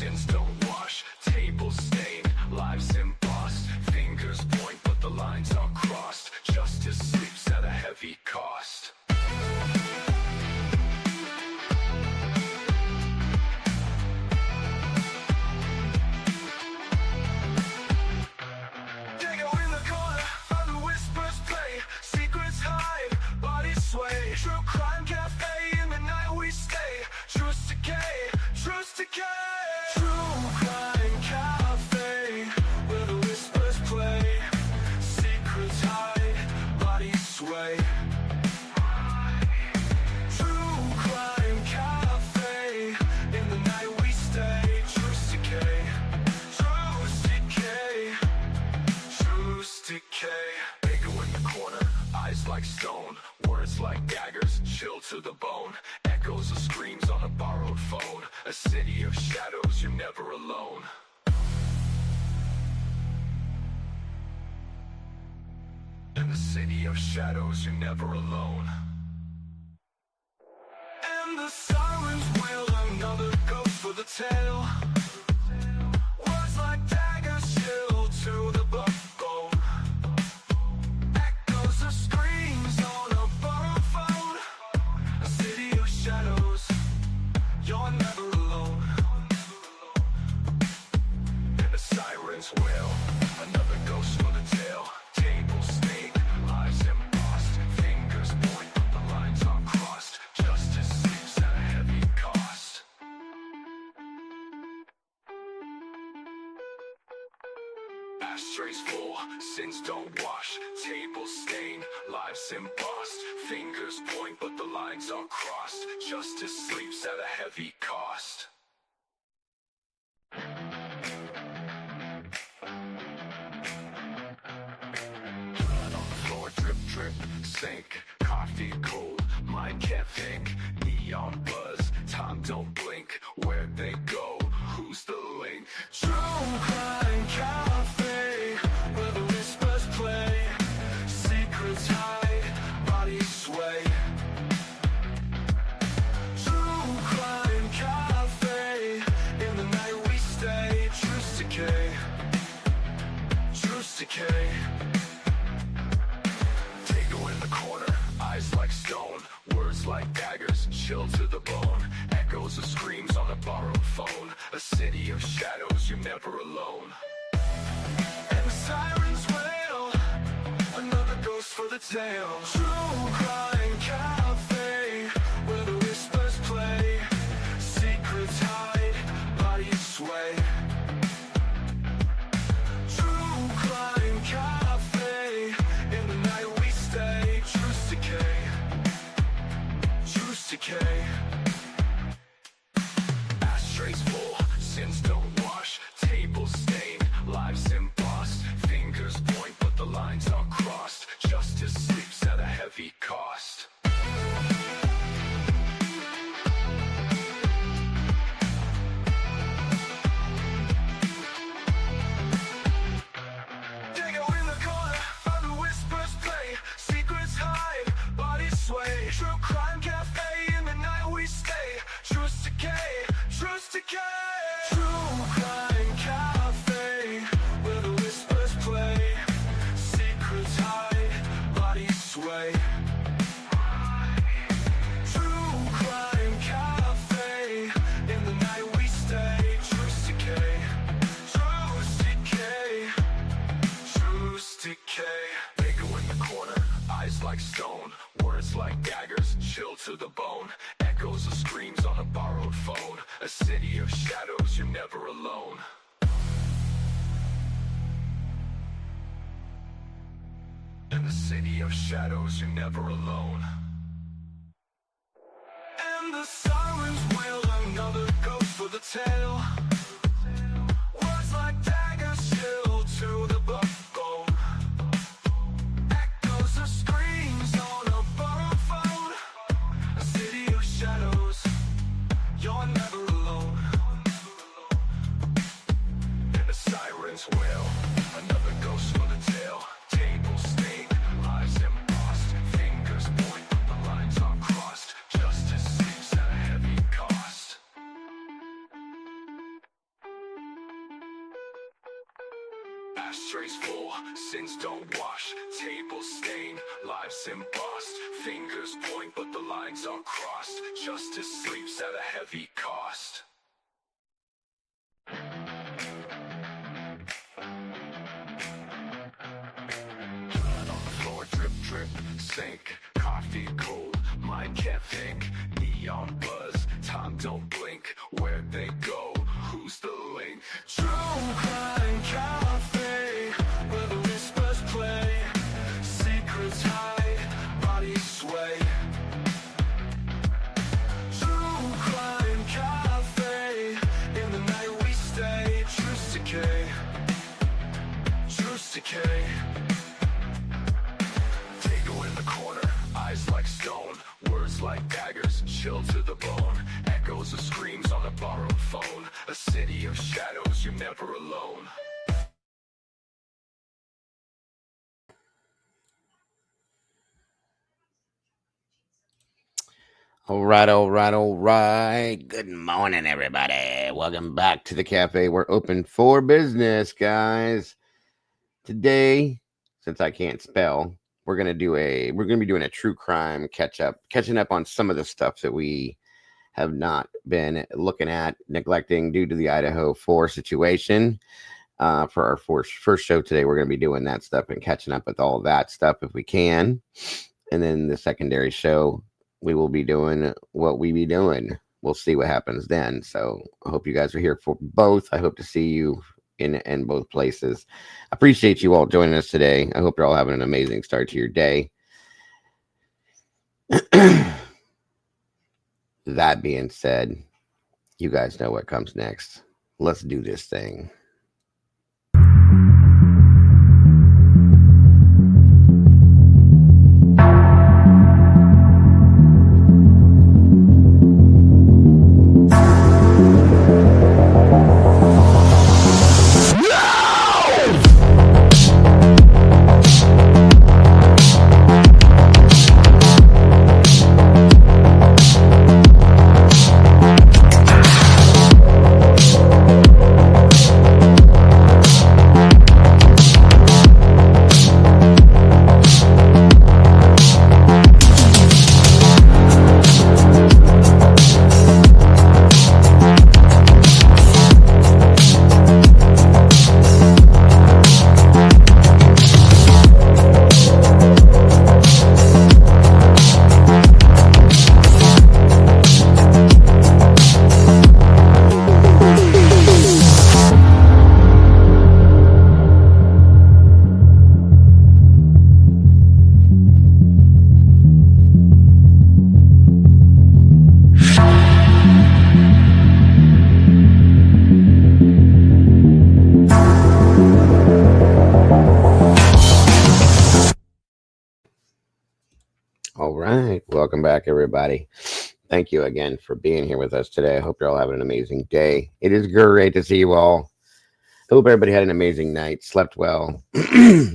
sins don't wash, tables stain, lives embossed, fingers point but the lines are crossed, justice sleeps at a heavy cost. True crime cafe, in the night we stay. Truce decay, truce decay. True crime cafe, where the whispers play. Secrets hide, bodies sway. True crime cafe, in the night we stay. Truce decay, truce decay, truce decay. They go in the corner, eyes like stone, words like daggers, chill to the bone. Echoes of screams on a borrowed phone. A city of shadows, you're never alone. In the city of shadows, you're never alone. And the sirens wail, another ghost for the tale. Words like daggers, chill to the bone. Echoes of screams on a borrowed phone. A city of shadows, you're never alone. And the sirens wail, another ghost for the tale. Tables stain, lives embossed, fingers point but the lines are crossed. Justice sleeps at a heavy cost. Ashtrays full, sins don't wash, tables stain, lives embossed, fingers point but the lines are crossed. Justice sleeps at a heavy cost. Blood on the floor, drip, drip, sink, coffee cold, mind can't think. Neon buzz, time don't blink, where'd they go, who's the link? True crime cafe, where the whispers play. Secrets hide, bodies sway. True crime cafe, in the night we stay. Truce decay, truce decay. Dago in the corner, eyes like stone, words like daggers, chill to the bone. Echoes of screams on a borrowed phone. A city of shadows, you're never alone. And the sirens wail, another ghost for the tale. True crime cafe, where the whispers play. Secrets hide, bodies sway. True crime cafe, in the night we stay. Truce decay, truce decay. Ashtrays full, sins don't wash, tables stain, lives embossed, fingers point but the lines are crossed. Justice sleeps at a heavy cost. Dago in the corner, where the whispers play. Secrets hide, bodies sway. True crime cafe, in the night we stay. Truce decay, truce decay. True crime cafe, where the whispers play. Secrets hide, bodies sway. True crime cafe, in the night we stay. Truce decay, truce decay, truce decay. They go in the corner, eyes like stone, words like daggers, chill to the bone. Echoes of screams on a borrowed phone. A city of shadows, you're never alone. In the city of shadows, you're never alone. And the sirens wail, another ghost for the tale. Words like daggers, chill to the bone. Echoes of screams on a borrowed phone. A city of shadows, you're never alone. And the sirens wail, another ghost for the tale. Tables stain, lives embossed, fingers point but the lines are crossed. Justice sleeps at a heavy cost. Ashtrays full, sins don't wash, tables stained, lives embossed, fingers point but the lines are crossed, justice sleeps at a heavy cost. Blood on the floor, drip, drip, sink, coffee cold, mind can't think, neon buzz, time don't blink, where'd they go, who's the link? True crime cafe, where the whispers play, secrets hide, bodies sway. True crime cafe, in the night we stay, truce decay, truce decay. Dago in the corner, eyes like stone, words like daggers, chill to the bone, echoes of screams on a borrowed phone, a city of shadows, you're never alone. All right. Good morning, everybody. Welcome back to the cafe. We're open for business, guys. Today, since I can't spell, we're gonna be doing a true crime catching up on some of the stuff that we have not been looking at, neglecting due to the Idaho 4 situation. For our first show today, we're gonna be doing that stuff and catching up with all that stuff if we can. And then the secondary show, we will be doing what we be doing. We'll see what happens then. So I hope you guys are here for both. I hope to see you in both places. I appreciate you all joining us today. I hope you're all having an amazing start to your day. That being said, you guys know what comes next. Let's do this thing. All right. Welcome back, everybody. Thank you again for being here with us today. I hope you're all having an amazing day. It is great to see you all. I hope everybody had an amazing night, slept well.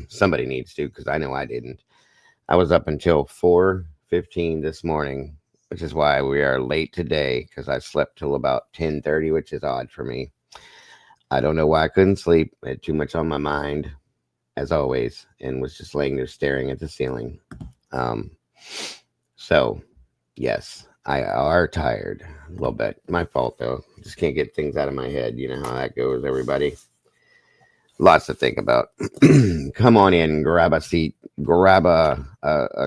Somebody needs to, because I know I didn't. I was up until 4:15 this morning, which is why we are late today, because I slept till about 10:30, which is odd for me. I don't know why I couldn't sleep. I had too much on my mind, as always, and was just laying there staring at the ceiling. So, yes, I are tired a little bit. My fault, though. Just can't get things out of my head. You know how that goes, everybody. Lots to think about. Come on in, grab a seat, grab a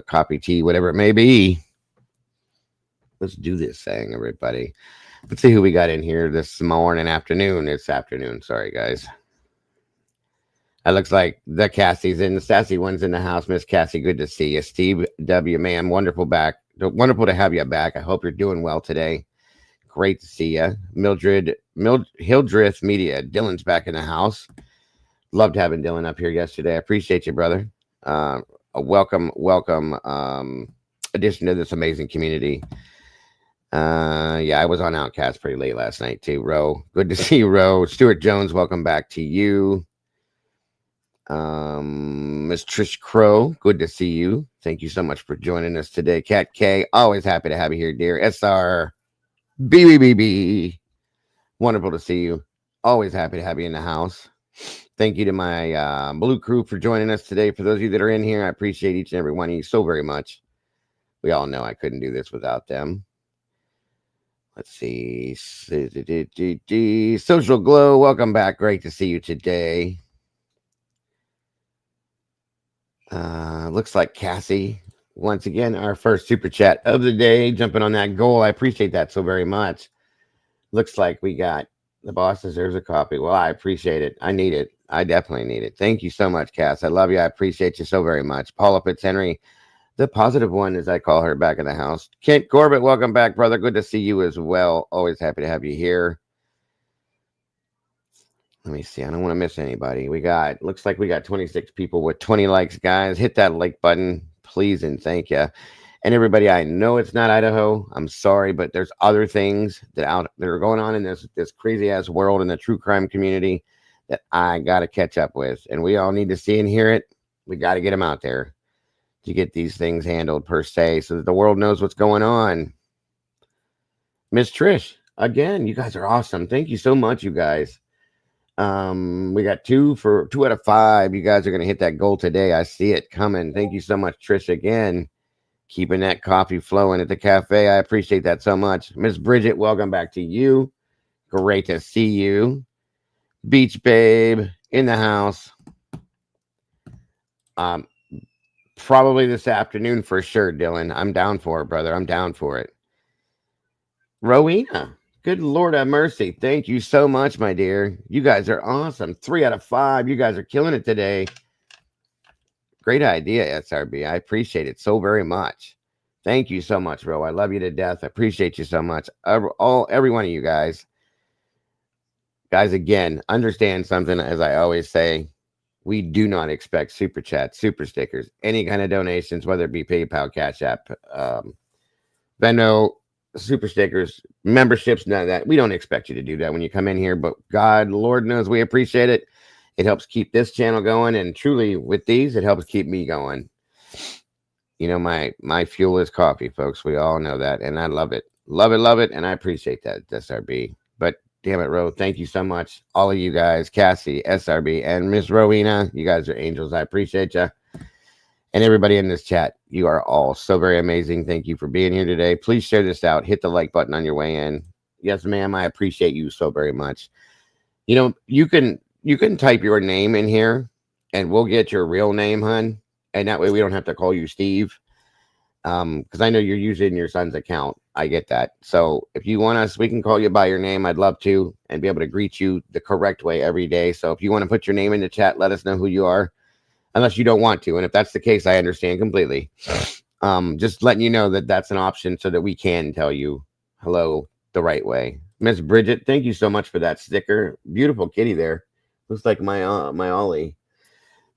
coffee, tea, whatever it may be. Let's do this thing, everybody. Let's see who we got in here this afternoon. It's afternoon. Sorry, guys. It looks like the Cassie's in the sassy one's in the house. Miss Cassie, good to see you. Steve W, ma'am, wonderful to have you back. I hope you're doing well today. Great to see you. Hildreth Media, Dylan's back in the house. Loved having Dylan up here yesterday. I appreciate you, brother. A welcome addition to this amazing community. Yeah, I was on Outcast pretty late last night too. Ro, good to see you, Ro. Stuart Jones, welcome back to you. Miss Trish Crow, good to see you. Thank you so much for joining us today. Kat K, always happy to have you here, dear. SR BBBB, wonderful to see you. Always happy to have you in the house. Thank you to my blue crew for joining us today. For those of you that are in here, I appreciate each and every one of you so very much. We all know I couldn't do this without them. Let's see. Social Glow, welcome back. Great to see you today. Looks like Cassie, once again, our first super chat of the day, jumping on that goal. I appreciate that so very much. Looks like we got the boss deserves a copy. Well, I appreciate it. I need it. I definitely need it. Thank you so much, Cass. I love you. I appreciate you so very much. Paula Fitzhenry, the positive one, as I call her, back in the house. Kent Corbett, welcome back, brother. Good to see you as well. Always happy to have you here. Let me see. I don't want to miss anybody. Looks like we got 26 people with 20 likes, guys. Hit that like button, please, and thank you. And everybody, I know it's not Idaho. I'm sorry, but there's other things that are going on in this crazy ass world in the true crime community that I got to catch up with. And we all need to see and hear it. We got to get them out there to get these things handled per se, so that the world knows what's going on. Miss Trish, again, you guys are awesome. Thank you so much, you guys. We got 2 out of 5. You guys are going to hit that goal today. I see it coming. Thank you so much, Trish, again. Keeping that coffee flowing at the cafe. I appreciate that so much. Miss Bridget, welcome back to you. Great to see you. Beach Babe in the house. Probably this afternoon for sure, Dylan. I'm down for it, brother. I'm down for it. Rowena, good Lord have mercy. Thank you so much, my dear. You guys are awesome. 3 out of 5. You guys are killing it today. Great idea, SRB. I appreciate it so very much. Thank you so much, Ro. I love you to death. I appreciate you so much. Every one of you guys. Guys, again, understand something, as I always say. We do not expect super chats, super stickers, any kind of donations, whether it be PayPal, Cash App, Venmo, super stickers, memberships, none of that. We don't expect you to do that when you come in here, but God, Lord knows we appreciate it. It helps keep this channel going, and truly with these, it helps keep me going. You know, my fuel is coffee, folks. We all know that, and I love it. Love it, and I appreciate that, SRB. But damn it, Ro, thank you so much. All of you guys, Cassie, SRB, and Miss Rowena, you guys are angels. I appreciate you. And everybody in this chat, you are all so very amazing. Thank you for being here today. Please share this out. Hit the like button on your way in. Yes, ma'am, I appreciate you so very much. You know, you can type your name in here, and we'll get your real name, hun. And that way we don't have to call you Steve. Because I know you're using your son's account. I get that. So if you want us, we can call you by your name. I'd love to, and be able to greet you the correct way every day. So if you want to put your name in the chat, let us know who you are. Unless you don't want to. And if that's the case, I understand completely. Just letting you know that that's an option so that we can tell you hello the right way. Miss Bridget, thank you so much for that sticker. Beautiful kitty there. Looks like my Ollie.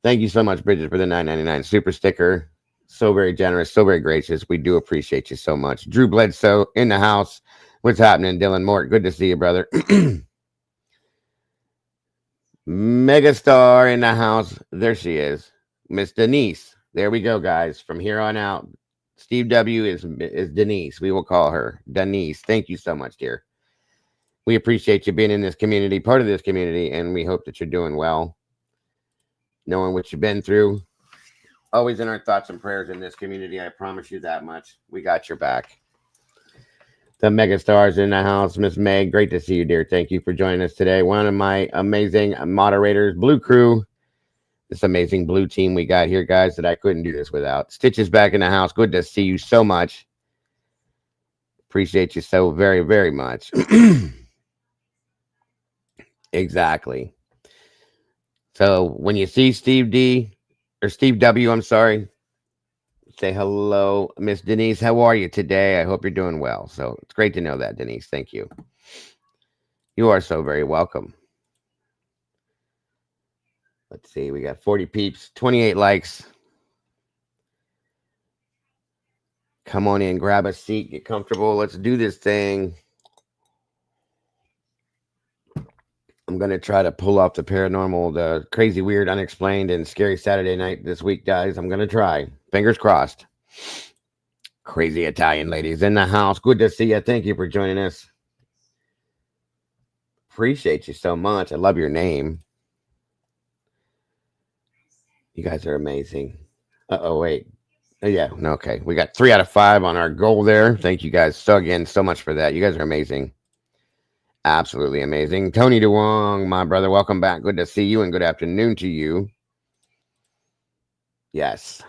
Thank you so much, Bridget, for the $9.99 super sticker. So very generous, so very gracious. We do appreciate you so much. Drew Bledsoe in the house. What's happening, Dylan Mort? Good to see you, brother. Megastar in the house. There she is. Miss Denise. There we go, guys. From here on out, Steve W. is Denise. We will call her Denise. Thank you so much, dear. We appreciate you being in this community, part of this community, and we hope that you're doing well. Knowing what you've been through. Always in our thoughts and prayers in this community. I promise you that much. We got your back. The megastars in the house. Miss Meg, great to see you, dear. Thank you for joining us today. One of my amazing moderators, Blue Crew. This amazing blue team we got here, guys, that I couldn't do this without. Stitch is back in the house. Good to see you so much. Appreciate you so very, very much. Exactly. So when you see Steve W, I'm sorry, say hello. Miss Denise, how are you today? I hope you're doing well. So it's great to know that, Denise. Thank you. You are so very welcome. Let's see. We got 40 peeps, 28 likes. Come on in, grab a seat, get comfortable. Let's do this thing. I'm going to try to pull off the paranormal, the crazy, weird, unexplained, and scary Saturday night this week, guys. I'm going to try. Fingers crossed. Crazy Italian ladies in the house. Good to see you. Thank you for joining us. Appreciate you so much. I love your name. You guys are amazing. Oh, wait. Yeah, no, okay. We got 3 out of 5 on our goal there. Thank you guys so much for that. You guys are amazing. Absolutely amazing. Tony DeWong, my brother, welcome back. Good to see you and good afternoon to you. Yes.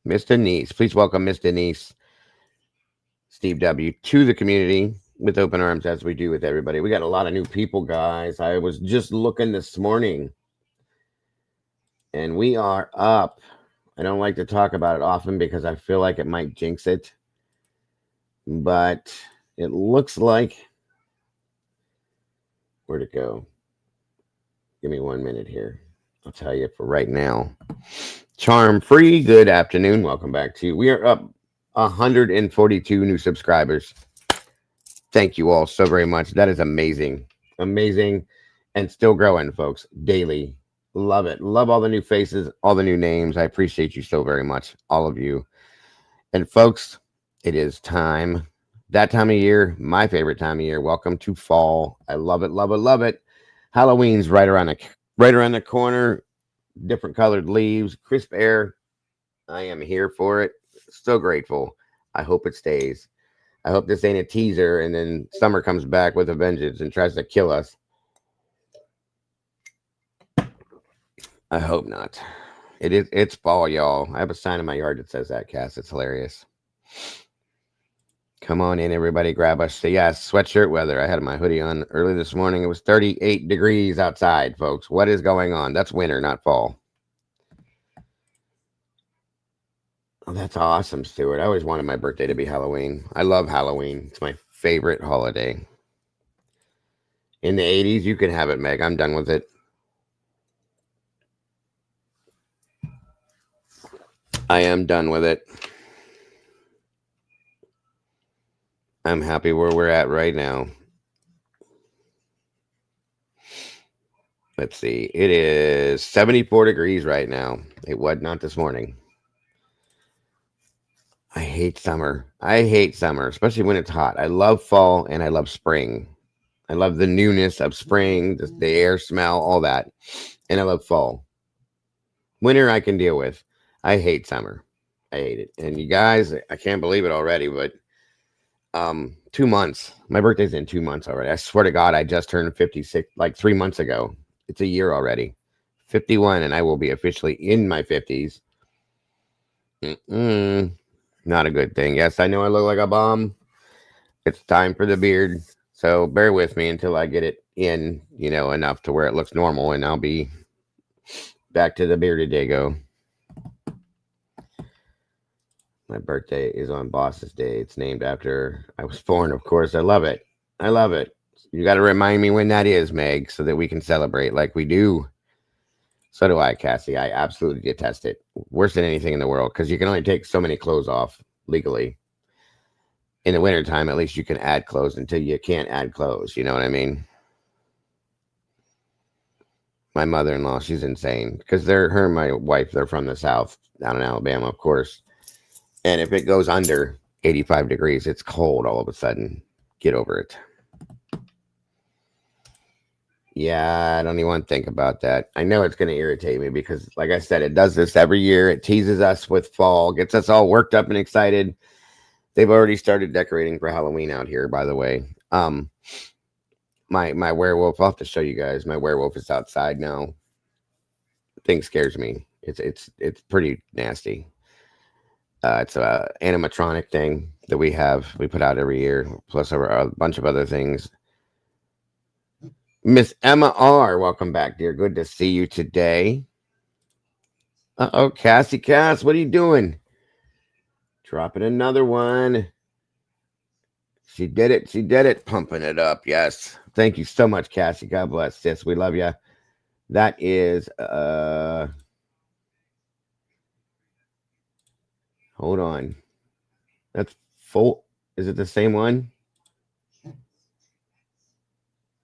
Miss Denise. Please welcome Miss Denise, Steve W., to the community with open arms as we do with everybody. We got a lot of new people, guys. I was just looking this morning, and we are up. I don't like to talk about it often because I feel like it might jinx it. But it looks like... Where'd it go? Give me 1 minute here. I'll tell you for right now. Charm Free, good afternoon. Welcome back to you. We are up 142 new subscribers. Thank you all so very much. That is amazing. Amazing. And still growing, folks. Daily. Love it. Love all the new faces, all the new names. I appreciate you so very much, all of you. And folks, it is time. That time of year, my favorite time of year. Welcome to fall. I love it, love it, love it. Halloween's right around the corner. Different colored leaves, crisp air. I am here for it. So grateful. I hope it stays. I hope this ain't a teaser and then summer comes back with a vengeance and tries to kill us. I hope not. It's fall, y'all. I have a sign in my yard that says that, Cass. It's hilarious. Come on in, everybody. Grab us. So, yeah, sweatshirt weather. I had my hoodie on early this morning. It was 38 degrees outside, folks. What is going on? That's winter, not fall. Oh, that's awesome, Stuart. I always wanted my birthday to be Halloween. I love Halloween. It's my favorite holiday. In the 80s, you can have it, Meg. I'm done with it. I am done with it. I'm happy where we're at right now. Let's see. It is 74 degrees right now. It was not this morning. I hate summer. Especially when it's hot. I love fall and I love spring. I love the newness of spring, the air smell, all that. And I love fall. Winter I can deal with. I hate summer. I hate it. And you guys, I can't believe it already, but 2 months. My birthday's in 2 months already. I swear to God, I just turned 56 like 3 months ago. It's a year already. 51, and I will be officially in my 50s. Not a good thing. Yes, I know I look like a bum. It's time for the beard. So bear with me until I get it in, enough to where it looks normal, and I'll be back to the bearded dago. My birthday is on Boss's Day. It's named after I was born, of course. I love it. I love it. You got to remind me when that is, Meg, so that we can celebrate like we do. So do I, Cassie. I absolutely detest it. Worse than anything in the world, because you can only take so many clothes off legally. In the wintertime, at least you can add clothes until you can't add clothes. You know what I mean? My mother-in-law, she's insane. Because her and my wife, they're from the South, down in Alabama, of course. And if it goes under 85 degrees, it's cold all of a sudden. Get over it. Yeah, I don't even want to think about that. I know it's going to irritate me because, like I said, it does this every year. It teases us with fall, gets us all worked up and excited. They've already started decorating for Halloween out here, by the way. My werewolf, I'll have to show you guys. My werewolf is outside now. The thing scares me. It's pretty nasty. It's a animatronic thing that we put out every year, plus a bunch of other things. Miss Emma R., welcome back, dear. Good to see you today. Uh-oh, Cassie Cass, what are you doing? Dropping another one. She did it. Pumping it up, yes. Thank you so much, Cassie. God bless, sis. We love you. That is, hold on. That's full. Is it the same one?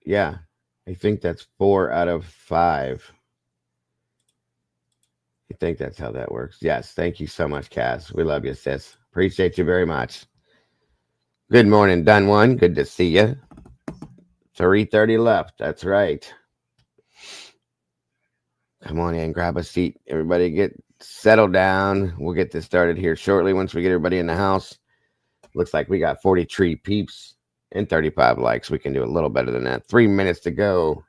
Yeah. I think that's 4 out of 5. I think that's how that works. Yes. Thank you so much, Cass. We love you, sis. Appreciate you very much. Good morning, Done One. Good to see you. 3:30 left. That's right. Come on in, grab a seat. Everybody get settled down. We'll get this started here shortly once we get everybody in the house. Looks like we got 43 peeps and 35 likes. We can do a little better than that. 3 minutes to go.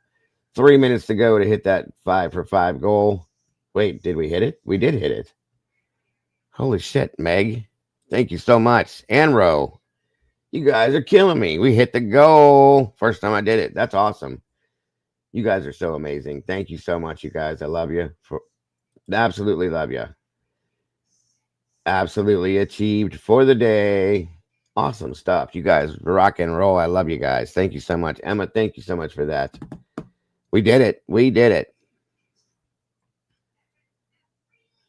3 minutes to go to hit that 5 for 5 goal. Wait, did we hit it? We did hit it. Holy shit, Meg. Thank you so much. Anro, you guys are killing me. We hit the goal. First time I did it. That's awesome. You guys are so amazing. Thank you so much, you guys. I love you. Absolutely love you. Absolutely achieved for the day. Awesome stuff. You guys rock and roll. I love you guys. Thank you so much. Emma, thank you so much for that. We did it. We did it.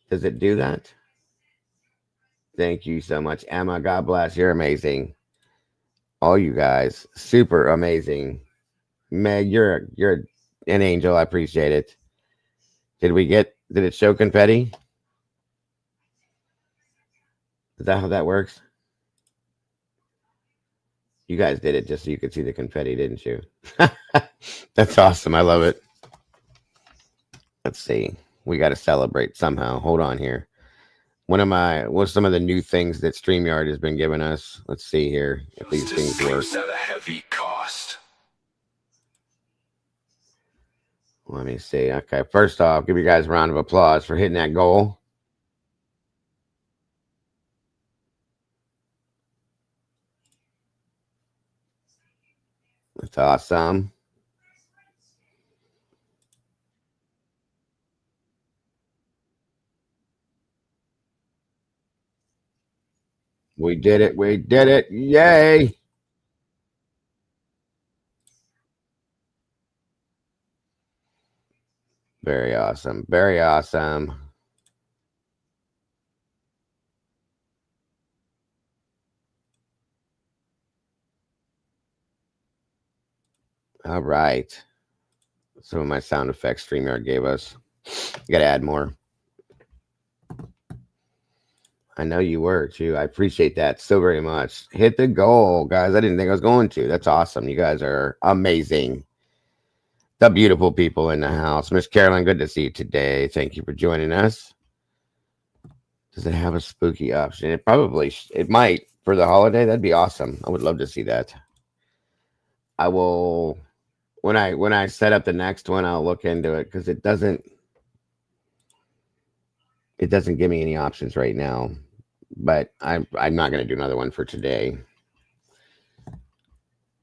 Does it do that? Thank you so much, Emma. God bless. You're amazing. All you guys, super amazing. Meg, you're an angel. I appreciate it. Did it show confetti? Is that how that works? You guys did it just so you could see the confetti, didn't you? That's awesome. I love it. Let's see. We got to celebrate somehow. Hold on here. What's some of the new things that StreamYard has been giving us? Let's see here if these things work. At a heavy cost. Let me see. Okay, first off, give you guys a round of applause for hitting that goal. That's awesome. We did it. We did it. Yay. Very awesome. Very awesome. All right. Some of my sound effects StreamYard gave us. Got to add more. I know you were too. I appreciate that so very much. Hit the goal, guys. I didn't think I was going to. That's awesome. You guys are amazing. The beautiful people in the house. Miss Carolyn, good to see you today. Thank you for joining us. Does it have a spooky option? It might for the holiday. That'd be awesome. I would love to see that. I will when I set up the next one, I'll look into it because it doesn't give me any options right now. But I'm not going to do another one for today.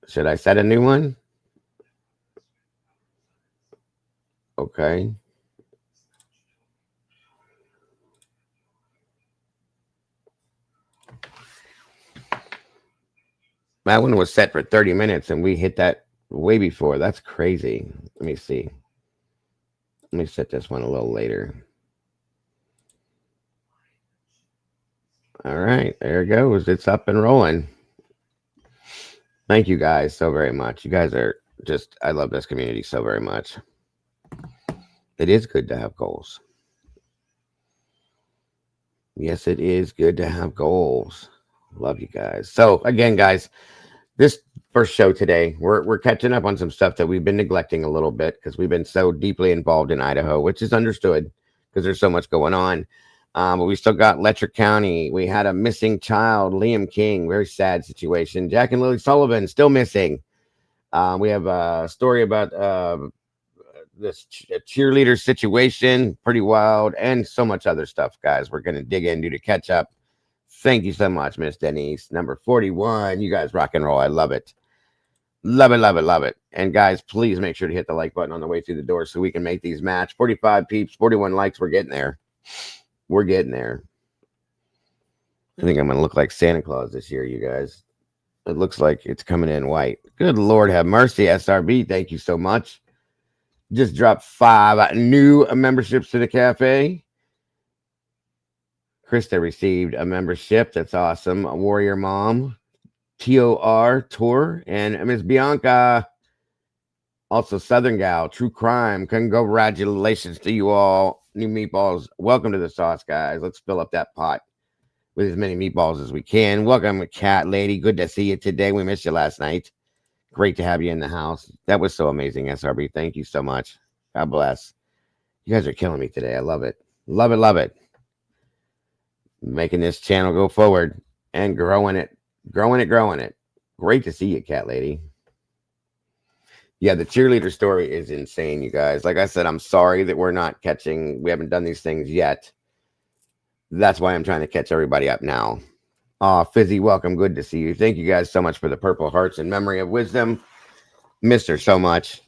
Should I set a new one? Okay. That one was set for 30 minutes and we hit that way before. That's crazy. Let me see. Let me set this one a little later. All right, there it goes. It's up and rolling. Thank you guys so very much. You guys are just, I love this community so very much. It is good to have goals. Yes, it is good to have goals. Love you guys. So again, guys, this first show today, we're catching up on some stuff that we've been neglecting a little bit because we've been so deeply involved in Idaho, which is understood because there's so much going on. But we still got Letcher County. We had a missing child, Liam King, very sad situation. Jack and Lilly Sullivan still missing. We have a story about this cheerleader situation, pretty wild, and so much other stuff, guys. We're going to dig into to catch up. Thank you so much, Miss Denise. Number 41. You guys rock and roll. I love it. Love it, love it, love it. And guys, please make sure to hit the like button on the way through the door so we can make these match. 45 peeps, 41 likes. We're getting there. We're getting there. I think I'm going to look like Santa Claus this year, you guys. It looks like it's coming in white. Good Lord have mercy, SRB. Thank you so much. Just dropped 5 new memberships to the cafe. Krista received a membership. That's awesome. A Warrior Mom. TOR Tour. And Miss Bianca. Also, Southern Gal. True Crime. Congratulations to you all. New meatballs. Welcome to the sauce, guys. Let's fill up that pot with as many meatballs as we can. Welcome, Cat Lady. Good to see you today. We missed you last night. Great to have you in the house. That was so amazing, SRB. Thank you so much. God bless. You guys are killing me today. I love it. Love it, love it. Making this channel go forward and growing it. Growing it, growing it. Great to see you, cat lady. Yeah, the cheerleader story is insane, you guys. Like I said, I'm sorry that we haven't done these things yet. That's why I'm trying to catch everybody up now. Fizzy, welcome. Good to see you. Thank you guys so much for the purple hearts in memory of Wisdom. Missed her so much.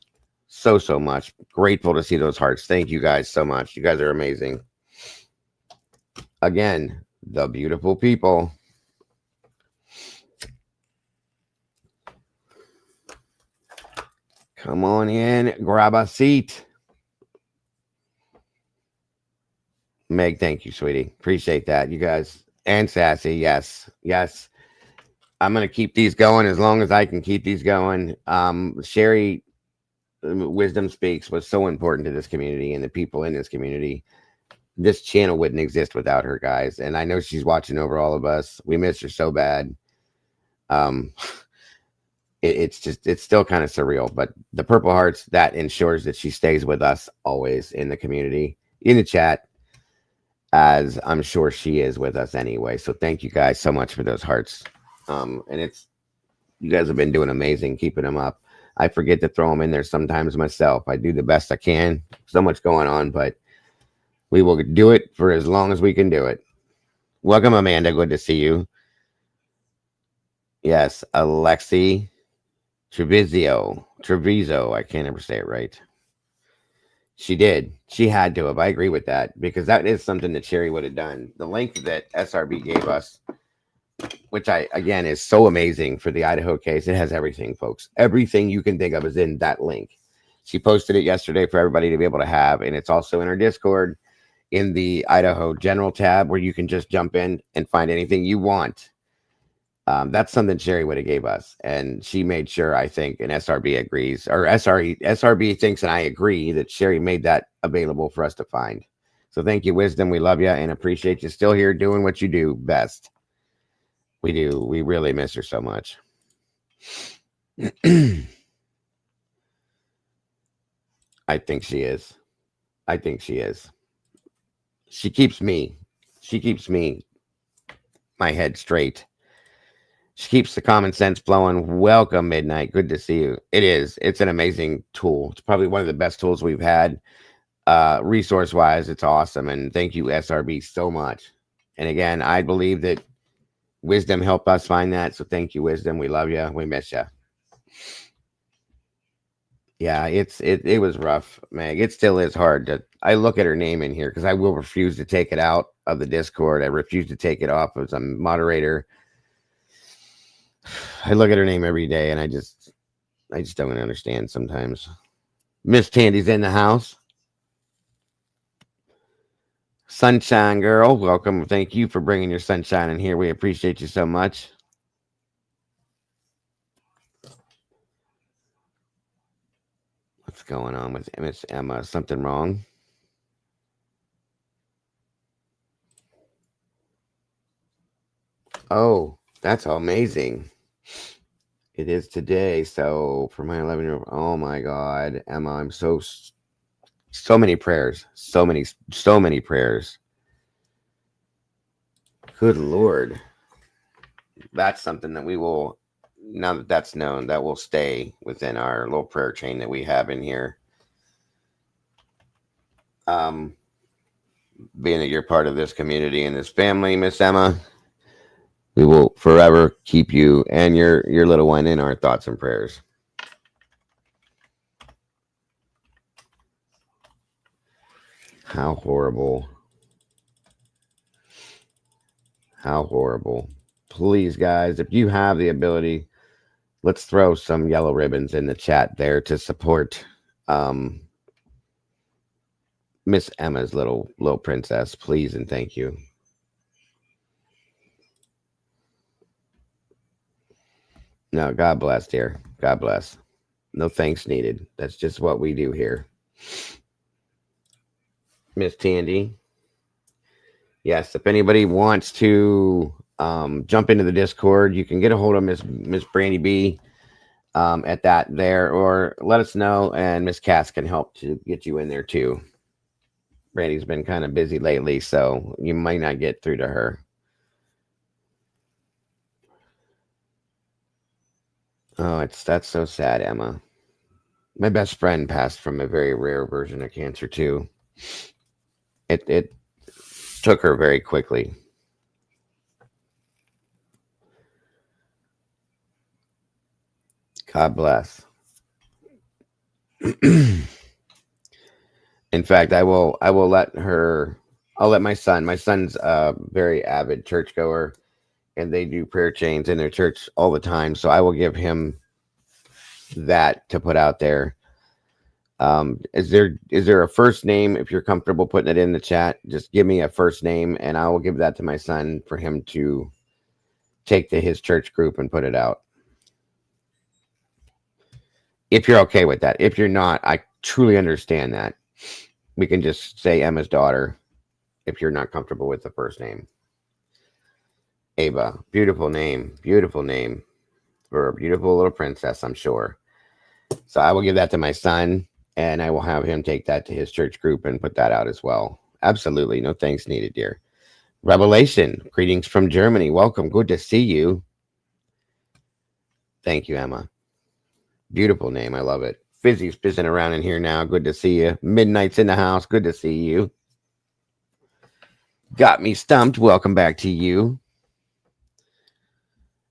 So much. Grateful to see those hearts. Thank you guys so much. You guys are amazing. Again, the beautiful people. Come on in. Grab a seat. Meg, thank you, sweetie. Appreciate that. You guys. And Sassy, yes. Yes. I'm going to keep these going as long as I can keep these going. Sherry, Wisdom Speaks was so important to this community and the people in this community. This channel wouldn't exist without her, guys. And I know she's watching over all of us. We miss her so bad. It's still kind of surreal, but the purple hearts, that ensures that she stays with us always in the community, in the chat, as I'm sure she is with us anyway. So thank you guys so much for those hearts. And you guys have been doing amazing, keeping them up. I forget to throw them in there sometimes myself. I do the best I can. So much going on, but we will do it for as long as we can do it. Welcome, Amanda. Good to see you. Yes, Alexi Treviso. I can't ever say it right. She did. She had to have. I agree with that, because that is something that Sherry would have done. The link that SRB gave us, which again is so amazing for the Idaho case. It has everything, folks. Everything you can think of is in that link. She posted it yesterday for everybody to be able to have, and it's also in our Discord in the Idaho General tab, where you can just jump in and find anything you want. That's something Sherry would have gave us, and she made sure, I think, and SRB agrees, or SRB thinks, and I agree, that Sherry made that available for us to find. So thank you, Wisdom. We love you and appreciate you still here doing what you do best. We do. We really miss her so much. I think she is. I think she is. She keeps me my head straight. She keeps the common sense flowing. Welcome, Midnight. Good to see you. It is. It's an amazing tool. It's probably one of the best tools we've had. Resource-wise, it's awesome. And thank you, SRB, so much. And again, I believe that Wisdom helped us find that. So thank you, Wisdom. We love you. We miss you. Yeah, it was rough, Meg. It still is hard. I look at her name in here because I will refuse to take it out of the Discord. I refuse to take it off as a moderator. I look at her name every day, and I just don't understand sometimes. Miss Tandy's in the house. Sunshine Girl, welcome. Thank you for bringing your sunshine in here. We appreciate you so much. What's going on with Miss Emma? Something wrong? Oh, that's amazing. It is today. So for my 11-year-old, oh my God, Emma, I'm so many prayers, so many prayers. Good Lord. That's something that we will, now that that's known, that will stay within our little prayer chain that we have in here. Being that you're part of this community and this family, Miss Emma, we will forever keep you and your little one in our thoughts and prayers. How horrible. How horrible. Please, guys, if you have the ability, let's throw some yellow ribbons in the chat there to support Miss Emma's little princess, please and thank you. No, God bless, dear. God bless. No thanks needed. That's just what we do here. Miss Tandy. Yes, if anybody wants to jump into the Discord, you can get a hold of Miss Brandy B at that there, or let us know, and Miss Cass can help to get you in there too. Brandy's been kind of busy lately, so you might not get through to her. Oh, that's so sad, Emma. My best friend passed from a very rare version of cancer too. It took her very quickly. God bless. In fact, I will let her. I'll let my son. My son's a very avid churchgoer, and they do prayer chains in their church all the time. So I will give him that to put out there. Is there a first name? If you're comfortable putting it in the chat, just give me a first name, and I will give that to my son for him to take to his church group and put it out. If you're okay with that. If you're not, I truly understand that. We can just say Emma's daughter if you're not comfortable with the first name. Ava, beautiful name for a beautiful little princess, I'm sure. So I will give that to my son, and I will have him take that to his church group and put that out as well. Absolutely. No thanks needed, dear. Revelation, greetings from Germany. Welcome. Good to see you. Thank you, Emma. Beautiful name. I love it. Fizzy's fizzing around in here now. Good to see you. Midnight's in the house. Good to see you. Got me stumped. Welcome back to you.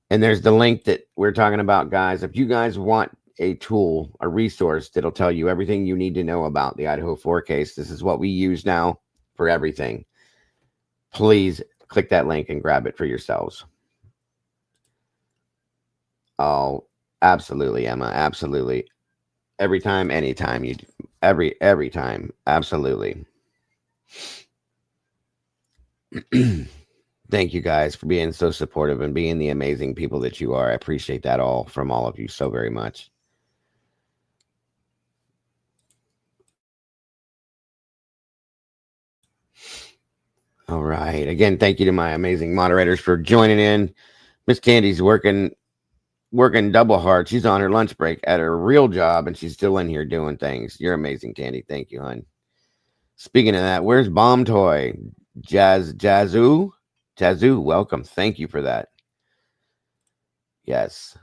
And there's the link that we're talking about, guys. If you guys want a tool, a resource that'll tell you everything you need to know about the Idaho 4 case, this is what we use now for everything. Please click that link and grab it for yourselves. Oh, absolutely, Emma. Absolutely. Every time, anytime. Every time. Absolutely. Thank you guys for being so supportive and being the amazing people that you are. I appreciate that all from all of you so very much. All right. Again, thank you to my amazing moderators for joining in. Miss Candy's working double hard. She's on her lunch break at her real job, and she's still in here doing things. You're amazing, Candy. Thank you, hon. Speaking of that, where's Bomb Toy? Jazoo, welcome. Thank you for that. Yes.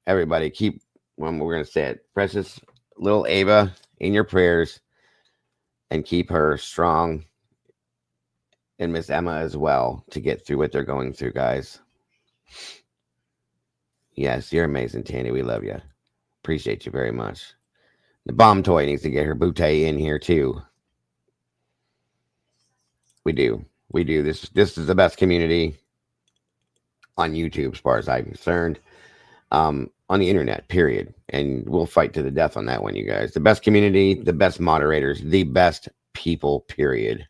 Everybody keep, well, we're going to say it, precious little Ava in your prayers, and keep her strong, and Miss Emma as well, to get through what they're going through, guys. Yes, you're amazing, Tanny. We love you. Appreciate you very much. The Bomb Toy needs to get her bootay in here too. We do. This is the best community on YouTube, as far as I'm concerned. On the internet, period. And we'll fight to the death on that one, you guys. The best community, the best moderators, the best people, period.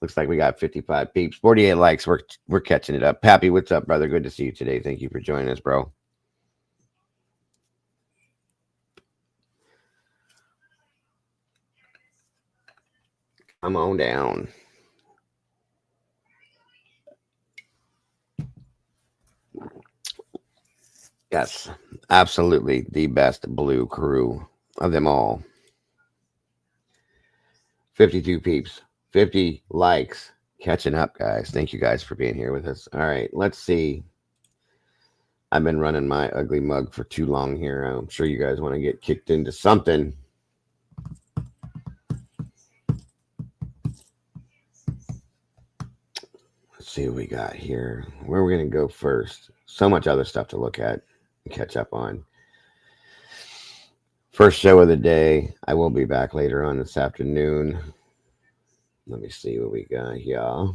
Looks like we got 55 peeps, 48 likes. We're catching it up. Pappy, what's up, brother? Good to see you today. Thank you for joining us, bro. Come on down. Yes, absolutely the best blue crew of them all. 52 peeps, 50 likes. Catching up, guys. Thank you guys for being here with us. All right, let's see. I've been running my ugly mug for too long here. I'm sure you guys want to get kicked into something. Let's see what we got here. Where are we going to go first? So much other stuff to look at and catch up on. First show of the day. I will be back later on this afternoon. Let me see what we got here.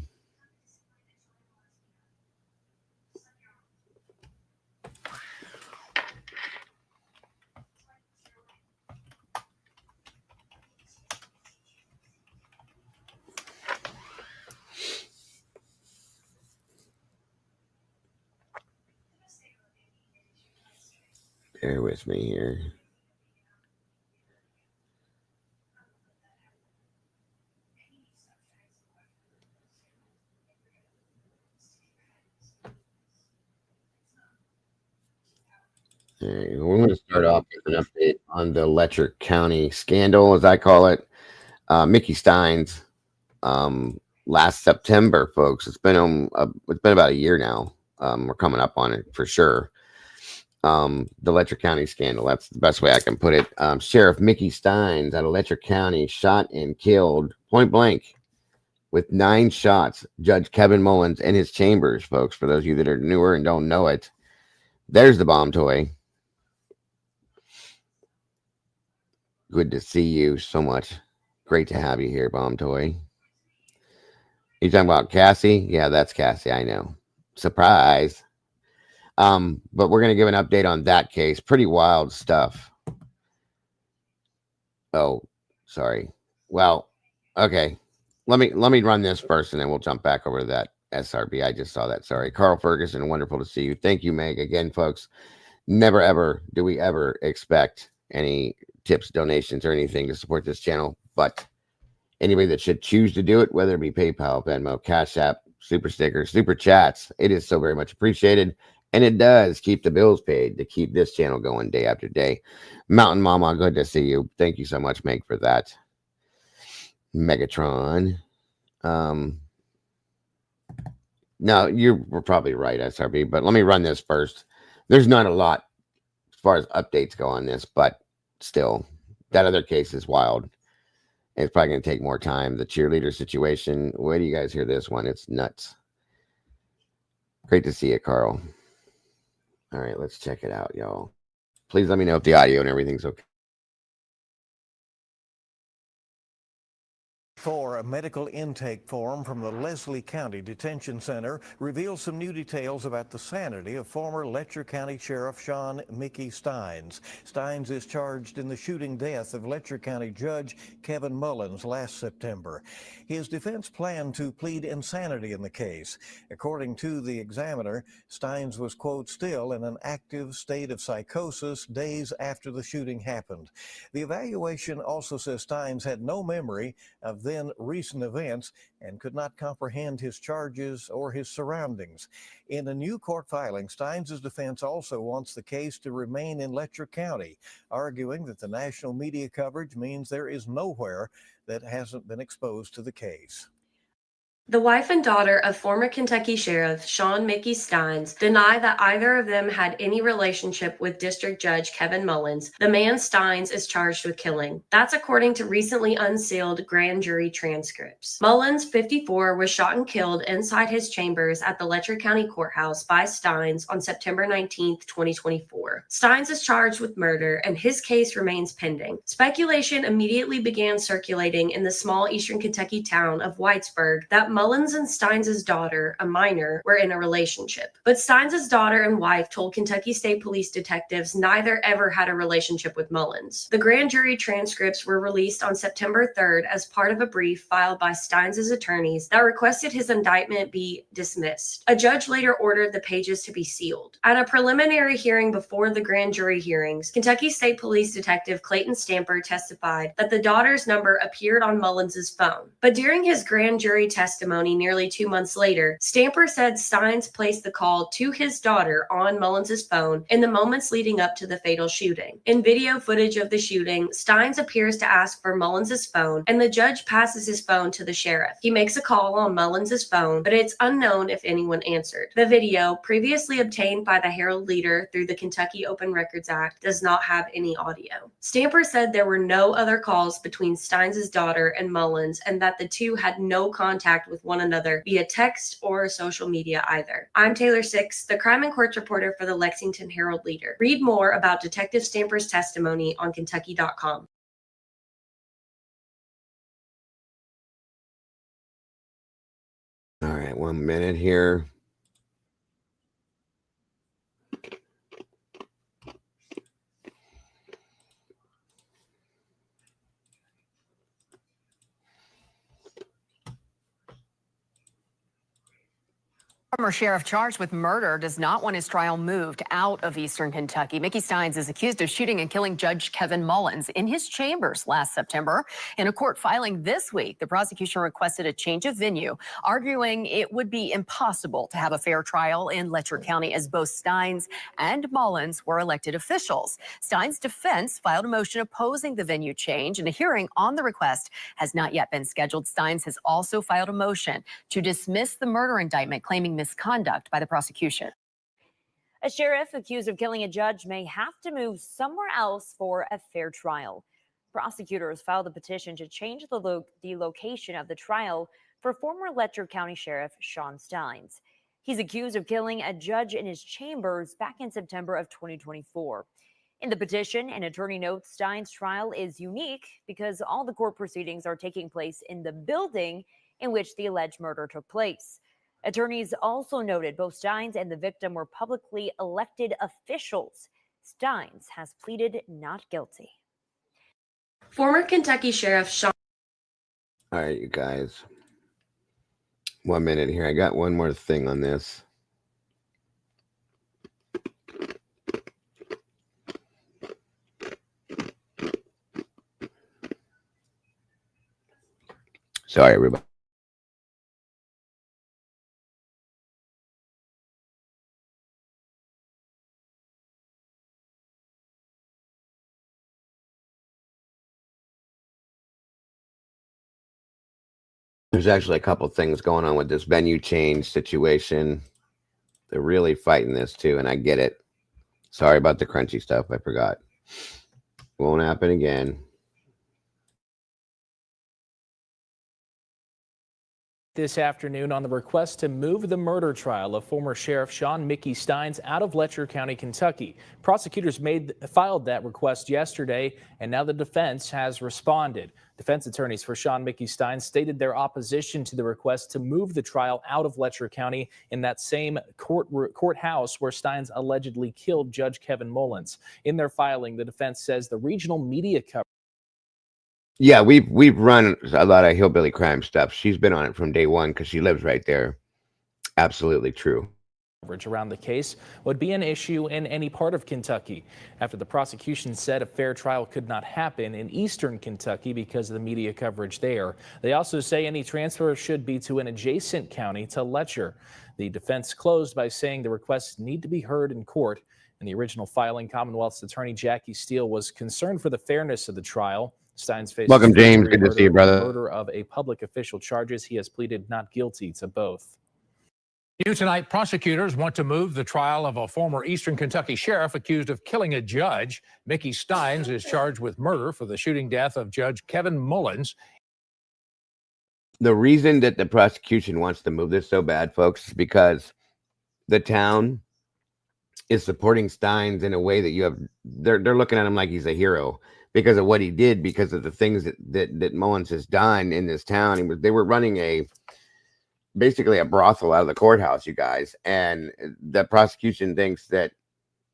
Bear with me here. All right, we're going to start off with an update on the Letcher County scandal, as I call it. Mickey Steins, last September, folks. It's been about a year now. We're coming up on it for sure. The Letcher County scandal. That's the best way I can put it. Sheriff Mickey Steins out of Letcher County shot and killed point blank with 9 shots Judge Kevin Mullins in his chambers, folks. For those of you that are newer and don't know it, there's the bomb toy. Good to see you so much. Great to have you here, bomb toy. You talking about Cassie? Yeah, that's Cassie. I know. Surprise. But we're gonna give an update on that case. Pretty wild stuff. Oh, sorry. Well, okay. Let me run this first, and then we'll jump back over to that SRB. I just saw that. Sorry, Carl Ferguson. Wonderful to see you. Thank you, Meg. Again, folks. Never ever do we ever expect any tips, donations, or anything to support this channel, but anybody that should choose to do it, whether it be PayPal, Venmo, Cash App, Super Stickers, Super Chats, it is so very much appreciated. And it does keep the bills paid to keep this channel going day after day. Mountain Mama, good to see you. Thank you so much, Meg, for that. Megatron. No, you were probably right, SRB, but let me run this first. There's not a lot as far as updates go on this, but still, that other case is wild. It's probably going to take more time. The cheerleader situation. Wait do you guys hear this one? It's nuts. Great to see you, Carl. All right, let's check it out, y'all. Please let me know if the audio and everything's okay. For a medical intake form from the Leslie County Detention Center reveals some new details about the sanity of former Letcher County Sheriff Sean Mickey Steins. Steins is charged in the shooting death of Letcher County Judge Kevin Mullins last September. His defense planned to plead insanity in the case. According to the Examiner, Steins was, quote, still in an active state of psychosis days after the shooting happened. The evaluation also says Steins had no memory of then recent events and could not comprehend his charges or his surroundings. In a new court filing, Steins' defense also wants the case to remain in Letcher County, arguing that the national media coverage means there is nowhere that hasn't been exposed to the case. The wife and daughter of former Kentucky Sheriff Sean Mickey Steins deny that either of them had any relationship with District Judge Kevin Mullins, the man Steins is charged with killing. That's according to recently unsealed grand jury transcripts. Mullins, 54, was shot and killed inside his chambers at the Letcher County Courthouse by Steins on September 19, 2024. Steins is charged with murder, and his case remains pending. Speculation immediately began circulating in the small eastern Kentucky town of Whitesburg that Mullins and Steins' daughter, a minor, were in a relationship. But Steins' daughter and wife told Kentucky State Police detectives neither ever had a relationship with Mullins. The grand jury transcripts were released on September 3rd as part of a brief filed by Steins' attorneys that requested his indictment be dismissed. A judge later ordered the pages to be sealed. At a preliminary hearing before the grand jury hearings, Kentucky State Police Detective Clayton Stamper testified that the daughter's number appeared on Mullins' phone. But during his grand jury testimony nearly 2 months later, Stamper said Steins placed the call to his daughter on Mullins' phone in the moments leading up to the fatal shooting. In video footage of the shooting, Steins appears to ask for Mullins' phone, and the judge passes his phone to the sheriff. He makes a call on Mullins' phone, but it's unknown if anyone answered. The video, previously obtained by the Herald Leader through the Kentucky Open Records Act, does not have any audio. Stamper said there were no other calls between Steins' daughter and Mullins, and that the two had no contact with one another via text or social media either. I'm Taylor Six, the crime and courts reporter for the Lexington Herald Leader. Read more about Detective Stamper's testimony on Kentucky.com. All right, 1 minute here. Former sheriff charged with murder does not want his trial moved out of eastern Kentucky. Mickey Steins is accused of shooting and killing Judge Kevin Mullins in his chambers last September. In a court filing this week, the prosecution requested a change of venue, arguing it would be impossible to have a fair trial in Letcher County as both Steins and Mullins were elected officials. Steins' defense filed a motion opposing the venue change, and a hearing on the request has not yet been scheduled. Steins has also filed a motion to dismiss the murder indictment, claiming misconduct by the prosecution. A sheriff accused of killing a judge may have to move somewhere else for a fair trial. Prosecutors filed a petition to change the location of the trial for former Letcher County Sheriff Sean Steins. He's accused of killing a judge in his chambers back in September of 2024. In the petition, an attorney notes Steins' trial is unique because all the court proceedings are taking place in the building in which the alleged murder took place. Attorneys also noted both Steins and the victim were publicly elected officials. Steins has pleaded not guilty. Former Kentucky Sheriff Sean. All right, you guys. 1 minute here. I got one more thing on this. Sorry, everybody. There's actually a couple things going on with this venue change situation. They're really fighting this too, and I get it. Sorry about the crunchy stuff. I forgot. Won't happen again. This afternoon on the request to move the murder trial of former Sheriff Sean Mickey Steins out of Letcher County, Kentucky. Prosecutors filed that request yesterday, and now the defense has responded. Defense attorneys for Sean Mickey Steins stated their opposition to the request to move the trial out of Letcher County in that same courthouse where Steins allegedly killed Judge Kevin Mullins. In their filing, the defense says the regional media coverage. Yeah, we've run a lot of hillbilly crime stuff. She's been on it from day one because she lives right there. Absolutely true. Around the case would be an issue in any part of Kentucky after the prosecution said a fair trial could not happen in eastern Kentucky because of the media coverage there. They also say any transfer should be to an adjacent county to Letcher. The defense closed by saying the requests need to be heard in court. In the original filing, Commonwealth's attorney Jackie Steele was concerned for the fairness of the trial. Steins faces welcome, James. Good to see you, brother. Murder of a public official charges. He has pleaded not guilty to both. New tonight, prosecutors want to move the trial of a former Eastern Kentucky sheriff accused of killing a judge. Mickey Steins is charged with murder for the shooting death of Judge Kevin Mullins. The reason that the prosecution wants to move this so bad, folks, is because the town is supporting Steins in a way that they're looking at him like he's a hero because of what he did, because of the things that Mullins has done in this town. They were running basically a brothel out of the courthouse, you guys, and the prosecution thinks that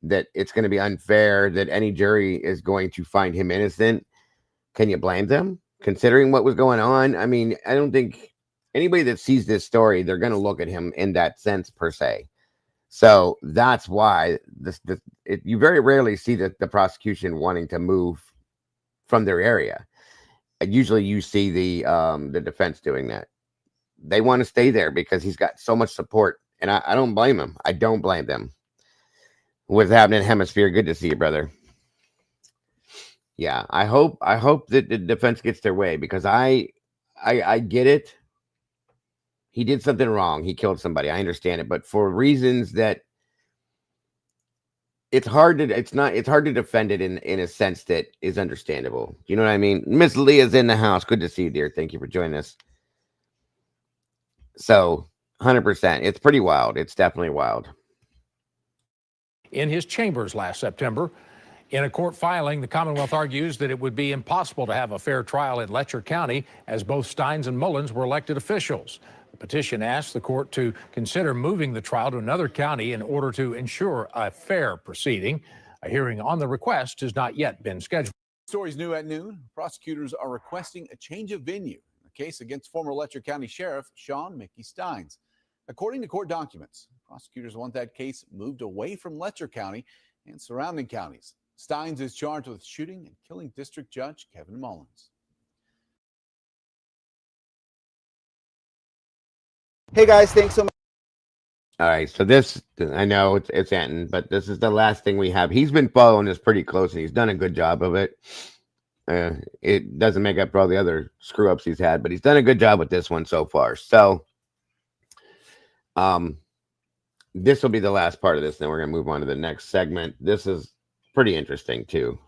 it's going to be unfair that any jury is going to find him innocent. Can you blame them, considering what was going on? I mean, I don't think anybody that sees this story, they're going to look at him in that sense per se. So that's why you very rarely see the prosecution wanting to move from their area. Usually you see the defense doing that. They want to stay there because he's got so much support, and I don't blame him. I don't blame them. What's happening, Hemisphere? Good to see you, brother. Yeah, I hope that the defense gets their way, because I get it. He did something wrong. He killed somebody. I understand it, but for reasons that it's hard to defend it in a sense that is understandable. You know what I mean? Miss Leah's in the house. Good to see you, dear. Thank you for joining us. So 100%. It's pretty wild. It's definitely wild. In his chambers last September, in a court filing, the Commonwealth argues that it would be impossible to have a fair trial in Letcher County as both Steins and Mullins were elected officials. The petition asks the court to consider moving the trial to another county in order to ensure a fair proceeding. A hearing on the request has not yet been scheduled. Stories new at noon. Prosecutors are requesting a change of venue in the case against former Letcher County Sheriff Sean Mickey Steins. According to court documents, prosecutors want that case moved away from Letcher County and surrounding counties. Steins is charged with shooting and killing District Judge Kevin Mullins. Hey guys, thanks so much. All right, so this, I know it's Anton, but this is the last thing we have. He's been following this pretty close, and he's done a good job of it. It doesn't make up for all the other screw-ups he's had, but he's done a good job with this one so far. So, this will be the last part of this. Then we're going to move on to the next segment. This is pretty interesting, too.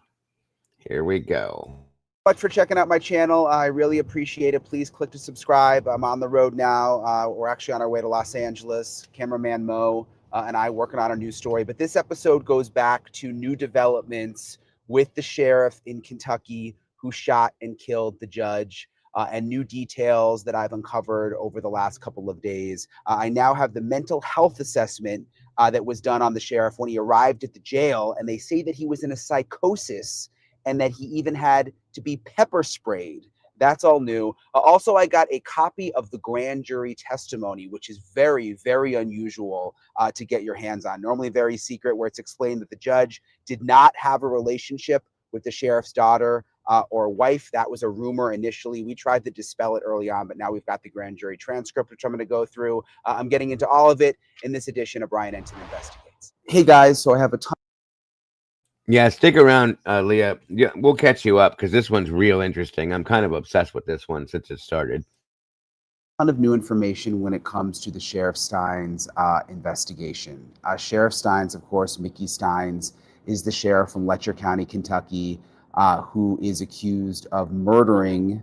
Here we go. Much for checking out my channel. I really appreciate it. Please click to subscribe. I'm on the road now. We're actually on our way to Los Angeles. Cameraman Mo and I working on a new story. But this episode goes back to new developments with the sheriff in Kentucky who shot and killed the judge, and new details that I've uncovered over the last couple of days. I now have the mental health assessment that was done on the sheriff when he arrived at the jail, and they say that he was in a psychosis and that he even had to be pepper sprayed. That's all new. Also, I got a copy of the grand jury testimony, which is very, very unusual to get your hands on. Normally very secret, where it's explained that the judge did not have a relationship with the sheriff's daughter or wife. That was a rumor initially. We tried to dispel it early on, but now we've got the grand jury transcript, which I'm going to go through. I'm getting into all of it in this edition of Brian Ensign Investigates. Hey guys, so I have a ton. Yeah, stick around, Leah. Yeah, we'll catch you up because this one's real interesting. I'm kind of obsessed with this one since it started. Ton of new information when it comes to the Sheriff Steins investigation. Sheriff Steins, of course, Mickey Steins, is the sheriff from Letcher County, Kentucky, who is accused of murdering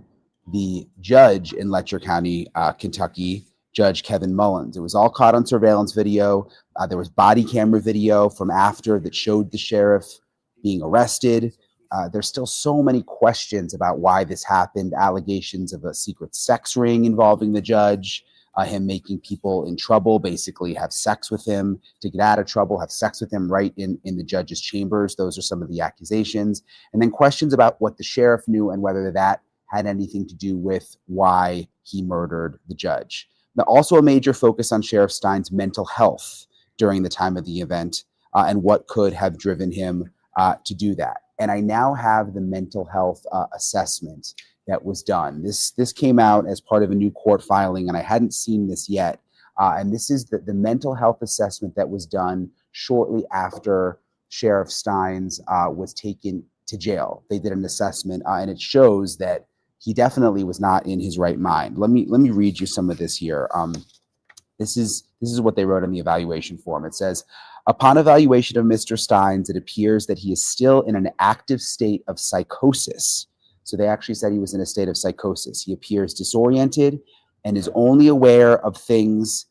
the judge in Letcher County, Kentucky, Judge Kevin Mullins. It was all caught on surveillance video. There was body camera video from after that showed the sheriff being arrested. There's still so many questions about why this happened. Allegations of a secret sex ring involving the judge, him making people in trouble basically have sex with him to get out of trouble, have sex with him right in the judge's chambers. Those are some of the accusations. And then questions about what the sheriff knew and whether that had anything to do with why he murdered the judge. Now, also a major focus on Sheriff Steins' mental health during the time of the event and what could have driven him to do that. And I now have the mental health assessment that was done. This came out as part of a new court filing, and I hadn't seen this yet. And this is the mental health assessment that was done shortly after Sheriff Steins was taken to jail. They did an assessment, and it shows that he definitely was not in his right mind. Let me read you some of this here. This is what they wrote on the evaluation form. It says, upon evaluation of Mr. Steins, it appears that he is still in an active state of psychosis. So they actually said he was in a state of psychosis. He appears disoriented and is only aware of things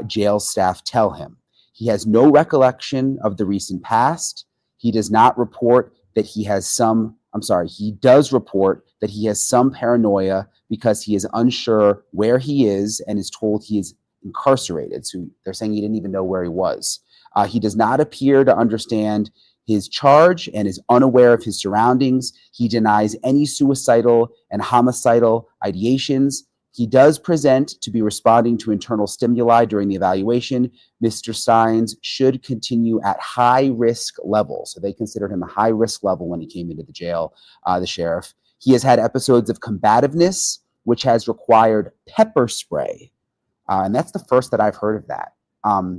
jail staff tell him. He has no recollection of the recent past. He does not report that he has some, he does report that he has some paranoia because he is unsure where he is and is told he is incarcerated. So they're saying he didn't even know where he was. He does not appear to understand his charge and is unaware of his surroundings. He denies any suicidal and homicidal ideations. He does present to be responding to internal stimuli during the evaluation. Mr. Steins should continue at high risk level. So they considered him a high risk level when he came into the jail, the sheriff. He has had episodes of combativeness, which has required pepper spray. And that's the first that I've heard of that,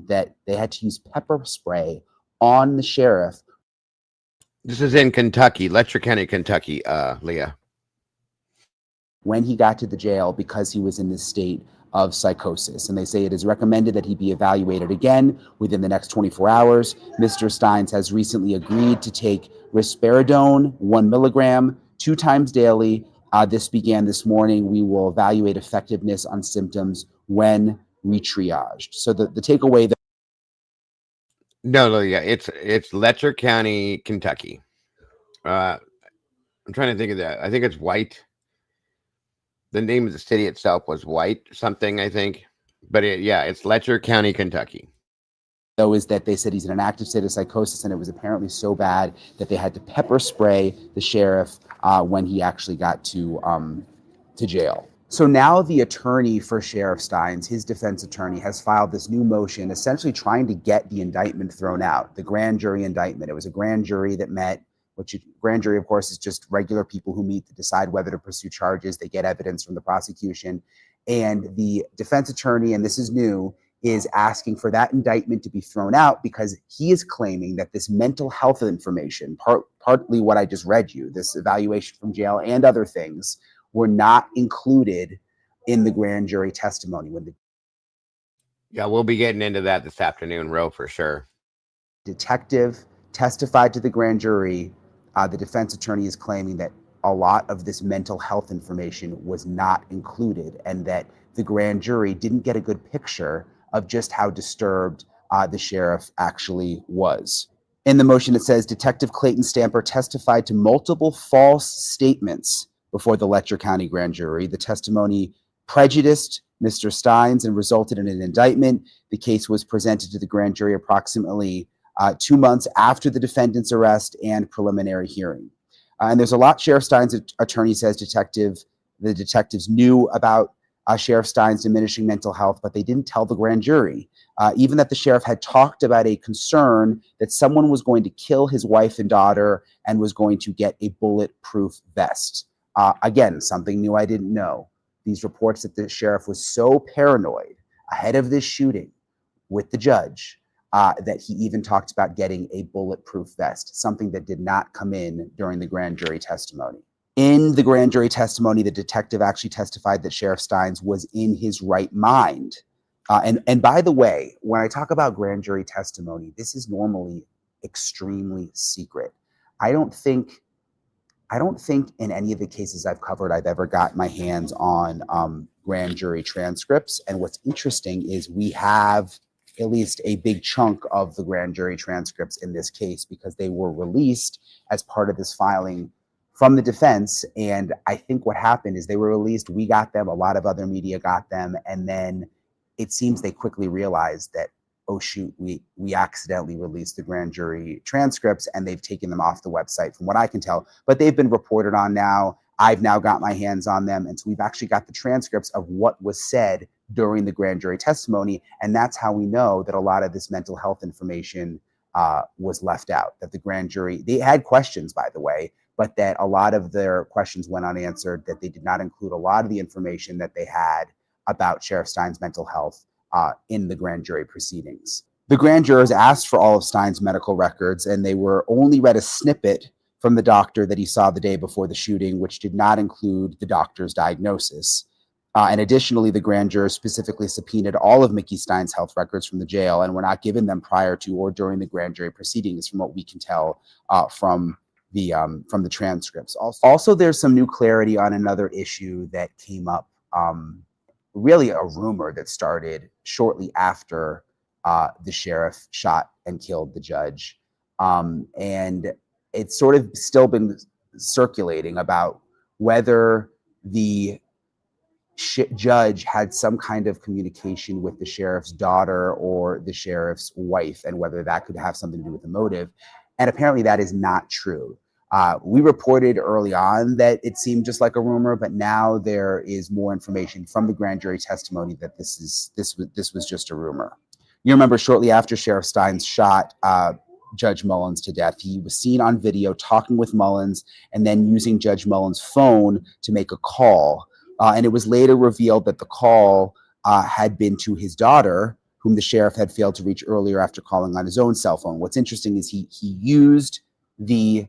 that they had to use pepper spray on the sheriff. This is in Kentucky, Letcher County, Kentucky, Leah. When he got to the jail because he was in this state of psychosis. And they say it is recommended that he be evaluated again within the next 24 hours. Mr. Steins has recently agreed to take risperidone, 1 milligram, 2 times daily. This began this morning. We will evaluate effectiveness on symptoms when re-triaged. So the takeaway that No, yeah, it's Letcher County, Kentucky. I'm trying to think of that. I think it's White. The name of the city itself was White something, I think. But it's Letcher County, Kentucky. though is that they said he's in an active state of psychosis, and it was apparently so bad that they had to pepper spray the sheriff when he actually got to jail. So now the attorney for Sheriff Steins, his defense attorney, has filed this new motion essentially trying to get the indictment thrown out, the grand jury indictment. It was a grand jury that met, grand jury, of course, is just regular people who meet to decide whether to pursue charges. They get evidence from the prosecution. And the defense attorney, and this is new, is asking for that indictment to be thrown out because he is claiming that this mental health information, partly what I just read you, this evaluation from jail and other things, were not included in the grand jury testimony. When the Yeah, we'll be getting into that this afternoon, Ro, for sure. detective testified to the grand jury, the defense attorney is claiming that a lot of this mental health information was not included and that the grand jury didn't get a good picture of just how disturbed the sheriff actually was. In the motion, it says Detective Clayton Stamper testified to multiple false statements before the Letcher County grand jury. The testimony prejudiced Mr. Steins and resulted in an indictment. The case was presented to the grand jury approximately 2 months after the defendant's arrest and preliminary hearing. And there's a lot Sheriff Steins' attorney says the detectives knew about Sheriff Steins' diminishing mental health, but they didn't tell the grand jury. Even that the sheriff had talked about a concern that someone was going to kill his wife and daughter and was going to get a bulletproof vest. Again, something new I didn't know. These reports that the sheriff was so paranoid ahead of this shooting with the judge that he even talked about getting a bulletproof vest, something that did not come in during the grand jury testimony. In the grand jury testimony, the detective actually testified that Sheriff Steins was in his right mind. And by the way, when I talk about grand jury testimony, this is normally extremely secret. I don't think in any of the cases I've covered, I've ever got my hands on grand jury transcripts. And what's interesting is we have at least a big chunk of the grand jury transcripts in this case because they were released as part of this filing from the defense. And I think what happened is they were released, we got them, a lot of other media got them, and then it seems they quickly realized that, oh shoot, we accidentally released the grand jury transcripts and they've taken them off the website from what I can tell, but they've been reported on now. I've now got my hands on them. And so we've actually got the transcripts of what was said during the grand jury testimony. And that's how we know that a lot of this mental health information was left out, that the grand jury, they had questions, by the way, but that a lot of their questions went unanswered, that they did not include a lot of the information that they had about Sheriff Steins' mental health in the grand jury proceedings. The grand jurors asked for all of Steins' medical records, and they were only read a snippet from the doctor that he saw the day before the shooting, which did not include the doctor's diagnosis. And additionally, the grand jurors specifically subpoenaed all of Mickey Steins' health records from the jail and were not given them prior to or during the grand jury proceedings, from what we can tell from the transcripts. Also, there's some new clarity on another issue that came up, really a rumor that started shortly after the sheriff shot and killed the judge. And it's sort of still been circulating about whether the judge had some kind of communication with the sheriff's daughter or the sheriff's wife, and whether that could have something to do with the motive. And apparently that is not true. We reported early on that it seemed just like a rumor, but now there is more information from the grand jury testimony that this was just a rumor. You remember shortly after Sheriff Steins shot Judge Mullins to death, he was seen on video talking with Mullins and then using Judge Mullins' phone to make a call. And it was later revealed that the call had been to his daughter, whom the sheriff had failed to reach earlier after calling on his own cell phone. What's interesting is he used the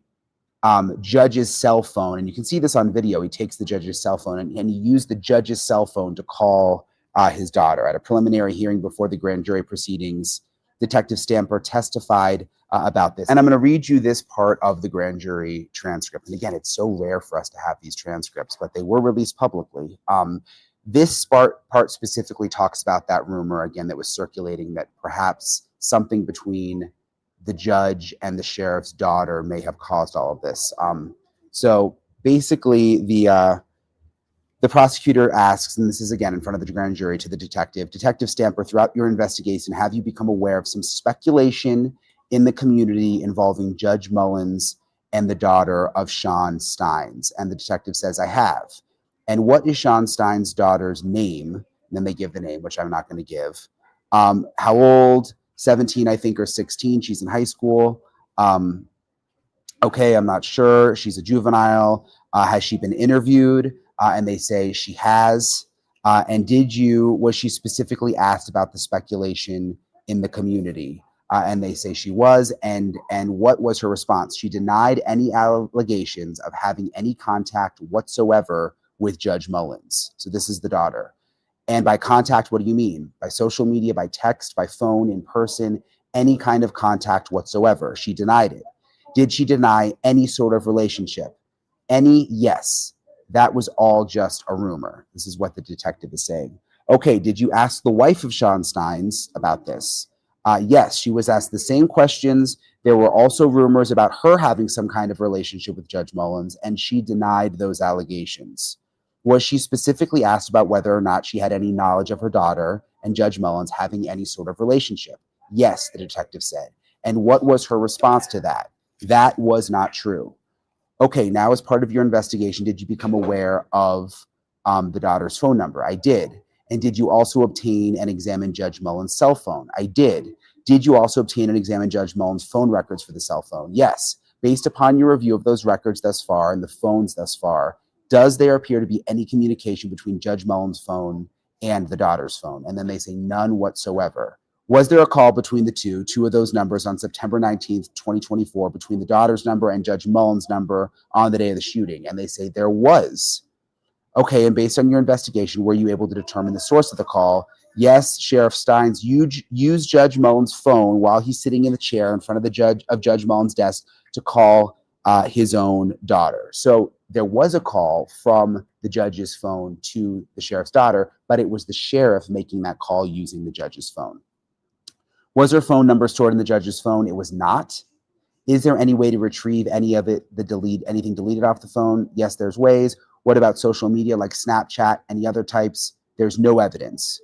judge's cell phone, and you can see this on video. He takes the judge's cell phone and he used the judge's cell phone to call his daughter. At a preliminary hearing before the grand jury proceedings, Detective Stamper testified about this. And I'm going to read you this part of the grand jury transcript. And again, it's so rare for us to have these transcripts, but they were released publicly. This part specifically talks about that rumor, again, that was circulating that perhaps something between the judge and the sheriff's daughter may have caused all of this. So basically, the prosecutor asks, and this is again in front of the grand jury, to the detective, Detective Stamper, throughout your investigation, have you become aware of some speculation in the community involving Judge Mullins and the daughter of Sean Steins? And the detective says, I have. And what is Sean Stein's daughter's name? And then they give the name, which I'm not going to give. How old? 17, I think, or 16. She's in high school. Okay, I'm not sure. She's a juvenile. Has she been interviewed? And they say she has. And was she specifically asked about the speculation in the community? And they say she was. And what was her response? She denied any allegations of having any contact whatsoever with Judge Mullins. So this is the daughter. And by contact, what do you mean? By social media, by text, by phone, in person, any kind of contact whatsoever. She denied it. Did she deny any sort of relationship? Any? Yes. That was all just a rumor. This is what the detective is saying. Okay, did you ask the wife of Sean Stein's about this? Yes, she was asked the same questions. There were also rumors about her having some kind of relationship with Judge Mullins, and she denied those allegations. Was she specifically asked about whether or not she had any knowledge of her daughter and Judge Mullins having any sort of relationship? Yes, the detective said. And what was her response to that? That was not true. Okay, now as part of your investigation, did you become aware of the daughter's phone number? I did. And did you also obtain and examine Judge Mullins' cell phone? I did. Did you also obtain and examine Judge Mullins' phone records for the cell phone? Yes. Based upon your review of those records thus far and the phones thus far, does there appear to be any communication between Judge Mullins' phone and the daughter's phone? And then they say none whatsoever. Was there a call between the two of those numbers on September 19th, 2024, between the daughter's number and Judge Mullins' number on the day of the shooting? And they say there was. Okay, and based on your investigation, were you able to determine the source of the call? Yes, Sheriff Stines used Judge Mullins' phone while he's sitting in the chair in front of Judge Mullins' desk to call his own daughter. So there was a call from the judge's phone to the sheriff's daughter, but it was the sheriff making that call using the judge's phone. Was her phone number stored in the judge's phone? It was not. Is there any way to retrieve any of it, anything deleted off the phone? Yes, there's ways. What about social media like Snapchat, any other types? There's no evidence,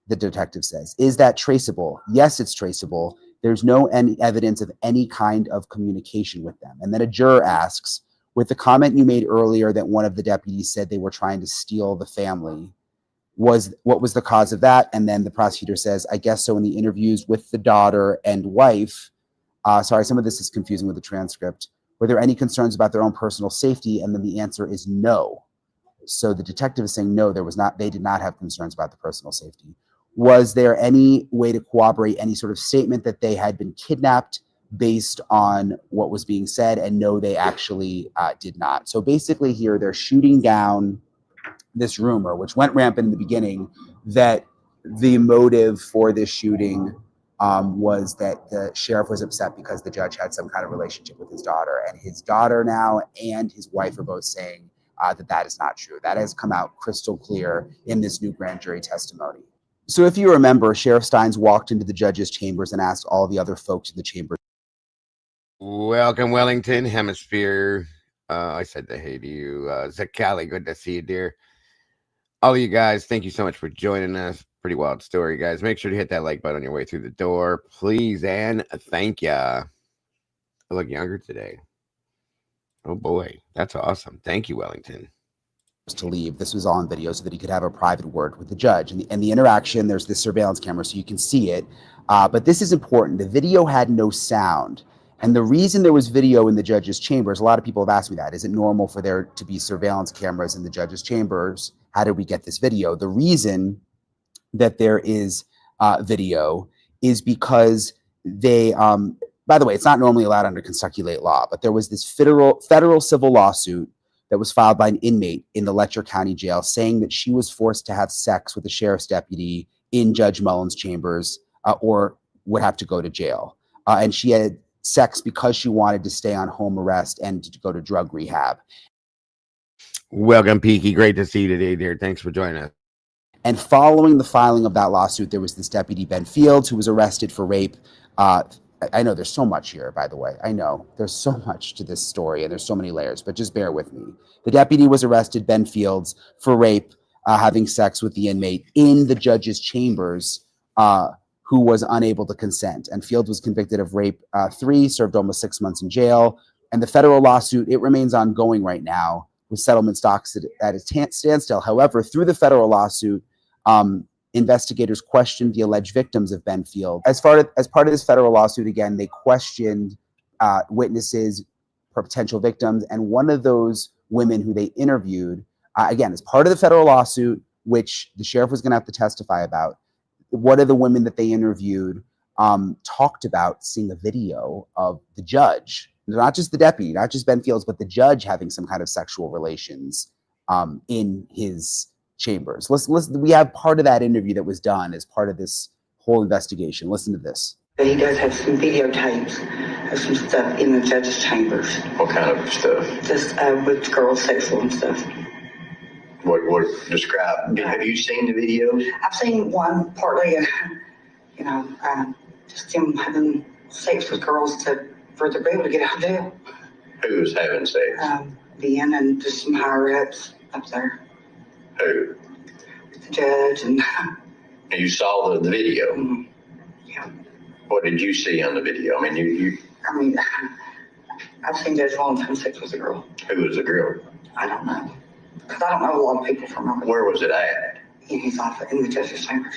the detective says. Is that traceable? Yes, it's traceable. There's no evidence of any kind of communication with them. And then a juror asks, with the comment you made earlier that one of the deputies said they were trying to steal the family, what was the cause of that? And then the prosecutor says, I guess so in the interviews with the daughter and wife, sorry, some of this is confusing with the transcript. Were there any concerns about their own personal safety? And then the answer is no. So the detective is saying no, they did not have concerns about the personal safety. Was there any way to corroborate any sort of statement that they had been kidnapped based on what was being said? And no, they actually did not. So basically here they're shooting down this rumor, which went rampant in the beginning, that the motive for this shooting was that the sheriff was upset because the judge had some kind of relationship with his daughter. And his daughter now and his wife are both saying that is not true. That has come out crystal clear in this new grand jury testimony. So if you remember, Sheriff Stines walked into the judge's chambers and asked all the other folks in the chamber. Welcome, Wellington Hemisphere. I said the hey to you. Zakali, good to see you, dear. All of you guys, thank you so much for joining us. Pretty wild story, guys. Make sure to hit that like button on your way through the door, please, and thank ya. I look younger today. Oh boy, that's awesome. Thank you, Wellington. To leave. This was all on video so that he could have a private word with the judge. And the interaction, there's this surveillance camera so you can see it. But this is important. The video had no sound. And the reason there was video in the judge's chambers, a lot of people have asked me that. Is it normal for there to be surveillance cameras in the judge's chambers? How did we get this video? The reason that there is video is because they, by the way, it's not normally allowed under Kentucky late law, but there was this federal civil lawsuit that was filed by an inmate in the Letcher County jail saying that she was forced to have sex with a sheriff's deputy in Judge Mullins' chambers or would have to go to jail. And she had sex because she wanted to stay on home arrest and to go to drug rehab. Welcome, Peaky. Great to see you today, dear. Thanks for joining us. And following the filing of that lawsuit, there was this deputy, Ben Fields, who was arrested for rape. I know there's so much here, by the way. I know there's so much to this story and there's so many layers, but just bear with me. The deputy was arrested, Ben Fields, for rape, having sex with the inmate in the judge's chambers, who was unable to consent. And Fields was convicted of rape 3, served almost 6 months in jail. And the federal lawsuit, it remains ongoing right now with settlement stocks at a standstill. However, through the federal lawsuit, investigators questioned the alleged victims of Benfield. As part of this federal lawsuit, again, they questioned witnesses, potential victims, and one of those women who they interviewed, again, as part of the federal lawsuit, which the sheriff was going to have to testify about, one of the women that they interviewed talked about seeing a video of the judge, not just the deputy, not just Benfield's, but the judge having some kind of sexual relations in his chambers. Listen, we have part of that interview that was done as part of this whole investigation. Listen to this. He does have some videotapes of some stuff in the judge's chambers. What kind of stuff? Just with girls sexual and stuff. What describe? Have you seen the videos? I've seen one partly, just him having sex with girls for to be able to get out of jail. Who was having sex? Ben and just some higher ups up there. Who? The judge and. You saw the video? Mm-hmm. Yeah. What did you see on the video? I mean, I've seen Judge Mullins having sex with a girl. Who was the girl? I don't know. Because I don't know a lot of people from over there. Where was it at? In his office, in the judge's chambers.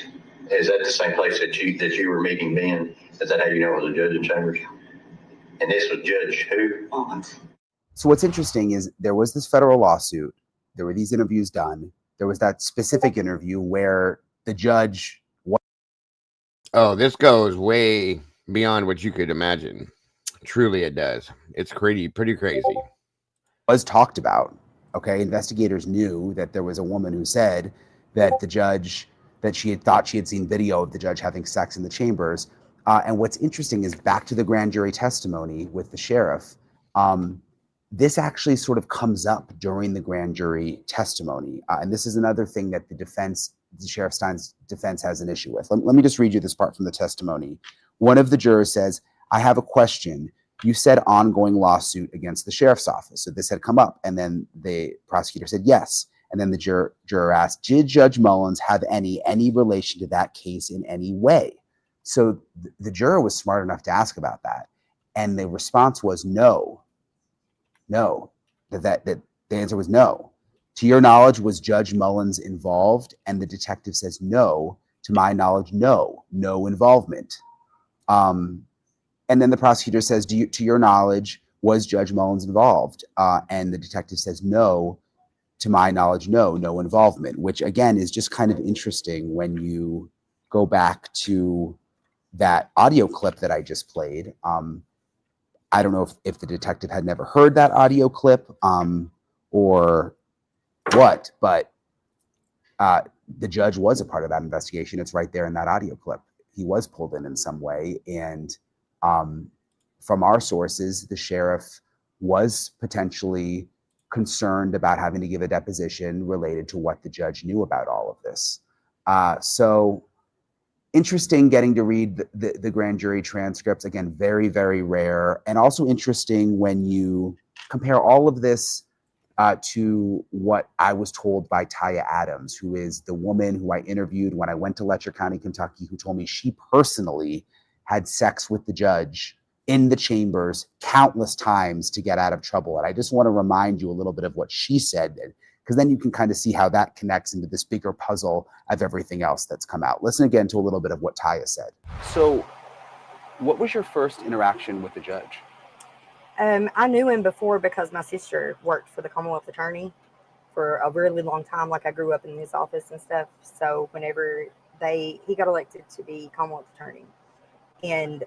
Is that the same place that you were meeting Ben? Is that how you know it was the judge's chambers? And this was Judge who? Mullins. So what's interesting is there was this federal lawsuit. There were these interviews done. There was that specific interview where the judge. Oh, this goes way beyond what you could imagine. Truly, it does. It's pretty crazy. Was talked about. Okay, investigators knew that there was a woman who said that the judge, that she had thought she had seen video of the judge having sex in the chambers. And what's interesting is back to the grand jury testimony with the sheriff. This actually sort of comes up during the grand jury testimony. And this is another thing that the Sheriff Stein's defense has an issue with. Let me just read you this part from the testimony. One of the jurors says, "I have a question. You said ongoing lawsuit against the sheriff's office." So this had come up. And then the prosecutor said, yes. And then the juror asked, "Did Judge Mullins have any relation to that case in any way?" So the juror was smart enough to ask about that. And the response was no. No. That the answer was no. "To your knowledge, was Judge Mullins involved?" And the detective says, "No. To my knowledge, no involvement." And then the prosecutor says, to your knowledge, was Judge Mullins involved? And the detective says, "No. To my knowledge, no involvement," which again is just kind of interesting when you go back to that audio clip that I just played. I don't know if the detective had never heard that audio clip or what, but the judge was a part of that investigation. It's right there in that audio clip. He was pulled in some way. And from our sources, the sheriff was potentially concerned about having to give a deposition related to what the judge knew about all of this. So interesting getting to read the grand jury transcripts. Again, very, very rare. And also interesting when you compare all of this to what I was told by Taya Adams, who is the woman who I interviewed when I went to Letcher County, Kentucky, who told me she personally had sex with the judge in the chambers countless times to get out of trouble. And I just want to remind you a little bit of what she said, because then you can kind of see how that connects into this bigger puzzle of everything else that's come out. Listen again to a little bit of what Taya said. So what was your first interaction with the judge? I knew him before because my sister worked for the Commonwealth Attorney for a really long time. Like I grew up in his office and stuff. So whenever he got elected to be Commonwealth Attorney, and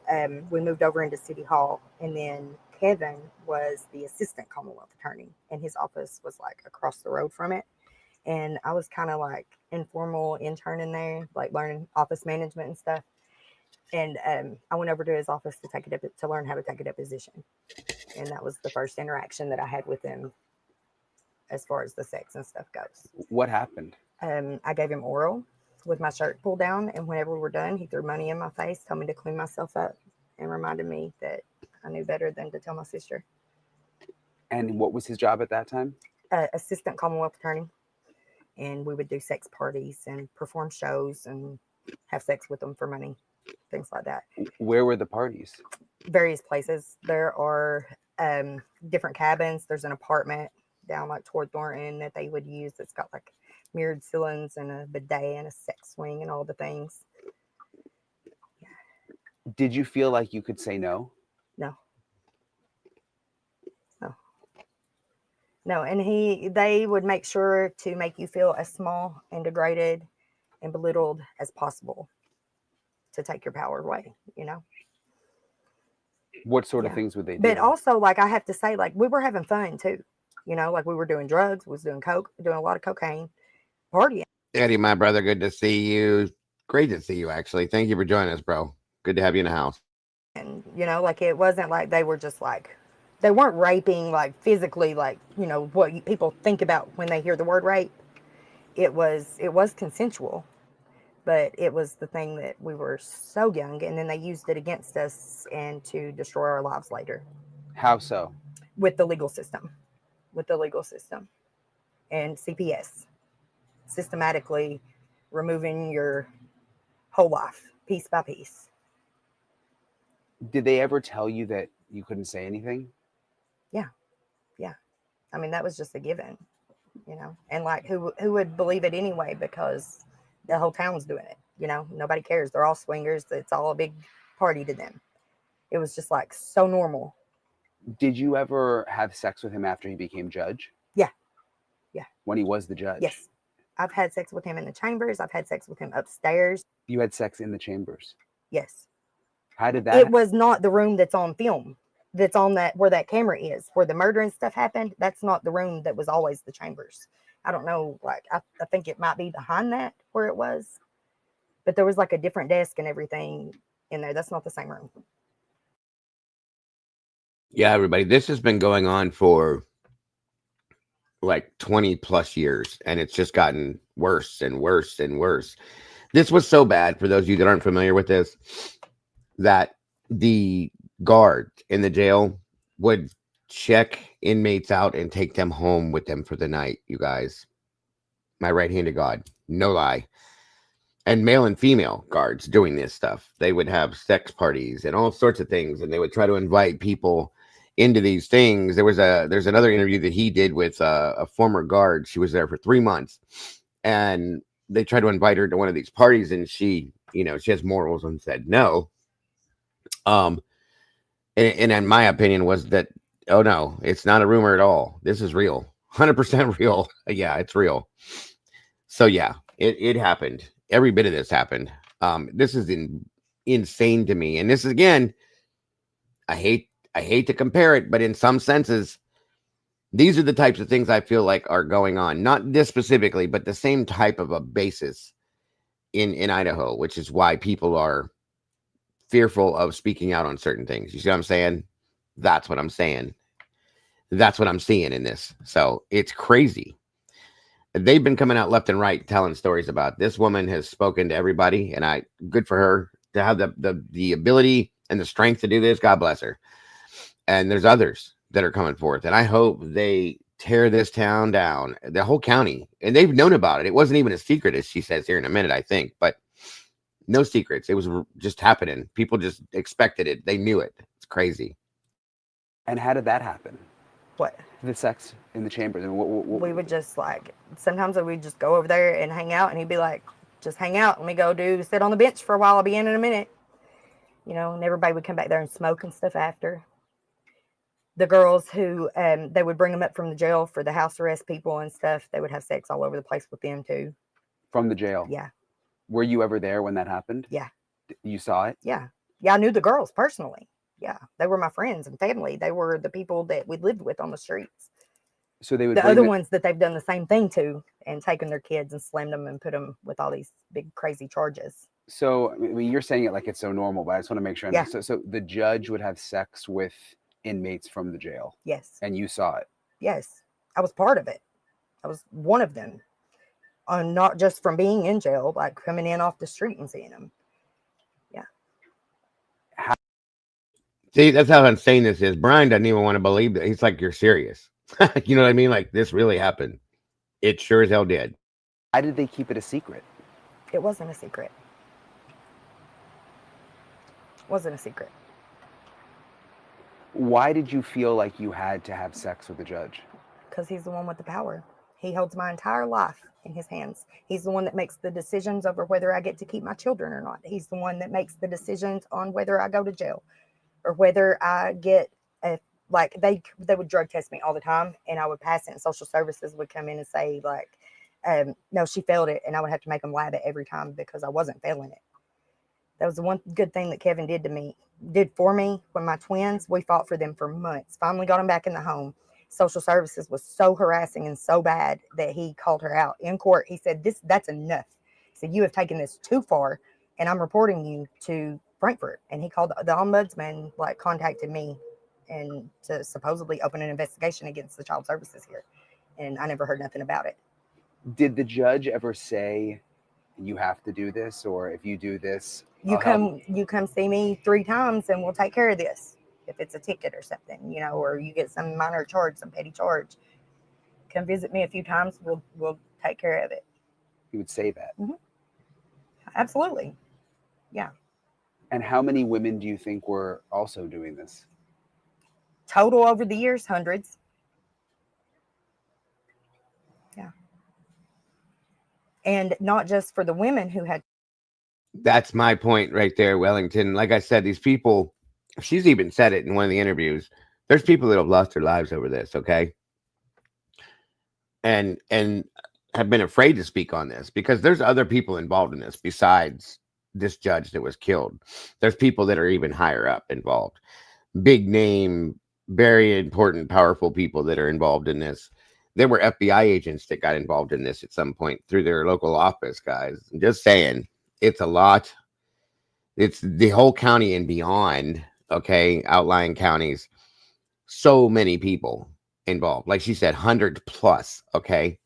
we moved over into City Hall, and then Kevin was the assistant Commonwealth Attorney, and his office was like across the road from it. And I was kind of like informal intern in there, like learning office management and stuff. And I went over to his office to learn how to take a deposition. And that was the first interaction that I had with him as far as the sex and stuff goes. What happened? I gave him oral with my shirt pulled down. And whenever we were done, he threw money in my face, told me to clean myself up, and reminded me that I knew better than to tell my sister. And what was his job at that time? Assistant Commonwealth Attorney. And we would do sex parties and perform shows and have sex with them for money. Things like that. Where were the parties? Various places. There are different cabins. There's an apartment. down like toward Thornton that they would use. It's got like mirrored ceilings and a bidet and a sex swing and all the things. Did you feel like you could say no? No. No, and they would make sure to make you feel as small and degraded and belittled as possible to take your power away, you know? What sort of things would they do? But also, like, I have to say, like, we were having fun too, you know, like we were doing drugs, we was doing coke, doing a lot of cocaine, partying. Eddie, my brother, good to see you. Great to see you, actually. Thank you for joining us, bro. Good to have you in the house. And, you know, like, it wasn't like they were just like, they weren't raping, like, physically, like, you know, what people think about when they hear the word rape. It was consensual, but it was the thing that we were so young, and then they used it against us and to destroy our lives later. How so? With the legal system. And CPS. Systematically removing your whole life, piece by piece. Did they ever tell you that you couldn't say anything? Yeah. I mean, that was just a given, you know, and like who would believe it anyway, because the whole town's doing it, you know, nobody cares. They're all swingers. It's all a big party to them. It was just like so normal. Did you ever have sex with him after he became judge? Yeah. When he was the judge? Yes. I've had sex with him in the chambers. I've had sex with him upstairs. You had sex in the chambers? Yes. How did that? It was not the room that's on film. That's on that where that camera is, where the murder and stuff happened. That's not the room that was always the chambers. I don't know, like I think it might be behind that where it was, but there was like a different desk and everything in there. That's not the same room. Yeah, everybody, this has been going on for like 20 plus years, and it's just gotten worse and worse and worse. This was so bad, for those of you that aren't familiar with this, that the guard in the jail would check inmates out and take them home with them for the night, you guys. My right hand to God, no lie. And male and female guards doing this stuff. They would have sex parties and all sorts of things, and they would try to invite people into these things. There's another interview that he did with a former guard. She was there for 3 months, and they tried to invite her to one of these parties, and she, you know, she has morals and said no. And in my opinion was that, oh no, it's not a rumor at all. This is real, 100% real. Yeah, it's real. So yeah, it happened. Every bit of this happened. This is insane to me. And this is, again, I hate to compare it, but in some senses, these are the types of things I feel like are going on. Not this specifically, but the same type of a basis in Idaho, which is why people are fearful of speaking out on certain things. You see what I'm saying? That's what I'm saying. That's what I'm seeing in this. So it's crazy. They've been coming out left and right telling stories about this woman has spoken to everybody, and good for her to have the ability and the strength to do this. God bless her. And there's others that are coming forth, and I hope they tear this town down, the whole county. And they've known about it. It wasn't even a secret, as she says here in a minute, I think, but no secrets. It was just happening. People just expected it. They knew it. It's crazy. And how did that happen? What? The sex in the chambers. I mean, what? We would just like, sometimes we'd just go over there and hang out, and he'd be like, just hang out. Let me go sit on the bench for a while. I'll be in a minute. You know, and everybody would come back there and smoke and stuff after. The girls who, they would bring them up from the jail for the house arrest people and stuff. They would have sex all over the place with them too. From the jail? Yeah. Were you ever there when that happened? Yeah. You saw it? Yeah. Yeah, I knew the girls personally. Yeah. They were my friends and family. They were the people that we lived with on the streets. So they would the other ones that they've done the same thing to, and taken their kids and slammed them and put them with all these big crazy charges. So I mean, you're saying it like it's so normal, but I just want to make sure. Yeah. So the judge would have sex with inmates from the jail. Yes. And you saw it. Yes. I was part of it. I was one of them. Not just from being in jail, like coming in off the street and seeing them. Yeah. See, that's how insane this is. Brian doesn't even want to believe that. He's like, you're serious. You know what I mean? Like, this really happened. It sure as hell did. Why did they keep it a secret? It wasn't a secret. It wasn't a secret. Why did you feel like you had to have sex with the judge? Because he's the one with the power. He holds my entire life in his hands. He's the one that makes the decisions over whether I get to keep my children or not. He's the one that makes the decisions on whether I go to jail or whether I get a, like they would drug test me all the time, and I would pass it, and social services would come in and say like, no, she failed it, and I would have to make them lab it every time because I wasn't failing it. That was the one good thing that Kevin did for me when my twins, we fought for them for months, finally got them back in the home. Social services was so harassing and so bad that he called her out in court. He said, that's enough. He said, you have taken this too far, and I'm reporting you to Frankfurt. And he called the ombudsman, like contacted me and to supposedly open an investigation against the child services here. And I never heard nothing about it. Did the judge ever say you have to do this, or if you do this, you come see me 3 times and we'll take care of this? If it's a ticket or something, you know, or you get some minor charge, some petty charge, come visit me a few times. We'll take care of it. You would say that? Mm-hmm. Absolutely. Yeah. And how many women do you think were also doing this? Total over the years, hundreds. Yeah. And not just for the women who had. That's my point right there, Wellington. Like I said, these people, she's even said it in one of the interviews. There's people that have lost their lives over this, okay? And have been afraid to speak on this because there's other people involved in this besides this judge that was killed. There's people that are even higher up involved. Big name, very important, powerful people that are involved in this. There were FBI agents that got involved in this at some point through their local office, guys. I'm just saying, it's a lot. It's the whole county and beyond. Okay, outlying counties, so many people involved. Like she said, 100 plus. Okay,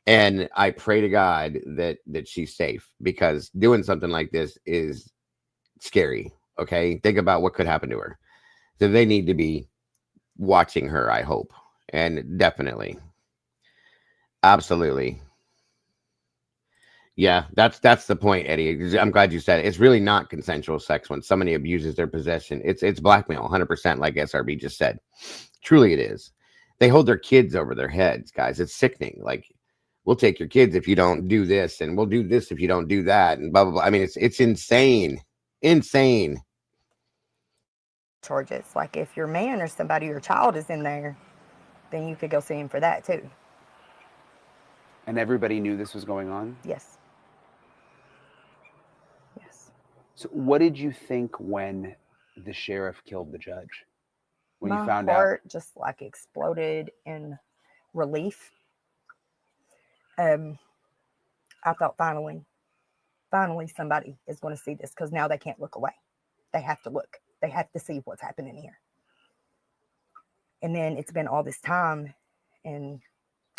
and I pray to God that she's safe because doing something like this is scary. Okay, think about what could happen to her. So they need to be watching her, I hope, and definitely, absolutely. Yeah, that's the point, Eddie. I'm glad you said it. It's really not consensual sex when somebody abuses their possession. It's blackmail, 100%, like SRB just said. Truly, it is. They hold their kids over their heads, guys. It's sickening. Like, we'll take your kids if you don't do this, and we'll do this if you don't do that, and blah blah blah. I mean, it's insane, insane. Charges like if your man or somebody, your child is in there, then you could go see him for that too. And everybody knew this was going on? Yes. So what did you think when the sheriff killed the judge? When you found out? My heart just like exploded in relief. I thought finally somebody is going to see this because now they can't look away. They have to look. They have to see what's happening here. And then it's been all this time and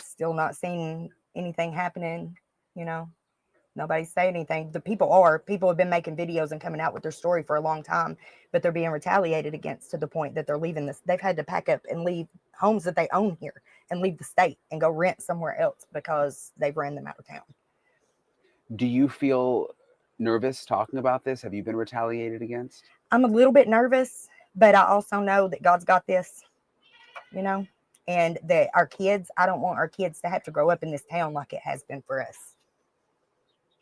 still not seeing anything happening, you know. Nobody's saying anything. People have been making videos and coming out with their story for a long time, but they're being retaliated against to the point that they're leaving this. They've had to pack up and leave homes that they own here and leave the state and go rent somewhere else because they've ran them out of town. Do you feel nervous talking about this? Have you been retaliated against? I'm a little bit nervous, but I also know that God's got this, you know, and that our kids, I don't want our kids to have to grow up in this town like it has been for us.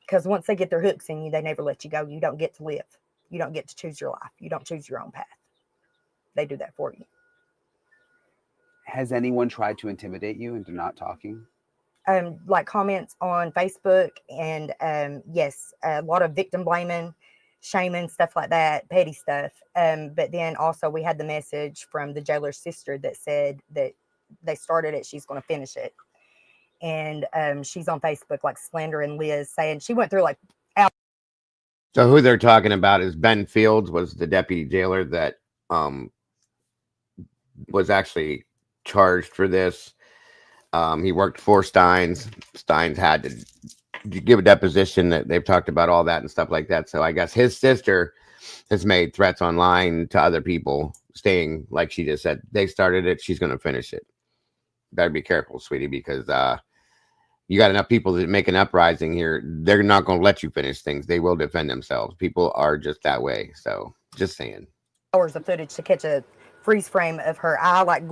Because once they get their hooks in you, they never let you go. You don't get to live. You don't get to choose your life. You don't choose your own path. They do that for you. Has anyone tried to intimidate you into not talking? Like comments on Facebook and yes, a lot of victim blaming, shaming, stuff like that, petty stuff. But then also we had the message from the jailer's sister that said that they started it, she's going to finish it. And she's on Facebook like slandering Liz, saying she went through like. So who they're talking about is Ben Fields, was the deputy jailer that was actually charged for this. He worked for Steins. Steins had to give a deposition that they've talked about all that and stuff like that. So I guess his sister has made threats online to other people, saying, like she just said, they started it, she's going to finish it. Better be careful, sweetie, because you got enough people that make an uprising here. They're not going to let you finish things. They will defend themselves. People are just that way. So just saying. Hours of footage to catch a freeze frame of her eye like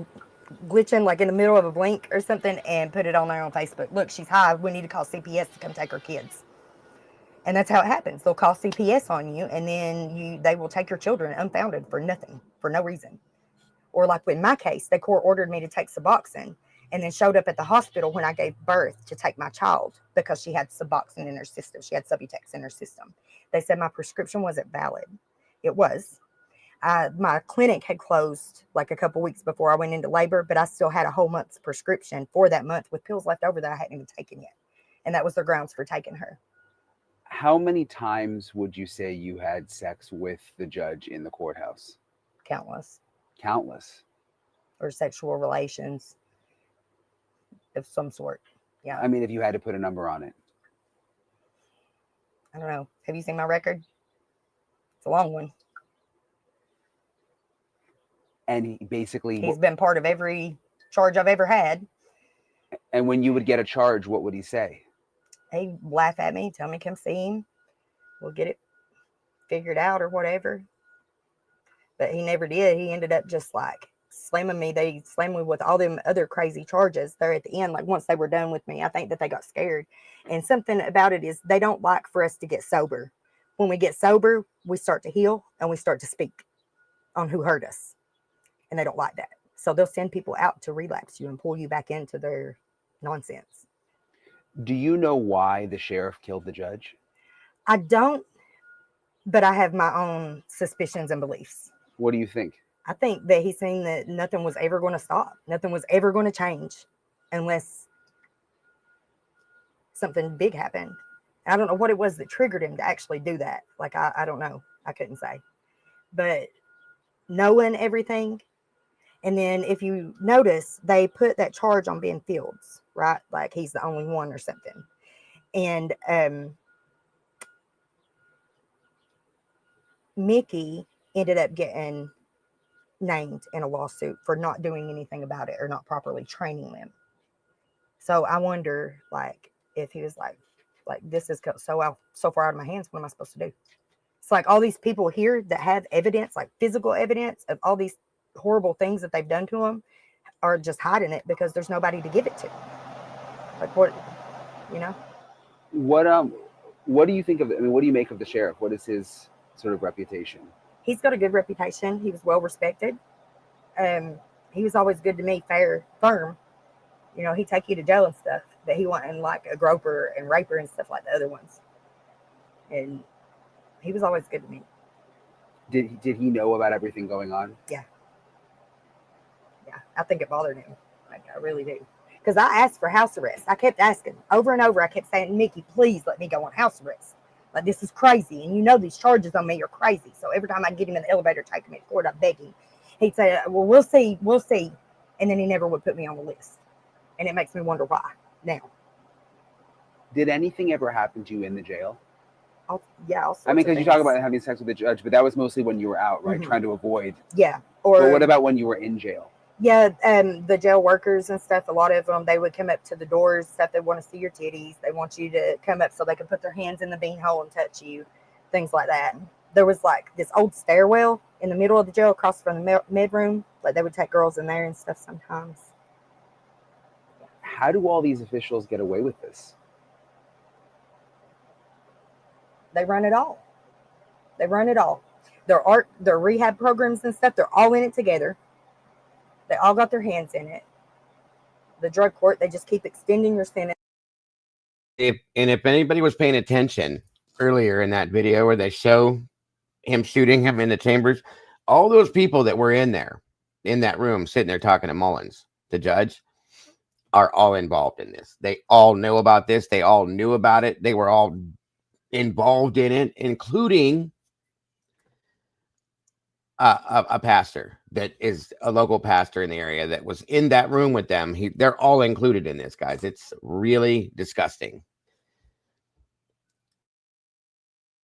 glitching like in the middle of a blink or something and put it on there on Facebook. Look, she's high. We need to call CPS to come take her kids. And that's how it happens. They'll call CPS on you, and then they will take your children unfounded for nothing, for no reason. Or like in my case, the court ordered me to take Suboxone and then showed up at the hospital when I gave birth to take my child because she had Suboxone in her system. She had Subutex in her system. They said my prescription wasn't valid. It was. My clinic had closed like a couple weeks before I went into labor, but I still had a whole month's prescription for that month with pills left over that I hadn't even taken yet. And that was their grounds for taking her. How many times would you say you had sex with the judge in the courthouse? Countless. Countless. Or sexual relations of some sort. Yeah. I mean, if you had to put a number on it. I don't know. Have you seen my record? It's a long one. And he's been part of every charge I've ever had. And when you would get a charge, what would he say? He'd laugh at me, tell me come see him. We'll get it figured out or whatever. But he never did. He ended up just like slamming me. They slammed me with all them other crazy charges there at the end. Like once they were done with me, I think that they got scared. And something about it is they don't like for us to get sober. When we get sober, we start to heal and we start to speak on who hurt us. And they don't like that. So they'll send people out to relapse you and pull you back into their nonsense. Do you know why the sheriff killed the judge? I don't, but I have my own suspicions and beliefs. What do you think? I think that he's seen that nothing was ever going to stop. Nothing was ever going to change unless something big happened. I don't know what it was that triggered him to actually do that. Like, I don't know. I couldn't say. But knowing everything, and then if you notice, they put that charge on Ben Fields, right? Like he's the only one or something. And Mickey ended up getting named in a lawsuit for not doing anything about it or not properly training them. So I wonder, like, if he was like this is so far out of my hands, what am I supposed to do? It's like all these people here that have evidence, like physical evidence of all these horrible things that they've done to them, are just hiding it because there's nobody to give it to. Like what, you know? What do you think of? I mean, what do you make of the sheriff? What is his sort of reputation? He's got a good reputation. He was well respected. He was always good to me, fair, firm. You know, he'd take you to jail and stuff, but he wasn't like a groper and raper and stuff like the other ones. And he was always good to me. Did he know about everything going on? Yeah. Yeah, I think it bothered him. Like, I really do. Because I asked for house arrest. I kept asking over and over. I kept saying, Mickey, please let me go on house arrest. Like, this is crazy. And you know these charges on me are crazy. So every time I get him in the elevator, take him to court, I beg him. He'd say, well, we'll see. We'll see. And then he never would put me on the list. And it makes me wonder why now. Did anything ever happen to you in the jail? Yeah. I mean, because you talk about having sex with the judge, but that was mostly when you were out, right? Mm-hmm. Trying to avoid. Yeah. But what about when you were in jail? Yeah, the jail workers and stuff, a lot of them, they would come up to the doors, stuff, they want to see your titties. They want you to come up so they can put their hands in the beanhole and touch you, things like that. There was like this old stairwell in the middle of the jail across from the med room. Like they would take girls in there and stuff sometimes. How do all these officials get away with this? They run it all. They run it all. Their rehab programs and stuff, they're all in it together. They all got their hands in it. The drug court, they just keep extending your sentence. If anybody was paying attention earlier in that video where they show him shooting him in the chambers, all those people that were in there, in that room, sitting there talking to Mullins, the judge, are all involved in this. They all know about this. They all knew about it. They were all involved in it, including a pastor that is a local pastor in the area that was in that room with them. They're all included in this, guys. It's really disgusting.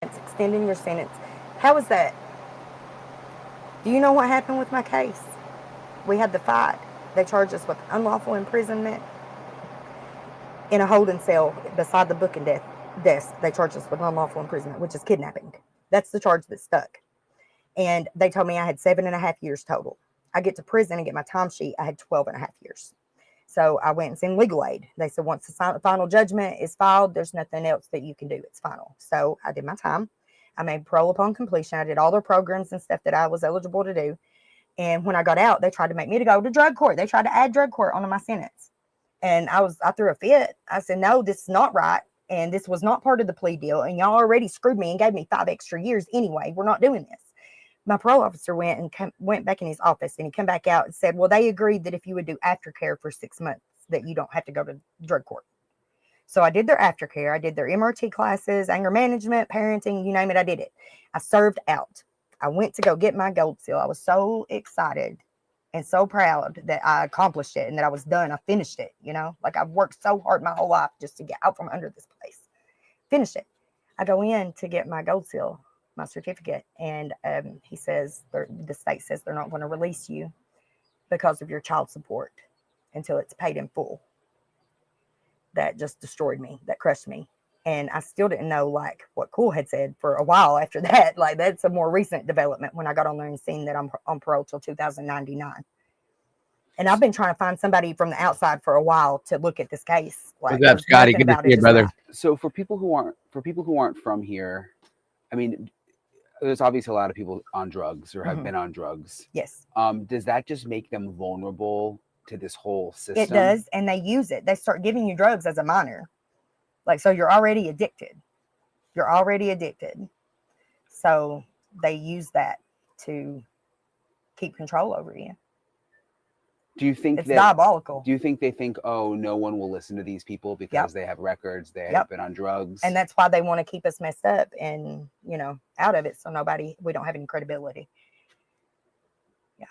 It's extending your sentence. How is that? Do you know what happened with my case? We had the fight. They charged us with unlawful imprisonment in a holding cell beside the booking desk. They charged us with unlawful imprisonment, which is kidnapping. That's the charge that stuck. And they told me I had 7.5 years total. I get to prison and get my timesheet, I had 12 and a half years. So I went and seen legal aid. They said, once the final judgment is filed, there's nothing else that you can do. It's final. So I did my time. I made parole upon completion. I did all their programs and stuff that I was eligible to do. And when I got out, they tried to make me to go to drug court. They tried to add drug court onto my sentence. And I threw a fit. I said, no, this is not right. And this was not part of the plea deal. And y'all already screwed me and gave me 5 extra years anyway. We're not doing this. My parole officer went back in his office, and he came back out and said, well, they agreed that if you would do aftercare for 6 months, that you don't have to go to drug court. So I did their aftercare. I did their MRT classes, anger management, parenting, you name it, I did it. I served out. I went to go get my gold seal. I was so excited and so proud that I accomplished it and that I was done. I finished it, you know, like I've worked so hard my whole life just to get out from under this place. Finished it. I go in to get my gold seal, my certificate, and he says, the state says they're not going to release you because of your child support until it's paid in full. That just destroyed me. That crushed me. And I still didn't know like what Cool had said for a while after that. Like that's a more recent development when I got on there and seen that I'm on parole till 2099. And I've been trying to find somebody from the outside for a while to look at this case. Like, what's up, Scotty? Good to see you, brother. So for people who aren't from here, I mean, there's obviously a lot of people on drugs or have been on drugs. Yes. Does that just make them vulnerable to this whole system? It does, and they use it. They start giving you drugs as a minor. Like, so you're already addicted. You're already addicted. So they use that to keep control over you. Do you think it's diabolical? Do you think they think, oh, no one will listen to these people because they have records, they have been on drugs? And that's why they want to keep us messed up and, you know, out of it. So we don't have any credibility. Yeah.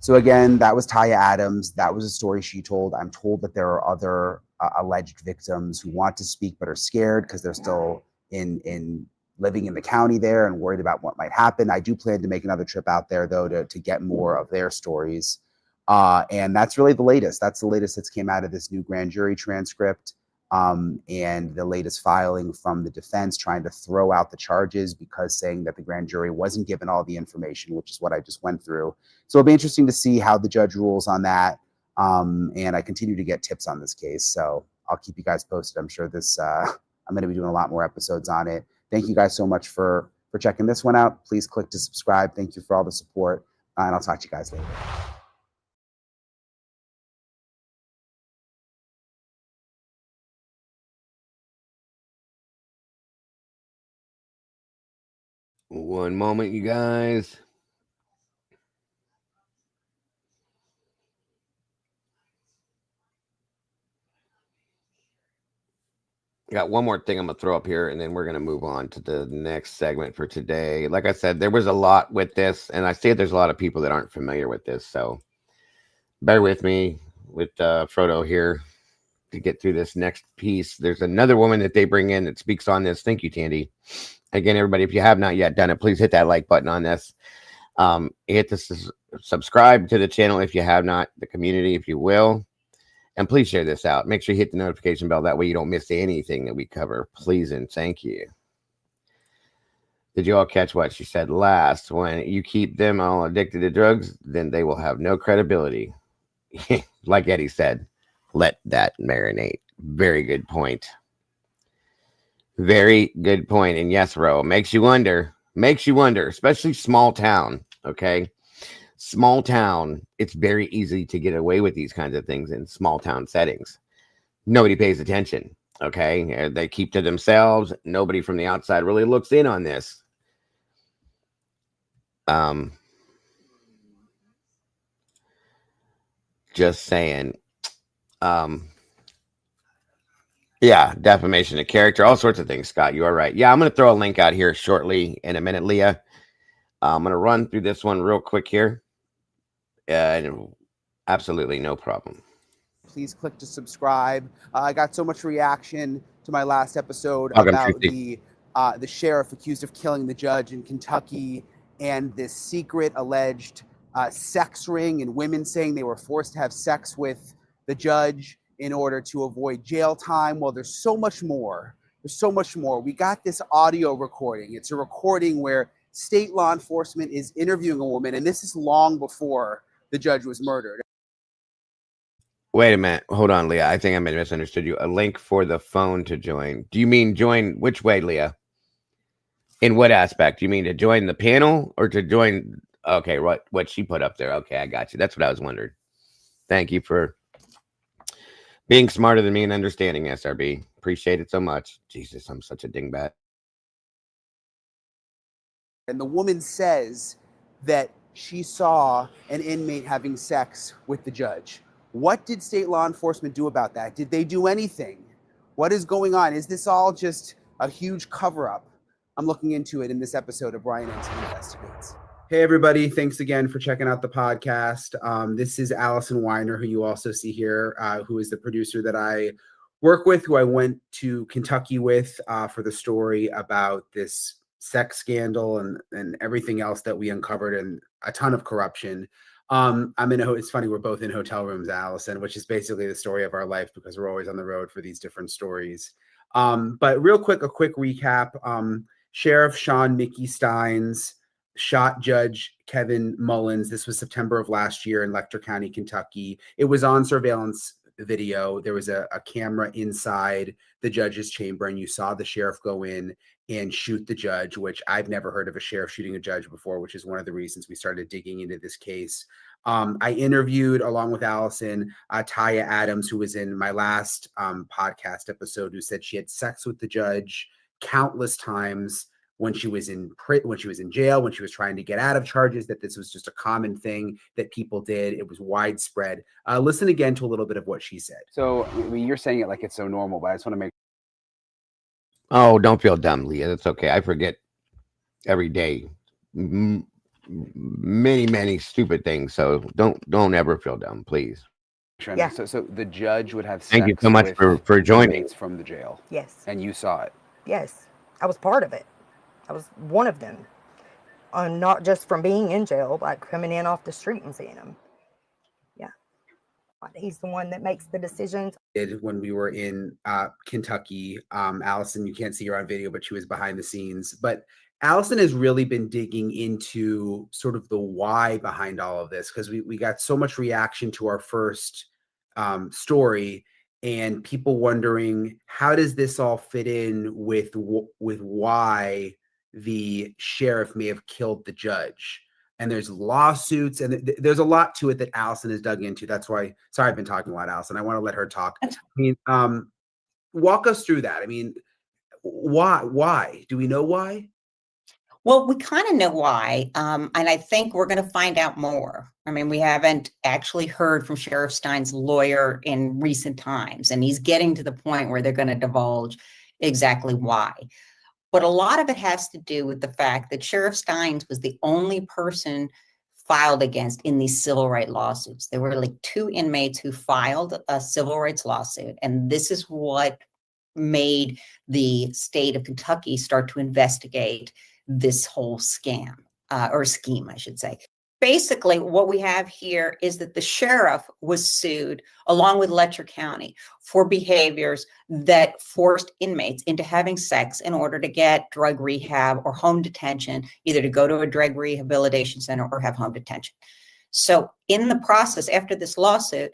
So again, that was Taya Adams. That was a story she told. I'm told that there are other alleged victims who want to speak but are scared because they're still in living in the county there and worried about what might happen. I do plan to make another trip out there though to get more of their stories. And that's really the latest. That's the latest that's came out of this new grand jury transcript and the latest filing from the defense trying to throw out the charges because saying that the grand jury wasn't given all the information, which is what I just went through. So it'll be interesting to see how the judge rules on that. And I continue to get tips on this case. So I'll keep you guys posted. I'm sure I'm going to be doing a lot more episodes on it. Thank you guys so much for checking this one out. Please click to subscribe. Thank you for all the support. And I'll talk to you guys later. One moment, you guys. Got one more thing I'm going to throw up here, and then we're going to move on to the next segment for today. Like I said, there was a lot with this, and I see there's a lot of people that aren't familiar with this, so bear with me with Frodo here to get through this next piece. There's another woman that they bring in that speaks on this. Thank you, Tandy. Again, everybody, if you have not yet done it, please hit that like button on this. Hit the subscribe to the channel if you have not, the community, if you will. And please share this out. Make sure you hit the notification bell. That way you don't miss anything that we cover. Please and thank you. Did you all catch what she said last? When you keep them all addicted to drugs, then they will have no credibility. Like Eddie said, let that marinate. Very good point. Very good point. And yes, Ro, makes you wonder, especially small town. Okay. Small town, it's very easy to get away with these kinds of things in small town settings. Nobody pays attention. Okay. They keep to themselves. Nobody from the outside really looks in on this. Just saying. Yeah, defamation of character, all sorts of things, Scott. You are right. Yeah, I'm going to throw a link out here shortly in a minute, Leah. I'm going to run through this one real quick here. Absolutely no problem. Please click to subscribe. I got so much reaction to my last episode about the sheriff accused of killing the judge in Kentucky and this secret alleged sex ring and women saying they were forced to have sex with the judge in order to avoid jail time. Well, there's so much more. There's so much more. We got this audio recording. It's a recording where state law enforcement is interviewing a woman, and this is long before the judge was murdered. Wait a minute. Hold on, Leah. I think I may have misunderstood you. A link for the phone to join. Do you mean join which way, Leah? In what aspect? Do you mean to join the panel or to join? Okay, what she put up there. Okay, I got you. That's what I was wondering. Thank you for being smarter than me and understanding, SRB. Appreciate it so much. Jesus, I'm such a dingbat. And the woman says that she saw an inmate having sex with the judge. What did state law enforcement do about that? Did they do anything? What is going on? Is this all just a huge cover-up? I'm looking into it in this episode of Brian Ensign Investigates. Hey, everybody. Thanks again for checking out the podcast. This is Allison Weiner, who you also see here, who is the producer that I work with, who I went to Kentucky with for the story about this sex scandal and everything else that we uncovered, and a ton of corruption. It's funny, we're both in hotel rooms, Allison, which is basically the story of our life because we're always on the road for these different stories. But real quick, a quick recap. Sheriff Sean Mickey Steins shot Judge Kevin Mullins. This was September of last year in Letcher County, Kentucky. It was on surveillance video. There was a camera inside the judge's chamber, and you saw the sheriff go in and shoot the judge, which I've never heard of a sheriff shooting a judge before, which is one of the reasons we started digging into this case. I interviewed, along with Allison, Taya Adams, who was in my last podcast episode, who said she had sex with the judge countless times when she was in jail, when she was trying to get out of charges, that this was just a common thing that people did. It was widespread. Listen again to a little bit of what she said. So, I mean, you're saying it like it's so normal, but I just want to make. Oh, don't feel dumb, Leah. That's okay. I forget every day many stupid things. So don't ever feel dumb, please. Yeah. So the judge would have sex. Thank you so much for joining from the jail. Yes. And you saw it. Yes. I was part of it. I was one of them. Not just from being in jail, but coming in off the street and seeing him. Yeah. He's the one that makes the decisions. When we were in Kentucky, Allison, you can't see her on video, but she was behind the scenes. But Allison has really been digging into sort of the why behind all of this, because we got so much reaction to our first story, and people wondering, how does this all fit in with why the sheriff may have killed the judge? And there's lawsuits, and there's a lot to it that Allison has dug into. That's why, sorry, I've been talking a lot, Allison. I want to let her talk. I mean, walk us through that. I mean, why? Do we know why? Well, we kind of know why, and I think we're going to find out more. I mean, we haven't actually heard from Sheriff Stein's lawyer in recent times, and he's getting to the point where they're going to divulge exactly why. But a lot of it has to do with the fact that Sheriff Steins was the only person filed against in these civil rights lawsuits. There were like 2 inmates who filed a civil rights lawsuit, and this is what made the state of Kentucky start to investigate this whole scam, or scheme, I should say. Basically, what we have here is that the sheriff was sued along with Letcher County for behaviors that forced inmates into having sex in order to get drug rehab or home detention, either to go to a drug rehabilitation center or have home detention. So in the process, after this lawsuit,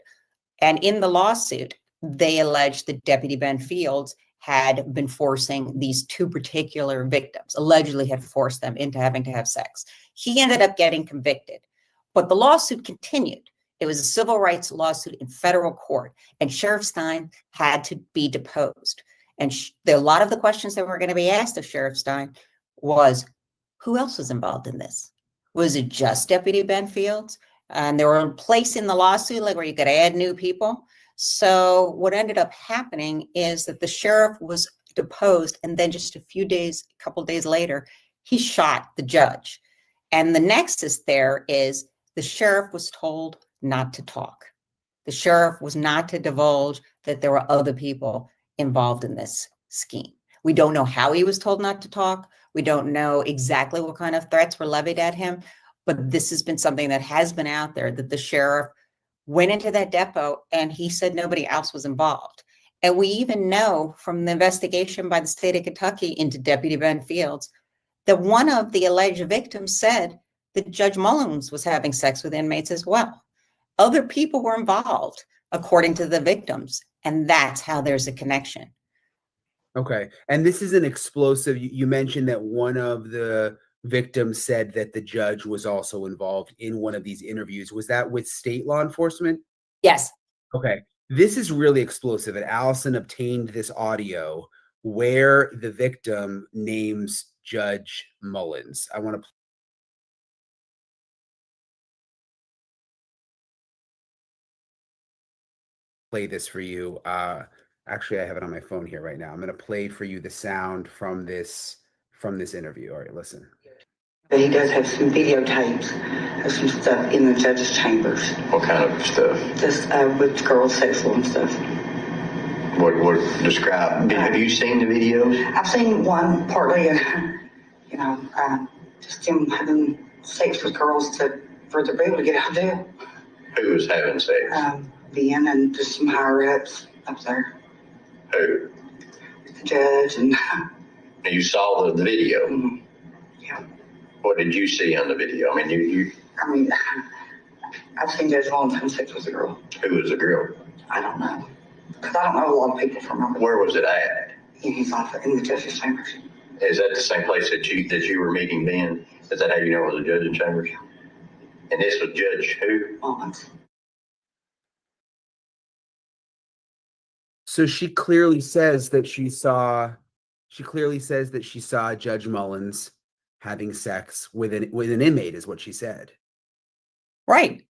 and in the lawsuit, they alleged that Deputy Ben Fields had been forcing these 2 particular victims, allegedly had forced them into having to have sex. He ended up getting convicted, but the lawsuit continued. It was a civil rights lawsuit in federal court, and Sheriff Stein had to be deposed. And a lot of the questions that were going to be asked of Sheriff Stein was, who else was involved in this? Was it just Deputy Ben Fields? And there were a place in the lawsuit like where you could add new people. So what ended up happening is that the sheriff was deposed, and then just a couple days later, he shot the judge. And the nexus there is the sheriff was told not to talk. The sheriff was not to divulge that there were other people involved in this scheme. We don't know how he was told not to talk. We don't know exactly what kind of threats were levied at him, but this has been something that has been out there, that the sheriff went into that depot and he said nobody else was involved. And we even know from the investigation by the state of Kentucky into Deputy Ben Fields that one of the alleged victims said that Judge Mullins was having sex with inmates as well. other people were involved, according to the victims. And that's how there's a connection. Okay. And this is an explosive. You mentioned that one of the victims said that the judge was also involved in one of these interviews. Was that with state law enforcement? Yes. Okay. This is really explosive. And Allison obtained this audio where the victim names Judge Mullins. I want to play this for you. Actually, I have it on my phone here right now. I'm going to play for you the sound from this interview. All right, listen. But he does have some videotapes of some stuff in the judge's chambers. What kind of stuff? Just with girls' sexual and stuff. What describe? Have you seen the videos? I've seen one partly, just him having sex with girls for their people to get out of jail. Who was having sex? Ben and just some higher ups up there. Who? The judge and. You saw the video? Mm-hmm. Yeah. What did you see on the video? I mean, I've seen Judge Mullins having sex with a girl. Who was the girl? I don't know. Because I don't know a lot of people from over. Where was it at? In his office, in the judge's chambers. Is that the same place that you were meeting Ben? Is that how you know it was the judge's chambers? And this was Judge who? Mullins. So she clearly says that she saw Judge Mullins having sex with an inmate, is what she said. Right.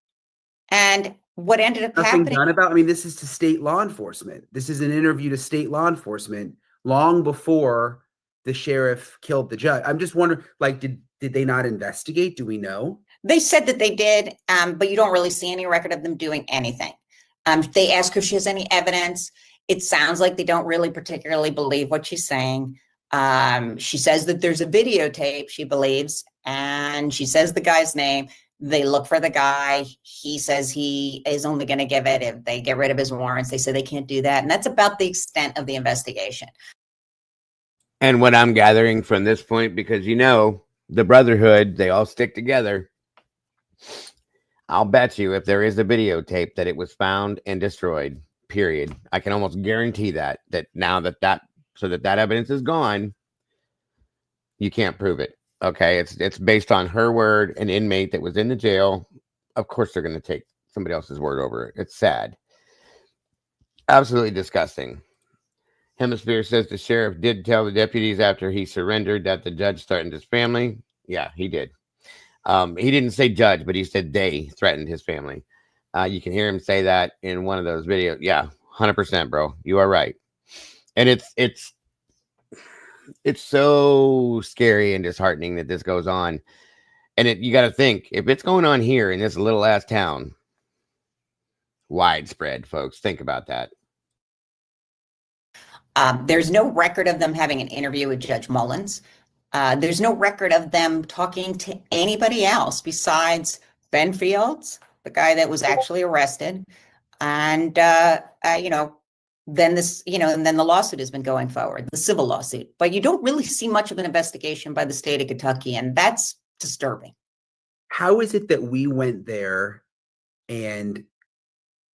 And what ended up happening? Done about. I mean, this is to state law enforcement. This is an interview to state law enforcement long before the sheriff killed the judge. I'm just wondering, like, did they not investigate? Do we know? They said that they did, but you don't really see any record of them doing anything. They ask her if she has any evidence. It sounds like they don't really particularly believe what she's saying. She says that there's a videotape, she believes, and she says the guy's name. They look for the guy. He says he is only going to give it if they get rid of his warrants. They say they can't do that. And that's about the extent of the investigation. And what I'm gathering from this point, because the Brotherhood, they all stick together. I'll bet you if there is a videotape that it was found and destroyed, period. I can almost guarantee that now that evidence is gone, you can't prove it. Okay, it's based on her word, an inmate that was in the jail. Of course, they're going to take somebody else's word over it. It's sad. Absolutely disgusting. Hemisphere says the sheriff did tell the deputies after he surrendered that the judge threatened his family. Yeah, he did. He didn't say judge, but he said they threatened his family. You can hear him say that in one of those videos. Yeah, 100%, bro. You are right. And it's so scary and disheartening that this goes on. And you got to think, if it's going on here in this little ass town, widespread, folks, think about that. There's no record of them having an interview with Judge Mullins. There's no record of them talking to anybody else besides Ben Fields, the guy that was actually arrested. And, then the lawsuit has been going forward, the civil lawsuit. But you don't really see much of an investigation by the state of Kentucky, and that's disturbing. How is it that we went there and,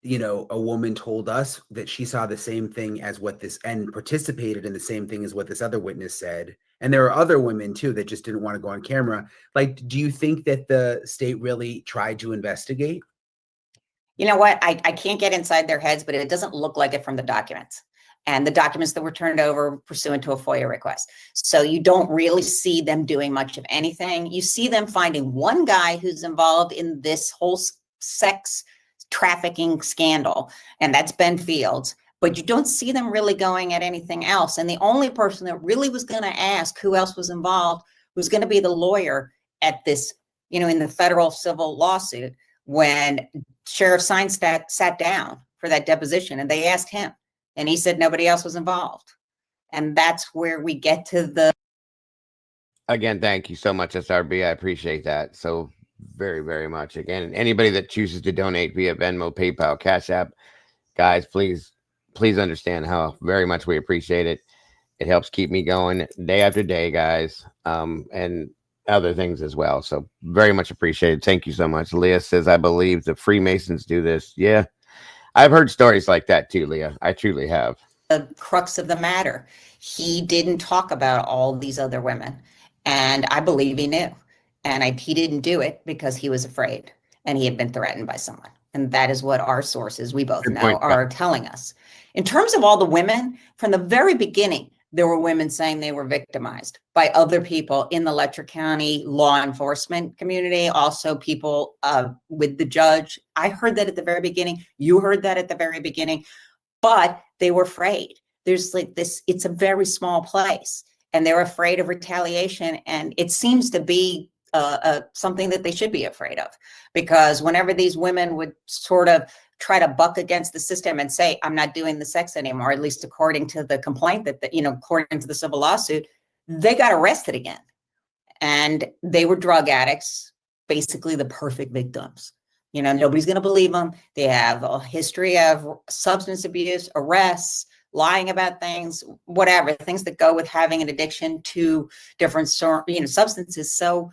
a woman told us that she saw the same thing as and participated in the same thing as what this other witness said? And there are other women, too, that just didn't want to go on camera. Like, do you think that the state really tried to investigate? You know what? I can't get inside their heads, but it doesn't look like it from the documents. And the documents that were turned over pursuant to a FOIA request. So you don't really see them doing much of anything. You see them finding one guy who's involved in this whole sex trafficking scandal, and that's Ben Fields. But you don't see them really going at anything else. And the only person that really was going to ask who else was involved was going to be the lawyer at this, in the federal civil lawsuit when Sheriff Seinstadt sat down for that deposition, and they asked him, and he said nobody else was involved. And that's where we get to the. Again, thank you so much, SRB. I appreciate that so very, very much. Again, anybody that chooses to donate via Venmo, PayPal, Cash App, guys, please understand how very much we appreciate it. It helps keep me going day after day, guys. And other things as well. So very much appreciated. Thank you so much. Leah says, I believe the Freemasons do this. Yeah, I've heard stories like that too, Leah. I truly have. The crux of the matter. He didn't talk about all these other women, and I believe he knew. And he didn't do it because he was afraid and he had been threatened by someone. And that is what our sources, we both know, are telling us. In terms of all the women, from the very beginning, there were women saying they were victimized by other people in the Letcher County law enforcement community, also people with the judge. I heard that at the very beginning. You heard that at the very beginning. But they were afraid. There's like this, it's a very small place, and they're afraid of retaliation. And it seems to be something that they should be afraid of, because whenever these women would sort of try to buck against the system and say, I'm not doing the sex anymore, at least according to the complaint that, according to the civil lawsuit, they got arrested again. And they were drug addicts, basically the perfect victims. Nobody's going to believe them. They have a history of substance abuse, arrests, lying about things, whatever, things that go with having an addiction to different substances. So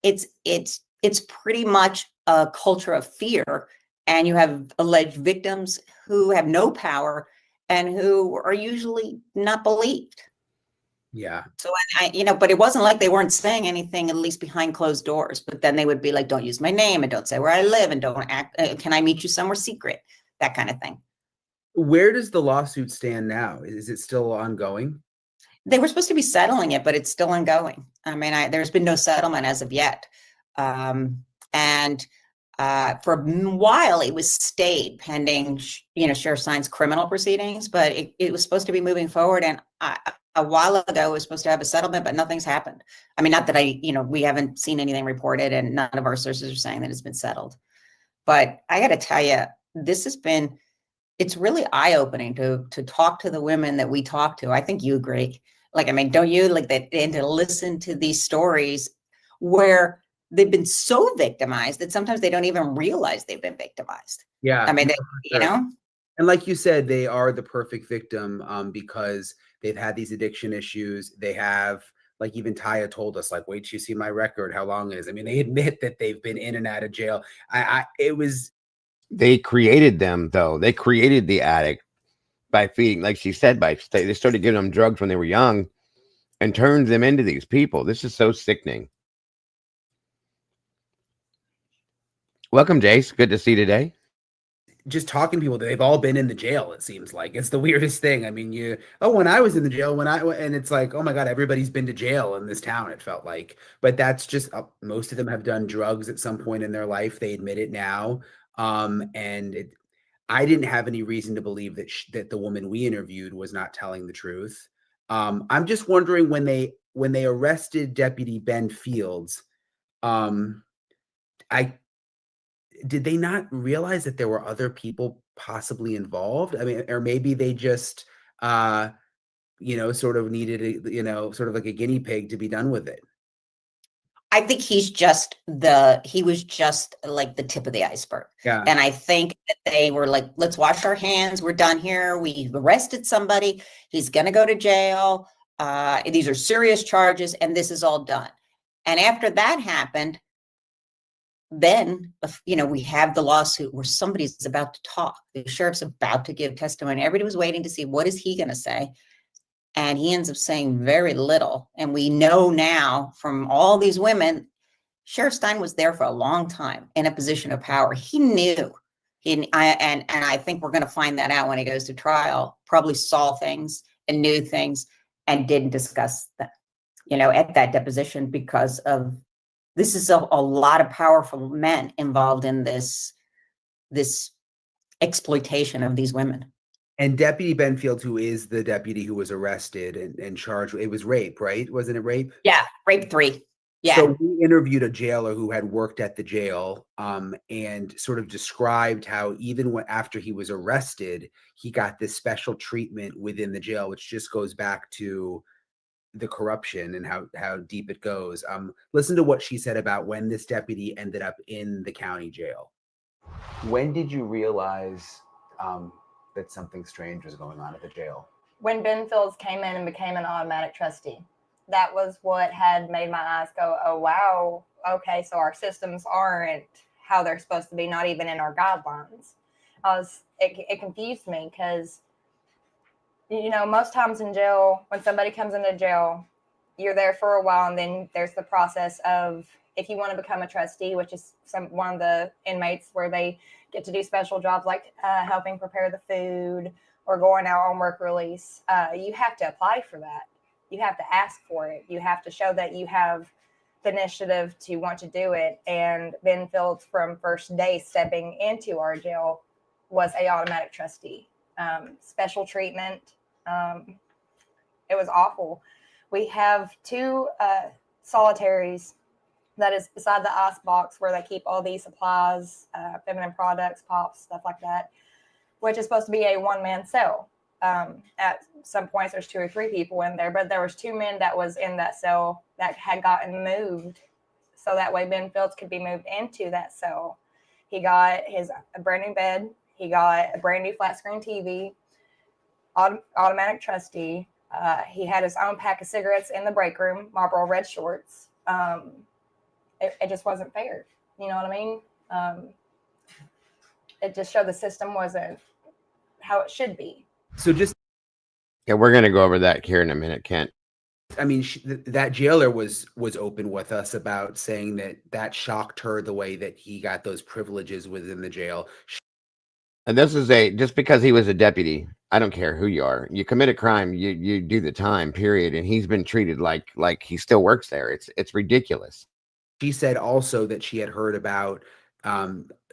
it's pretty much a culture of fear. And you have alleged victims who have no power and who are usually not believed. Yeah. So, but it wasn't like they weren't saying anything, at least behind closed doors. But then they would be like, don't use my name and don't say where I live and don't act. Can I meet you somewhere secret? That kind of thing. Where does the lawsuit stand now? Is it still ongoing? They were supposed to be settling it, but it's still ongoing. I mean, there's been no settlement as of yet. For a while, it was stayed pending, Sheriff Stein's criminal proceedings, but it was supposed to be moving forward. And a while ago, it was supposed to have a settlement, but nothing's happened. I mean, not that we haven't seen anything reported, and none of our sources are saying that it's been settled. But I got to tell you, it's really eye-opening to talk to the women that we talk to. I think you agree. Don't you like that? And to listen to these stories where they've been so victimized that sometimes they don't even realize they've been victimized. Yeah. And like you said, they are the perfect victim because they've had these addiction issues. They have, like even Taya told us, like, wait till you see my record, how long it is. I mean, they admit that they've been in and out of jail. They created them, though. They created the addict by feeding, like she said, they started giving them drugs when they were young and turned them into these people. This is so sickening. Welcome, Jace. Good to see you today. Just talking to people, they've all been in the jail. It seems like it's the weirdest thing. I mean, when I was in the jail, and it's like, oh my God, everybody's been to jail in this town. It felt like, but that's just most of them have done drugs at some point in their life. They admit it now. I didn't have any reason to believe that the woman we interviewed was not telling the truth. I'm just wondering when they arrested Deputy Ben Fields, did they not realize that there were other people possibly involved? I mean, or maybe they just, sort of needed sort of like a guinea pig to be done with it. I think he was just like the tip of the iceberg. Yeah. And I think that they were like, let's wash our hands. We're done here. We've arrested somebody. He's going to go to jail. These are serious charges, and this is all done. And after that happened, then, we have the lawsuit where somebody's about to talk. The sheriff's about to give testimony. Everybody was waiting to see, what is he going to say? And he ends up saying very little. And we know now from all these women, Sheriff Stein was there for a long time in a position of power. He knew. And I think we're going to find that out when he goes to trial. Probably saw things and knew things and didn't discuss them, at that deposition, because of this is a lot of powerful men involved in this exploitation of these women. And Deputy Benfield, who is the deputy who was arrested and charged, it was rape, right? Wasn't it rape? Yeah, rape 3. Yeah. So we interviewed a jailer who had worked at the jail and sort of described how even after he was arrested, he got this special treatment within the jail, which just goes back to the corruption and how deep it goes. Listen to what she said about when this deputy ended up in the county jail. When did you realize that something strange was going on at the jail? When Ben Fields came in and became an automatic trustee. that was what had made my eyes go, oh, wow. Okay, so our systems aren't how they're supposed to be, not even in our guidelines. It confused me because, you know, most times in jail, when somebody comes into jail, you're there for a while, and then there's the process of, if you want to become a trustee, which is one of the inmates where they get to do special jobs like helping prepare the food or going out on work release, you have to apply for that. You have to ask for it. You have to show that you have the initiative to want to do it. And Ben Fields, from first day stepping into our jail, was a automatic trustee. Special treatment. It was awful. We have 2 solitaries that is beside the ice box where they keep all these supplies, feminine products, pops, stuff like that, which is supposed to be a one-man cell. At some points, there's 2 or 3 people in there, but there was 2 men that was in that cell that had gotten moved, so that way Ben Fields could be moved into that cell. He got a brand new bed. He got a brand new flat screen TV, automatic trustee. He had his own pack of cigarettes in the break room, Marlboro red shorts. It just wasn't fair. You know what I mean? It just showed the system wasn't how it should be. So just, Yeah, we're gonna go over that here in a minute, Kent. I mean, that jailer was open with us about saying that shocked her, the way that he got those privileges within the jail. And this is just because he was a deputy, I don't care who you are. You commit a crime, you do the time, period. And he's been treated like he still works there. It's ridiculous. She said also that she had heard about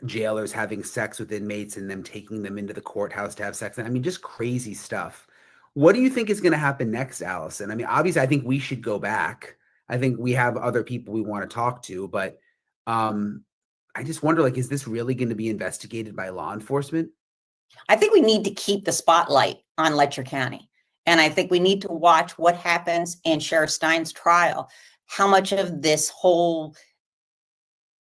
jailers having sex with inmates and them taking them into the courthouse to have sex. I mean, just crazy stuff. What do you think is going to happen next, Allison? I mean, obviously, I think we should go back. I think we have other people we want to talk to, but I just wonder, like, is this really going to be investigated by law enforcement? I think we need to keep the spotlight on Letcher County. And I think we need to watch what happens in Sheriff Stein's trial. How much of this whole...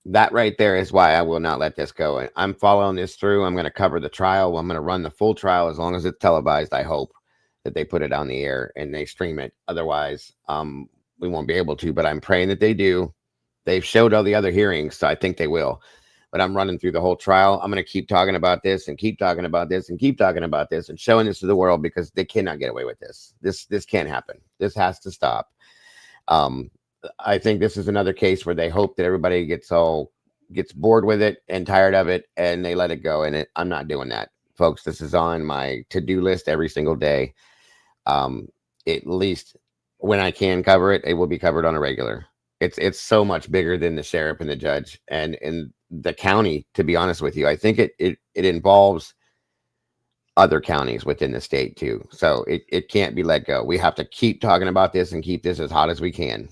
That right there is why I will not let this go. I'm following this through. I'm going to cover the trial. I'm going to run the full trial as long as it's televised. I hope that they put it on the air and they stream it. Otherwise, we won't be able to, but I'm praying that they do. They've showed all the other hearings, so I think they will. But I'm running through the whole trial. I'm going to keep talking about this and keep talking about this and keep talking about this and showing this to the world, because they cannot get away with this. This can't happen. This has to stop. I think this is another case where they hope that everybody gets bored with it and tired of it, and they let it go. And I'm not doing that, folks. This is on my to-do list every single day. At least when I can cover it, it will be covered on a regular. It's so much bigger than the sheriff and the judge and the county, to be honest with you. I think it involves other counties within the state too. So it can't be let go. We have to keep talking about this and keep this as hot as we can.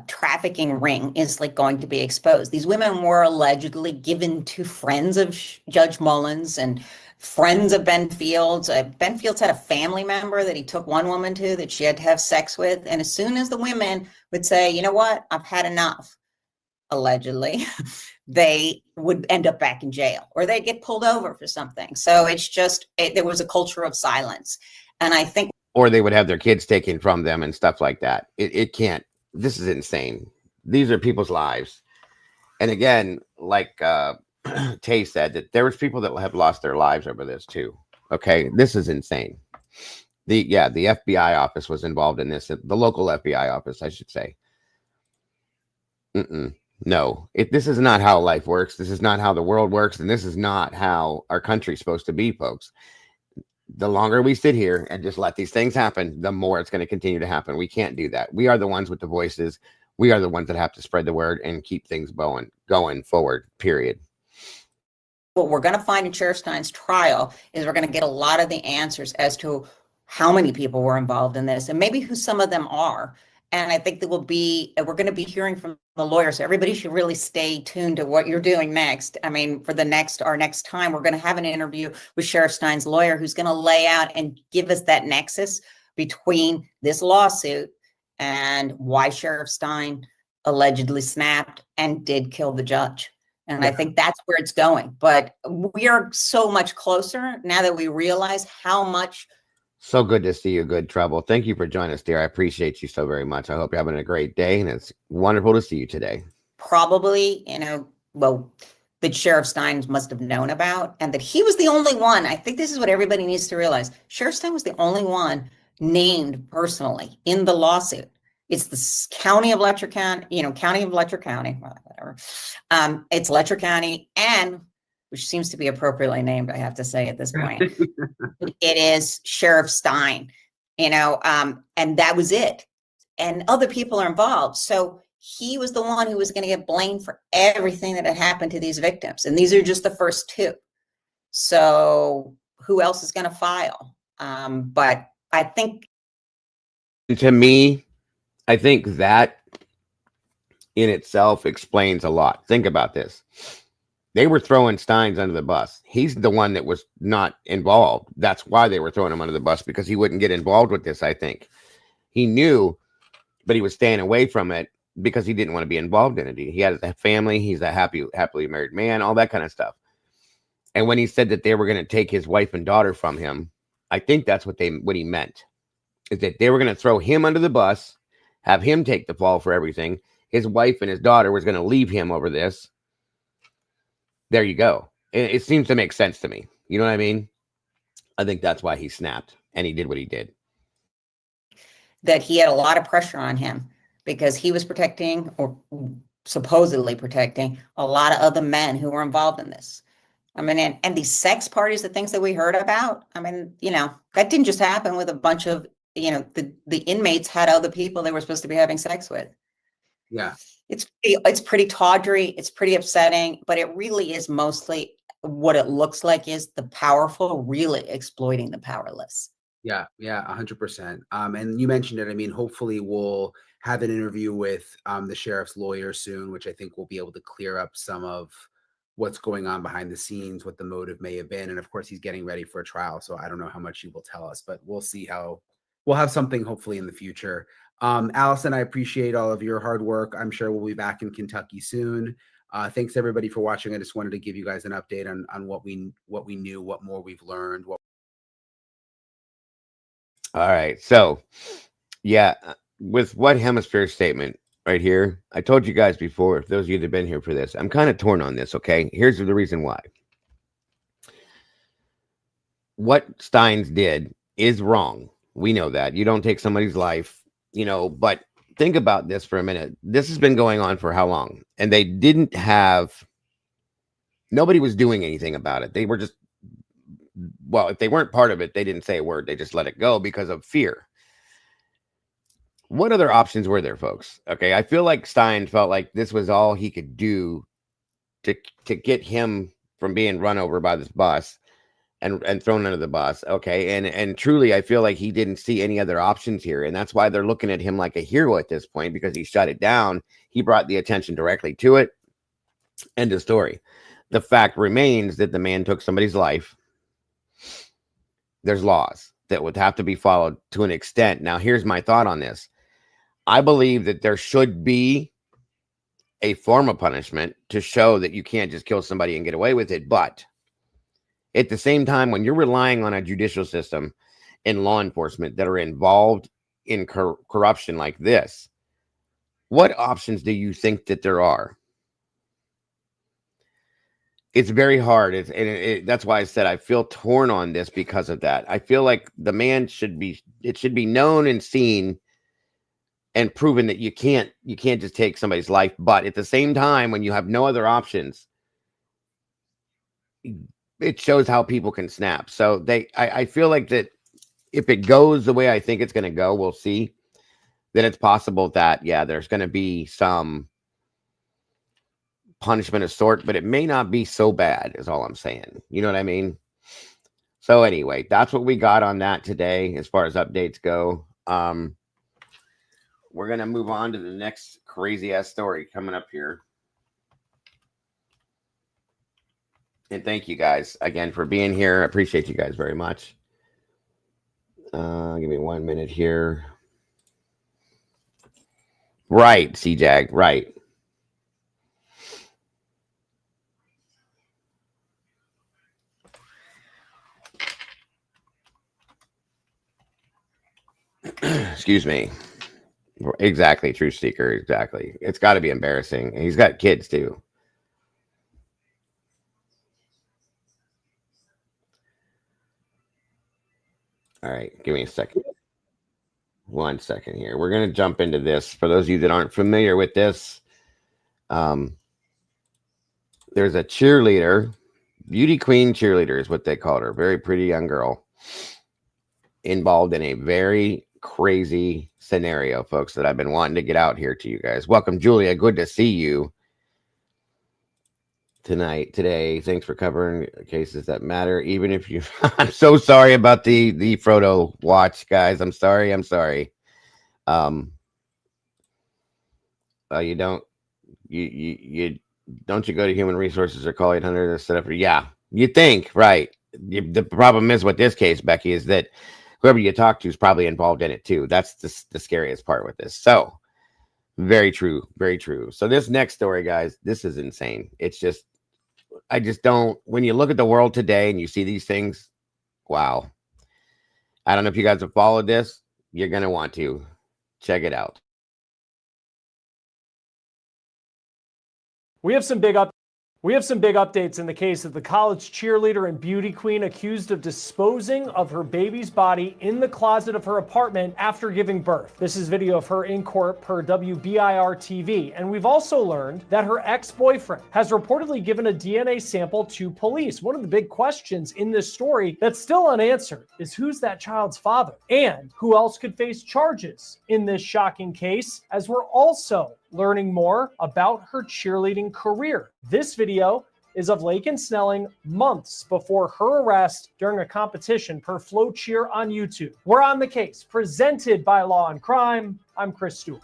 Trafficking ring is like going to be exposed. These women were allegedly given to friends of Judge Mullins and friends of Ben Fields. Ben Fields had a family member that he took one woman to that she had to have sex with. And as soon as the women would say, you know what, I've had enough, allegedly, they would end up back in jail or they'd get pulled over for something. So it's just, there was a culture of silence. And I think, or they would have their kids taken from them and stuff like that. It can't. This is insane. These are people's lives. And again, like Tay said, that there was people that have lost their lives over this too. Okay, this is insane. The FBI office was involved in this. The local FBI office, I should say. No, this is not how life works. This is not how the world works. And this is not how our country's supposed to be, folks. The longer we sit here and just let these things happen, the more it's going to continue to happen. We can't do that. We are the ones with the voices. We are the ones that have to spread the word and keep things going forward, period. What we're going to find in Sheriff Stein's trial is we're going to get a lot of the answers as to how many people were involved in this and maybe who some of them are. And I think we're going to be hearing from the lawyers. So everybody should really stay tuned to what you're doing next. I mean, for our next time, we're going to have an interview with Sheriff Stein's lawyer, who's going to lay out and give us that nexus between this lawsuit and why Sheriff Stein allegedly snapped and did kill the judge. And I think that's where it's going. But we are so much closer now that we realize how much So good to see you, Good Trouble. Thank you for joining us, dear. I appreciate you so very much. I hope you're having a great day, and it's wonderful to see you today. Probably, well, that Sheriff Stein must have known about, and that he was the only one. I think this is what everybody needs to realize. Sheriff Stein was the only one named personally in the lawsuit. It's the county of Letcher County, county of Letcher County, whatever. It's Letcher County, and which seems to be appropriately named, I have to say at this point. It is Sheriff Stein, and that was it. And other people are involved. So he was the one who was going to get blamed for everything that had happened to these victims. And these are just the first two. So who else is going to file? But I think, to me, I think that in itself explains a lot. Think about this. They were throwing Steins under the bus. He's the one that was not involved. That's why they were throwing him under the bus, because he wouldn't get involved with this, I think. He knew, but he was staying away from it because he didn't want to be involved in it. He had a family. He's a happily married man, all that kind of stuff. And when he said that they were going to take his wife and daughter from him, I think that's what he meant, is that they were going to throw him under the bus, have him take the fall for everything. His wife and his daughter was going to leave him over this. There you go. It seems to make sense to me. You know what I mean? I think that's why he snapped and he did what he did. that he had a lot of pressure on him because he was protecting, or supposedly protecting, a lot of other men who were involved in this. I mean, and these sex parties, the things that we heard about, I mean, that didn't just happen with a bunch of, the inmates had other people they were supposed to be having sex with. Yeah. It's pretty tawdry. It's pretty upsetting, but it really is mostly what it looks like is the powerful really exploiting the powerless. Yeah, 100%. And you mentioned it. I mean, hopefully we'll have an interview with the sheriff's lawyer soon, which I think will be able to clear up some of what's going on behind the scenes, what the motive may have been. And of course, he's getting ready for a trial, so I don't know how much he will tell us, but we'll see how we'll have something hopefully in the future. Allison, I appreciate all of your hard work. I'm sure we'll be back in Kentucky soon. Thanks everybody for watching. I just wanted to give you guys an update on what we knew, what more we've learned. All right. So, yeah, with what hemisphere statement right here, I told you guys before, if those of you that have been here for this, I'm kind of torn on this, okay? Here's the reason why. What Steins did is wrong. We know that. You don't take somebody's life, but think about this for a minute. This has been going on for how long? And they didn't have, nobody was doing anything about it. They were just, well, if they weren't part of it, they didn't say a word. They just let it go because of fear. What other options were there, folks? Okay, I feel like Stein felt like this was all he could do to get him from being run over by this bus and thrown under the bus. Okay, and truly, I feel like he didn't see any other options here, and that's why they're looking at him like a hero at this point, because he shut it down. He brought the attention directly to it. End of story. The fact remains that the man took somebody's life. There's laws that would have to be followed to an extent. Now, here's my thought on this. I believe that there should be a form of punishment to show that you can't just kill somebody and get away with it. But at the same time, when you're relying on a judicial system and law enforcement that are involved in corruption like this, what options do you think that there are? It's very hard. That's why I said I feel torn on this because of that. I feel like the man should be known and seen and proven that you can't just take somebody's life. But at the same time, when you have no other options, it shows how people can snap. So I feel like that if it goes the way I think it's going to go, we'll see. Then it's possible that, yeah, there's going to be some punishment of sort, but it may not be so bad is all I'm saying. You know what I mean? So anyway, that's what we got on that today as far as updates go. We're going to move on to the next crazy ass story coming up here. And thank you guys again for being here. I appreciate you guys very much. Give me 1 minute here. Right, CJAG, right. Excuse me. Exactly, True Seeker. Exactly. It's got to be embarrassing. He's got kids too. All right, give me a second. 1 second here. We're going to jump into this. For those of you that aren't familiar with this, there's a cheerleader, beauty queen cheerleader is what they called her. Very pretty young girl involved in a very crazy scenario, folks, that I've been wanting to get out here to you guys. Welcome, Julia. Good to see you today. Thanks for covering cases that matter, even if you I'm so sorry about the Frodo watch, guys. I'm sorry. You don't go to human resources or call 800 to set up for, yeah, you think, right? The problem is with this case, Becky, is that whoever you talk to is probably involved in it too. That's the scariest part with this. So very true. So this next story, guys, this is insane. It's just, I just don't, when you look at the world today and you see these things, wow. I don't know if you guys have followed this. You're going to want to check it out. We have some big updates in the case of the college cheerleader and beauty queen accused of disposing of her baby's body in the closet of her apartment after giving birth. This is video of her in court per WBIR TV. And we've also learned that her ex-boyfriend has reportedly given a DNA sample to police. One of the big questions in this story that's still unanswered is who's that child's father and who else could face charges in this shocking case, as we're also learning more about her cheerleading career. This video is of Lakin Snelling months before her arrest during a competition per Flow Cheer on YouTube. We're on the case, presented by Law and Crime. I'm Chris Stewart.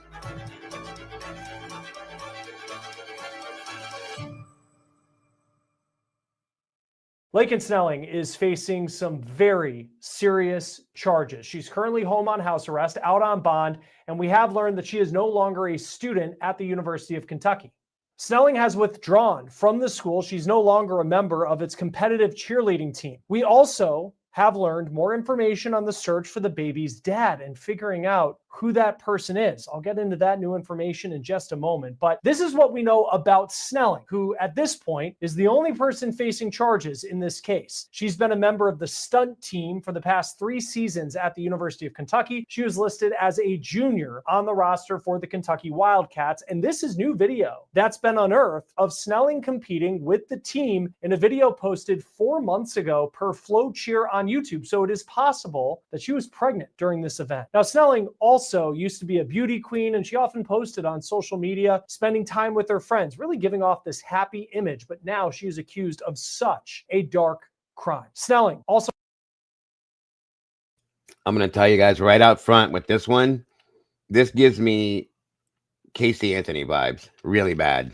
Lakin Snelling is facing some very serious charges. She's currently home on house arrest, out on bond, and we have learned that she is no longer a student at the University of Kentucky. Snelling has withdrawn from the school. She's no longer a member of its competitive cheerleading team. We also have learned more information on the search for the baby's dad and figuring out who that person is. I'll get into that new information in just a moment, but this is what we know about Snelling, who at this point is the only person facing charges in this case. She's been a member of the stunt team for the past 3 seasons at the University of Kentucky. She was listed as a junior on the roster for the Kentucky Wildcats, and this is new video that's been unearthed of Snelling competing with the team in a video posted 4 months ago per Flow Cheer on YouTube. So it is possible that she was pregnant during this event. Now, Snelling also used to be a beauty queen, and she often posted on social media, spending time with her friends, really giving off this happy image. But now she is accused of such a dark crime. Snelling also. I'm going to tell you guys right out front with this one, this gives me Casey Anthony vibes. Really bad.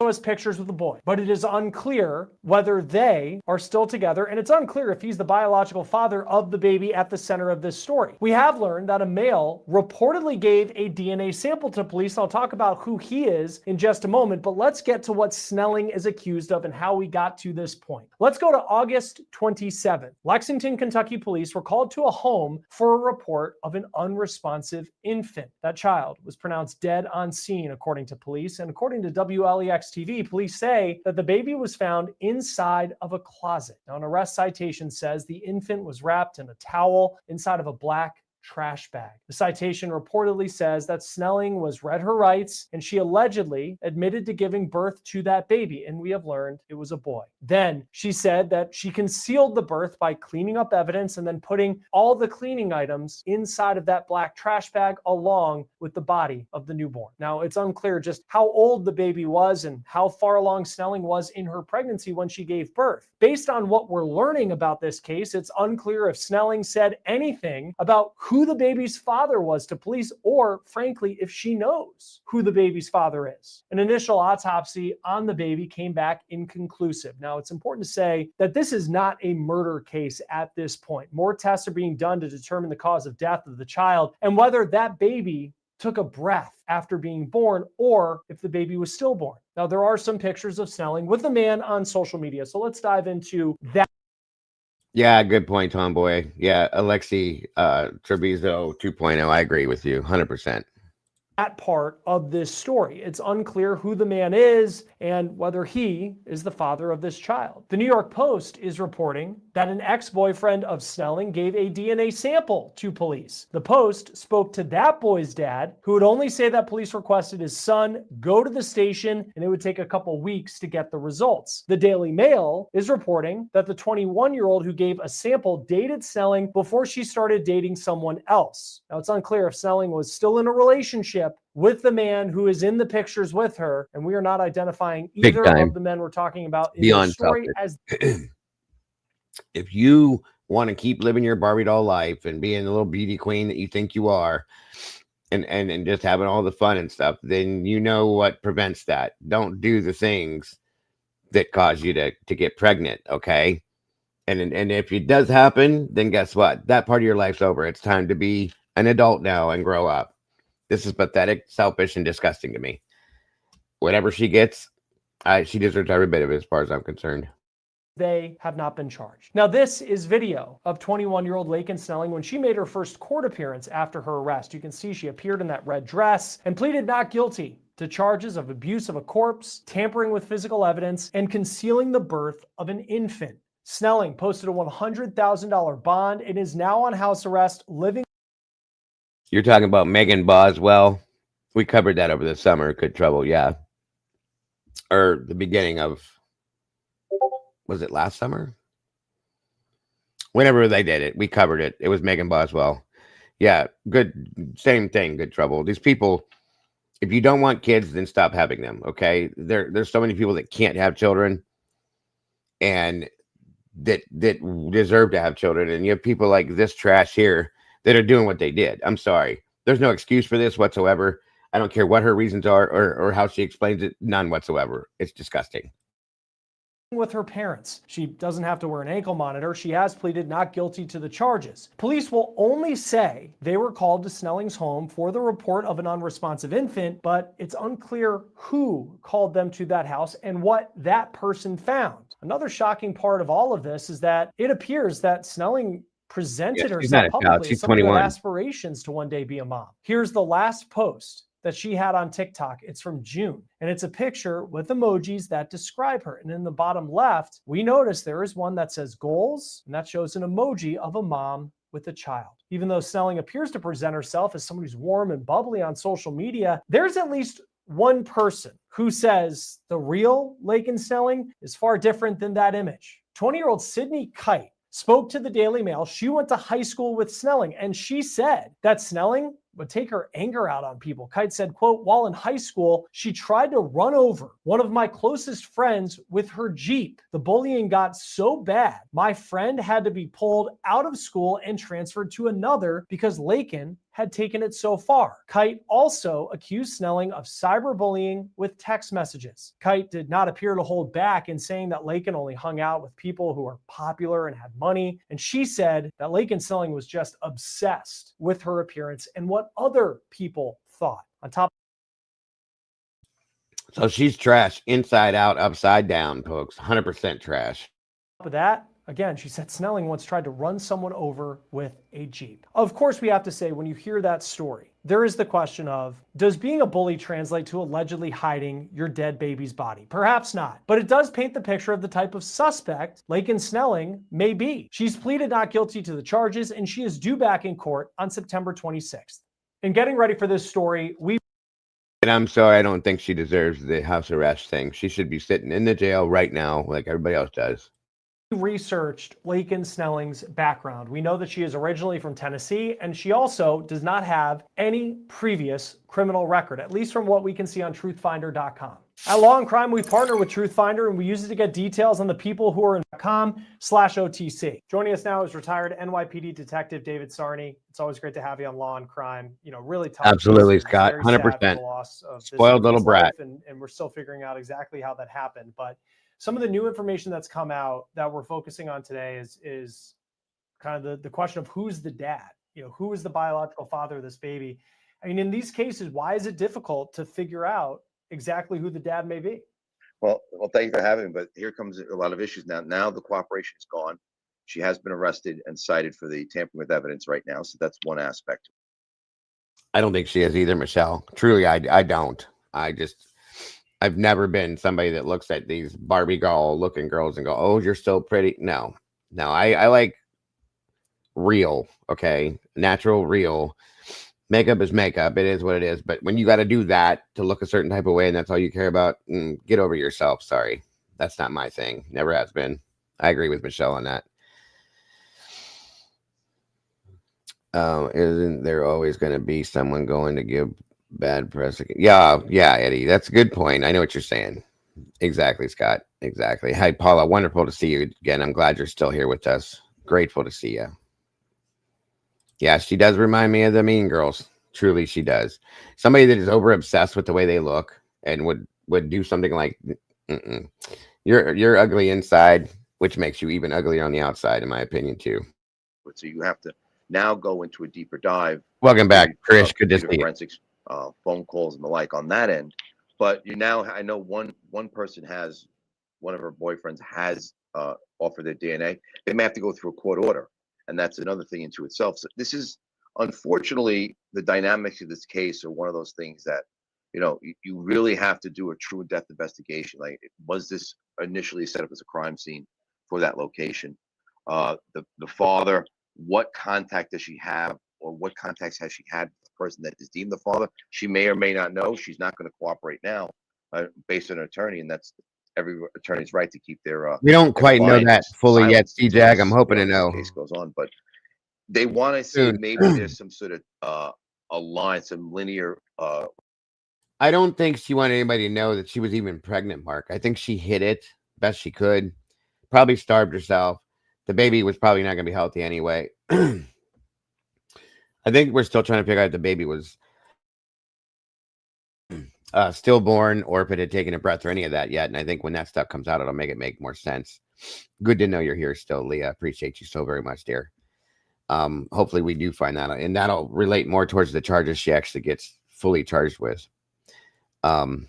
Has pictures with the boy, but it is unclear whether they are still together, and it's unclear if he's the biological father of the baby at the center of this story. We have learned that a male reportedly gave a DNA sample to police. I'll talk about who he is in just a moment, but let's get to what Snelling is accused of and how we got to this point. Let's go to August 27th. Lexington, Kentucky police were called to a home for a report of an unresponsive infant. That child was pronounced dead on scene, according to police, and according to WLEX TV, police say that the baby was found inside of a closet. Now, an arrest citation says the infant was wrapped in a towel inside of a black trash bag. The citation reportedly says that Snelling was read her rights and she allegedly admitted to giving birth to that baby, and we have learned it was a boy. Then she said that she concealed the birth by cleaning up evidence and then putting all the cleaning items inside of that black trash bag along with the body of the newborn. Now, it's unclear just how old the baby was and how far along Snelling was in her pregnancy when she gave birth. Based on what we're learning about this case, it's unclear if Snelling said anything about who the baby's father was to police, or frankly, if she knows who the baby's father is. An initial autopsy on the baby came back inconclusive. Now, it's important to say that this is not a murder case at this point. More tests are being done to determine the cause of death of the child and whether that baby took a breath after being born or if the baby was stillborn. Now, there are some pictures of Snelling with the man on social media, so let's dive into that. Yeah, good point, Tomboy. Yeah, Alexi Treviso 2.0. I agree with you 100%. That part of this story. It's unclear who the man is and whether he is the father of this child. The New York Post is reporting that an ex-boyfriend of Snelling gave a DNA sample to police. The Post spoke to that boy's dad, who would only say that police requested his son go to the station and it would take a couple weeks to get the results. The Daily Mail is reporting that the 21-year-old who gave a sample dated Snelling before she started dating someone else. Now, it's unclear if Snelling was still in a relationship with the man who is in the pictures with her, and we are not identifying either of the men we're talking about in Beyond this story selfish. as. If you want to keep living your Barbie doll life and being the little beauty queen that you think you are, and just having all the fun and stuff, then you know what prevents that. Don't do the things that cause you to get pregnant, okay? And if it does happen, then guess what? That part of your life's over. It's time to be an adult now and grow up. This is pathetic, selfish, and disgusting to me. Whatever she gets, she deserves every bit of it as far as I'm concerned. They have not been charged. Now, this is video of 21-year-old Laken Snelling when she made her first court appearance after her arrest. You can see she appeared in that red dress and pleaded not guilty to charges of abuse of a corpse, tampering with physical evidence, and concealing the birth of an infant. Snelling posted a $100,000 bond and is now on house arrest, living. You're talking about Megan Boswell. We covered that over the summer. Good trouble, yeah. Or the beginning of, was it last summer? Whenever they did it, we covered it. It was Megan Boswell. Yeah, good. Same thing, good trouble. These people, if you don't want kids, then stop having them, okay? There's so many people that can't have children and that deserve to have children. And you have people like this trash here that are doing what they did. I'm sorry. There's no excuse for this whatsoever. I don't care what her reasons are or how she explains it. None whatsoever. It's disgusting. With her parents. She doesn't have to wear an ankle monitor. She has pleaded not guilty to the charges. Police will only say they were called to Snelling's home for the report of an unresponsive infant, but it's unclear who called them to that house and what that person found. Another shocking part of all of this is that it appears that Snelling presented herself publicly as someone who had aspirations to one day be a mom. Here's the last post that she had on TikTok. It's from June, and it's a picture with emojis that describe her. And in the bottom left, we notice there is one that says goals, and that shows an emoji of a mom with a child. Even though Snelling appears to present herself as someone who's warm and bubbly on social media, there's at least one person who says the real Laken Snelling is far different than that image. 20-year-old Sydney Kite spoke to the Daily Mail. She went to high school with Snelling, and she said that Snelling would take her anger out on people. Kite said, quote, while in high school, she tried to run over one of my closest friends with her Jeep. The bullying got so bad, my friend had to be pulled out of school and transferred to another because Laken had taken it so far. Kite also accused Snelling of cyberbullying with text messages. Kite did not appear to hold back in saying that Laken only hung out with people who were popular and had money. And she said that Laken Snelling was just obsessed with her appearance and what other people thought. On top. So she's trash, inside out, upside down, folks. 100% trash. Of that, again, she said Snelling once tried to run someone over with a Jeep. Of course, we have to say, when you hear that story, there is the question of, does being a bully translate to allegedly hiding your dead baby's body? Perhaps not, but it does paint the picture of the type of suspect Laken Snelling may be. She's pleaded not guilty to the charges, and she is due back in court on September 26th. In getting ready for this story, And I'm sorry, I don't think she deserves the house arrest thing. She should be sitting in the jail right now like everybody else does. Researched Laken Snelling's background. We know that she is originally from Tennessee, and she also does not have any previous criminal record, at least from what we can see on truthfinder.com. At Law and Crime, we partner with Truthfinder, and we use it to get details on the people who are in .com/OTC. Joining us now is retired NYPD Detective David Sarney. It's always great to have you on Law and Crime. You know, really tough. Absolutely, Scott. 100%. Spoiled little brat. And we're still figuring out exactly how that happened. But some of the new information that's come out that we're focusing on today is kind of the question of who's the dad? You know, who is the biological father of this baby? I mean, in these cases, why is it difficult to figure out exactly who the dad may be? Well, thank you for having me, but here comes a lot of issues now. Now the cooperation is gone. She has been arrested and cited for the tampering with evidence right now. So that's one aspect. I don't think she is either, Michelle. Truly, I don't. I've never been somebody that looks at these Barbie doll looking girls and go, "Oh, you're so pretty." No, I like real, okay, natural, real. Makeup is makeup. It is what it is. But when you got to do that to look a certain type of way and that's all you care about, get over yourself. Sorry. That's not my thing. Never has been. I agree with Michelle on that. Isn't there always going to be someone going to give bad press? Yeah, Eddie. That's a good point. I know what you're saying. Exactly, Scott. Exactly. Hi, Paula. Wonderful to see you again. I'm glad you're still here with us. Grateful to see you. Yeah, she does remind me of the Mean Girls. Truly, she does. Somebody that is over obsessed with the way they look and would do something like, you're ugly inside, which makes you even uglier on the outside, in my opinion, too. So you have to now go into a deeper dive. Welcome back, Krish. Good to see you. Forensics, phone calls and the like on that end. But I know one person has, one of her boyfriends has offered their DNA. They may have to go through a court order. And that's another thing into itself. So this is, unfortunately, the dynamics of this case are one of those things that, you really have to do a true in-depth investigation. Like, was this initially set up as a crime scene for that location? The father, what contact does she have, or what contacts has she had with the person that is deemed the father? She may or may not know. She's not going to cooperate now, based on an attorney, and that's every attorney's right to keep their. We don't quite know that fully yet, C-Jag. I'm hoping to know. The case goes on, but they want to see maybe there's some sort of a line, some linear. I don't think she wanted anybody to know that she was even pregnant, Mark. I think she hid it best she could. Probably starved herself. The baby was probably not going to be healthy anyway. I think we're still trying to figure out if the baby was stillborn or if it had taken a breath or any of that yet. And I think when that stuff comes out, it'll make more sense. Good to know you're here still, Leah. Appreciate you so very much, dear. Hopefully we do find that, and that'll relate more towards the charges she actually gets fully charged with. Let's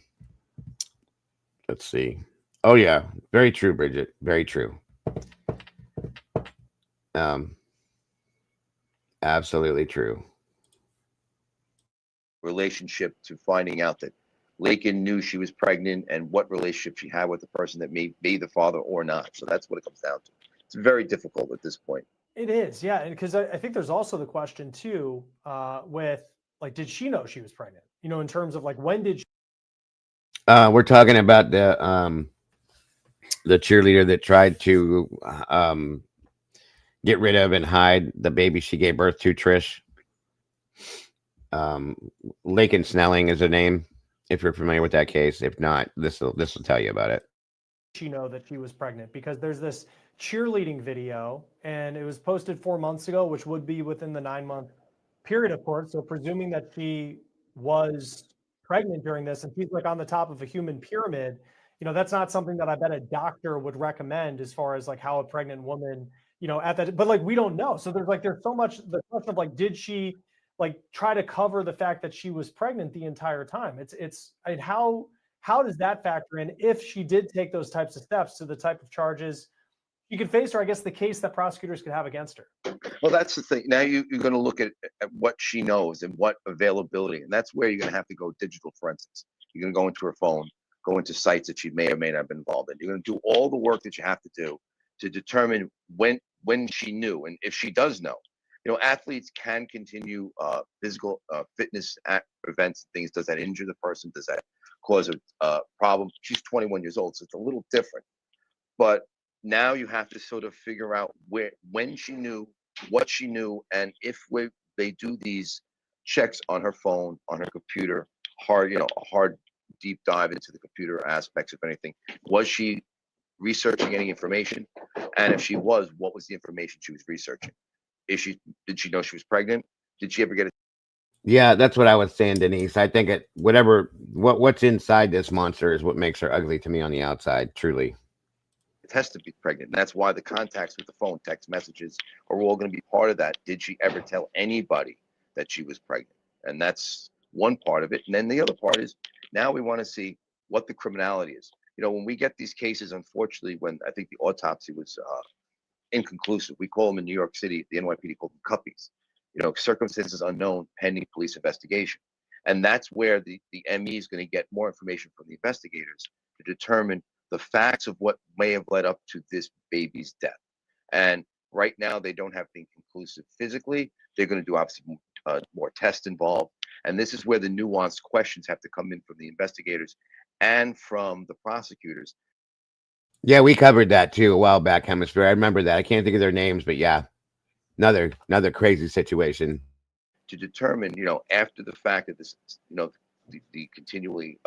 see. Oh yeah, very true, Bridget. Very true. Absolutely true. Relationship to finding out that Lakin knew she was pregnant and what relationship she had with the person that may be the father or not. So that's what it comes down to. It's very difficult at this point. It is, yeah, because I think there's also the question too, with like, did she know she was pregnant? In terms of like, when did she? We're talking about the cheerleader that tried to get rid of and hide the baby she gave birth to, Trish. Lakin Snelling is her name, if you're familiar with that case. If not, this will tell you about it. She know that she was pregnant because there's this cheerleading video and it was posted 4 months ago, which would be within the 9-month period, of course. So presuming that she was pregnant during this and she's like on the top of a human pyramid, that's not something that I bet a doctor would recommend as far as like how a pregnant woman, at that, but like, we don't know. So there's so much, the question of like, did she like try to cover the fact that she was pregnant the entire time? And how does that factor in if she did take those types of steps to the type of charges you could face, or I guess the case that prosecutors could have against her? Well, that's the thing. Now you're going to look at what she knows and what availability, and that's where you're going to have to go digital forensics. You're going to go into her phone, go into sites that she may or may not have been involved in. You're going to do all the work that you have to do to determine when she knew, and if she does know. Athletes can continue physical fitness events, things. Does that injure the person? Does that cause a problem? She's 21 years old, so it's a little different. But now you have to sort of figure out when she knew, what she knew, and if they do these checks on her phone, on her computer, a hard deep dive into the computer aspects of anything. Was she researching any information? And if she was, what was the information she was researching? Did she know she was pregnant? Did she ever get it? Yeah, that's what I was saying, Denise. I think what's inside this monster is what makes her ugly to me on the outside, truly. It has to be pregnant. And that's why the contacts with the phone, text messages are all going to be part of that. Did she ever tell anybody that she was pregnant? And that's one part of it. And then the other part is now we want to see what the criminality is. When we get these cases, unfortunately, when I think the autopsy was inconclusive. We call them in New York City, the NYPD call them cuppies. You know, circumstances unknown pending police investigation. And that's where the ME is going to get more information from the investigators to determine the facts of what may have led up to this baby's death. And right now, they don't have anything conclusive physically. They're going to do obviously more tests involved. And this is where the nuanced questions have to come in from the investigators and from the prosecutors. Yeah, we covered that too a while back, Hemisphere. I remember that. I can't think of their names, but yeah, another crazy situation. To determine, you know, after the fact that this, you know, the continually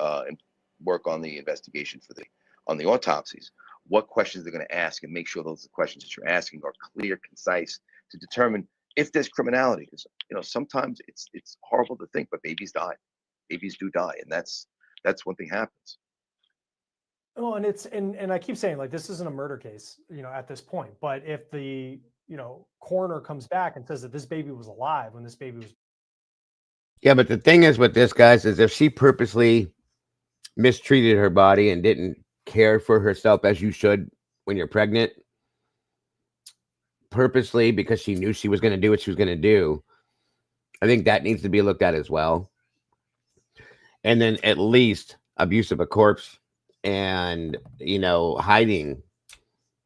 work on the investigation for on the autopsies, what questions they're going to ask, and make sure those questions that you're asking are clear, concise, to determine if there's criminality. Because, you know, sometimes it's horrible to think, but babies die. Babies do die, and that's when thing happens. Well, and it's and I keep saying, like, this isn't a murder case, you know, at this point. But if the, you know, coroner comes back and says that this baby was alive when this baby was. Yeah, but the thing is with this, guys, is if she purposely mistreated her body and didn't care for herself as you should when you're pregnant, purposely because she knew she was going to do what she was going to do, I think that needs to be looked at as well. And then at least abuse of a corpse and, you know, hiding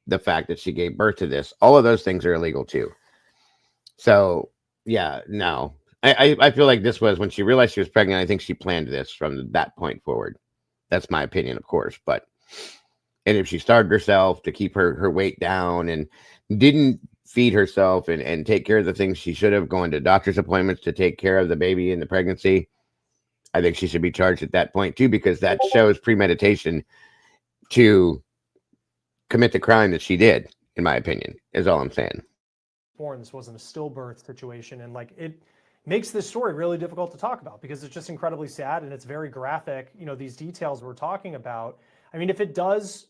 the fact that she gave birth to this. All of those things are illegal too. So yeah, no, I feel like this was when she realized she was pregnant. I think she planned this from that point forward. That's my opinion, of course. And if she starved herself to keep her weight down and didn't feed herself and take care of the things she should have, going to doctor's appointments to take care of the baby in the pregnancy, I think she should be charged at that point too, because that shows premeditation to commit the crime that she did, in my opinion, is all I'm saying. This wasn't a stillbirth situation, and like it makes this story really difficult to talk about because it's just incredibly sad and it's very graphic. You know, these details we're talking about. I mean, if it does,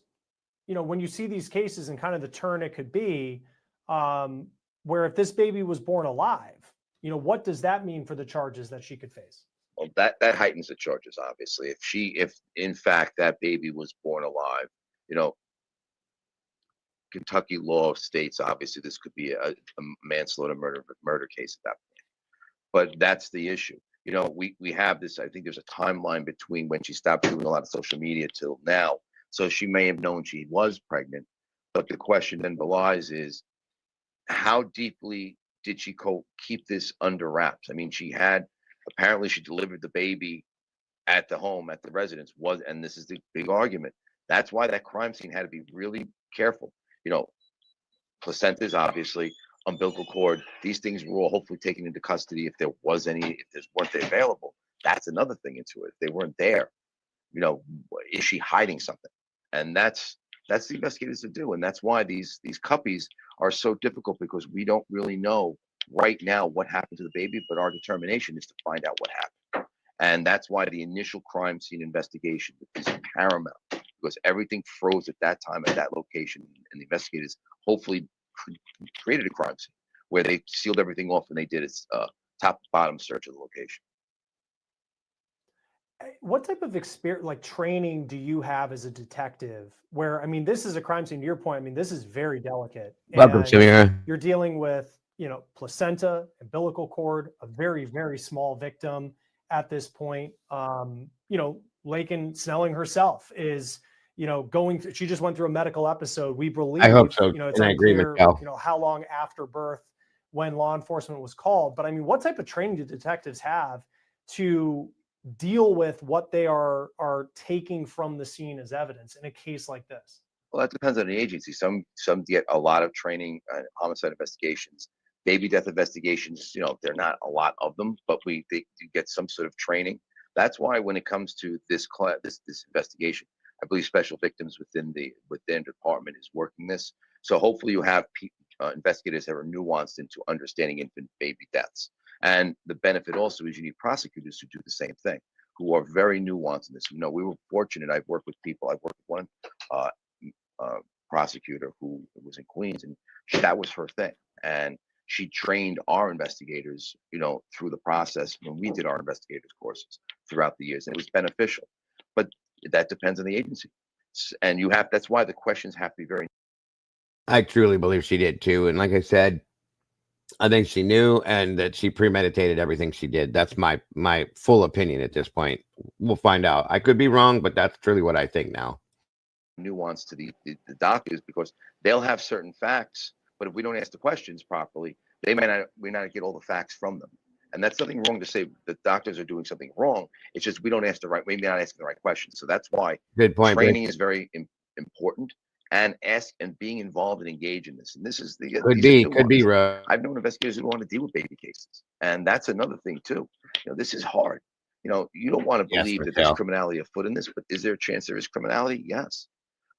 you know, when you see these cases and kind of the turn it could be, where if this baby was born alive, you know, what does that mean for the charges that she could face? Well, that heightens the charges, obviously. If in fact that baby was born alive, you know, Kentucky law states obviously this could be a manslaughter murder case at that point. But that's the issue. You know, we have this, I think there's a timeline between when she stopped doing a lot of social media till now. So she may have known she was pregnant. But the question then belies is, how deeply did she keep this under wraps? I mean, apparently she delivered the baby at the home, at the residence, and this is the big argument. That's why that crime scene had to be really careful. You know, placentas, obviously, umbilical cord, these things were all hopefully taken into custody if there weren't they available. That's another thing into it. If they weren't there, you know, is she hiding something? And that's the investigators to do. And that's why these cuppies are so difficult, because we don't really know right now what happened to the baby, but our determination is to find out what happened. And that's why the initial crime scene investigation is paramount, because everything froze at that time, at that location, and the investigators hopefully created a crime scene where they sealed everything off and they did its top to bottom search of the location. What type of experience, like training, do you have as a detective? Where, I mean, this is a crime scene. To your point, I mean, this is very delicate. Welcome, Samira. You're dealing with, you know, placenta, umbilical cord, a very, very small victim at this point. You know, Lakin Snelling herself is, you know, she just went through a medical episode. We believe, I hope so. You know, it's and I agree unclear, with Cal. you know, how long after birth when law enforcement was called. But I mean, what type of training do detectives have to deal with what they are taking from the scene as evidence in a case like this? Well, that depends on the agency. Some get a lot of training on homicide investigations. Baby death investigations, you know, they're not a lot of them, but they get some sort of training. That's why when it comes to this investigation, I believe special victims within department is working this. So hopefully you have investigators that are nuanced into understanding infant baby deaths. And the benefit also is you need prosecutors who do the same thing, who are very nuanced in this. You know, we were fortunate. I've worked with one prosecutor who was in Queens, and that was her thing. And she trained our investigators, you know, through the process when we did our investigators courses throughout the years, and it was beneficial. But that depends on the agency. And that's why the questions have to be very I truly believe she did too. And like I said, I think she knew and that she premeditated everything she did. That's my full opinion at this point. We'll find out. I could be wrong, but that's truly what I think now. Nuance to the doctors, because they'll have certain facts, but if we don't ask the questions properly, we not get all the facts from them. And that's nothing wrong to say that doctors are doing something wrong. It's just we don't ask maybe not asking the right questions. So that's why Good point, training Bruce. is very important, and being involved and engaged in this. And this is Could be right. I've known investigators who want to deal with baby cases, and that's another thing too. This is hard. You don't want to Yes, believe that there's Michelle. criminality afoot in this, but is there a chance there is criminality? Yes.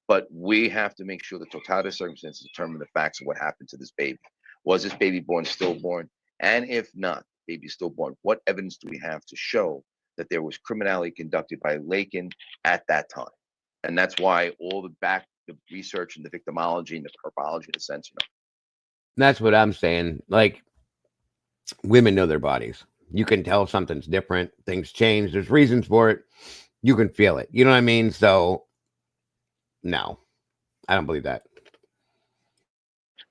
But we have to make sure the totality of circumstances determine the facts of what happened to this baby. Was this baby born stillborn? And if not, baby stillborn, what evidence do we have to show that there was criminality conducted by Lakin at that time? And that's why all the research and the victimology and the perpology, in a sense, That's what I'm saying. Like, women know their bodies. You can tell something's different. Things change. There's reasons for it. You can feel it. You know what I mean? So, no, I don't believe that.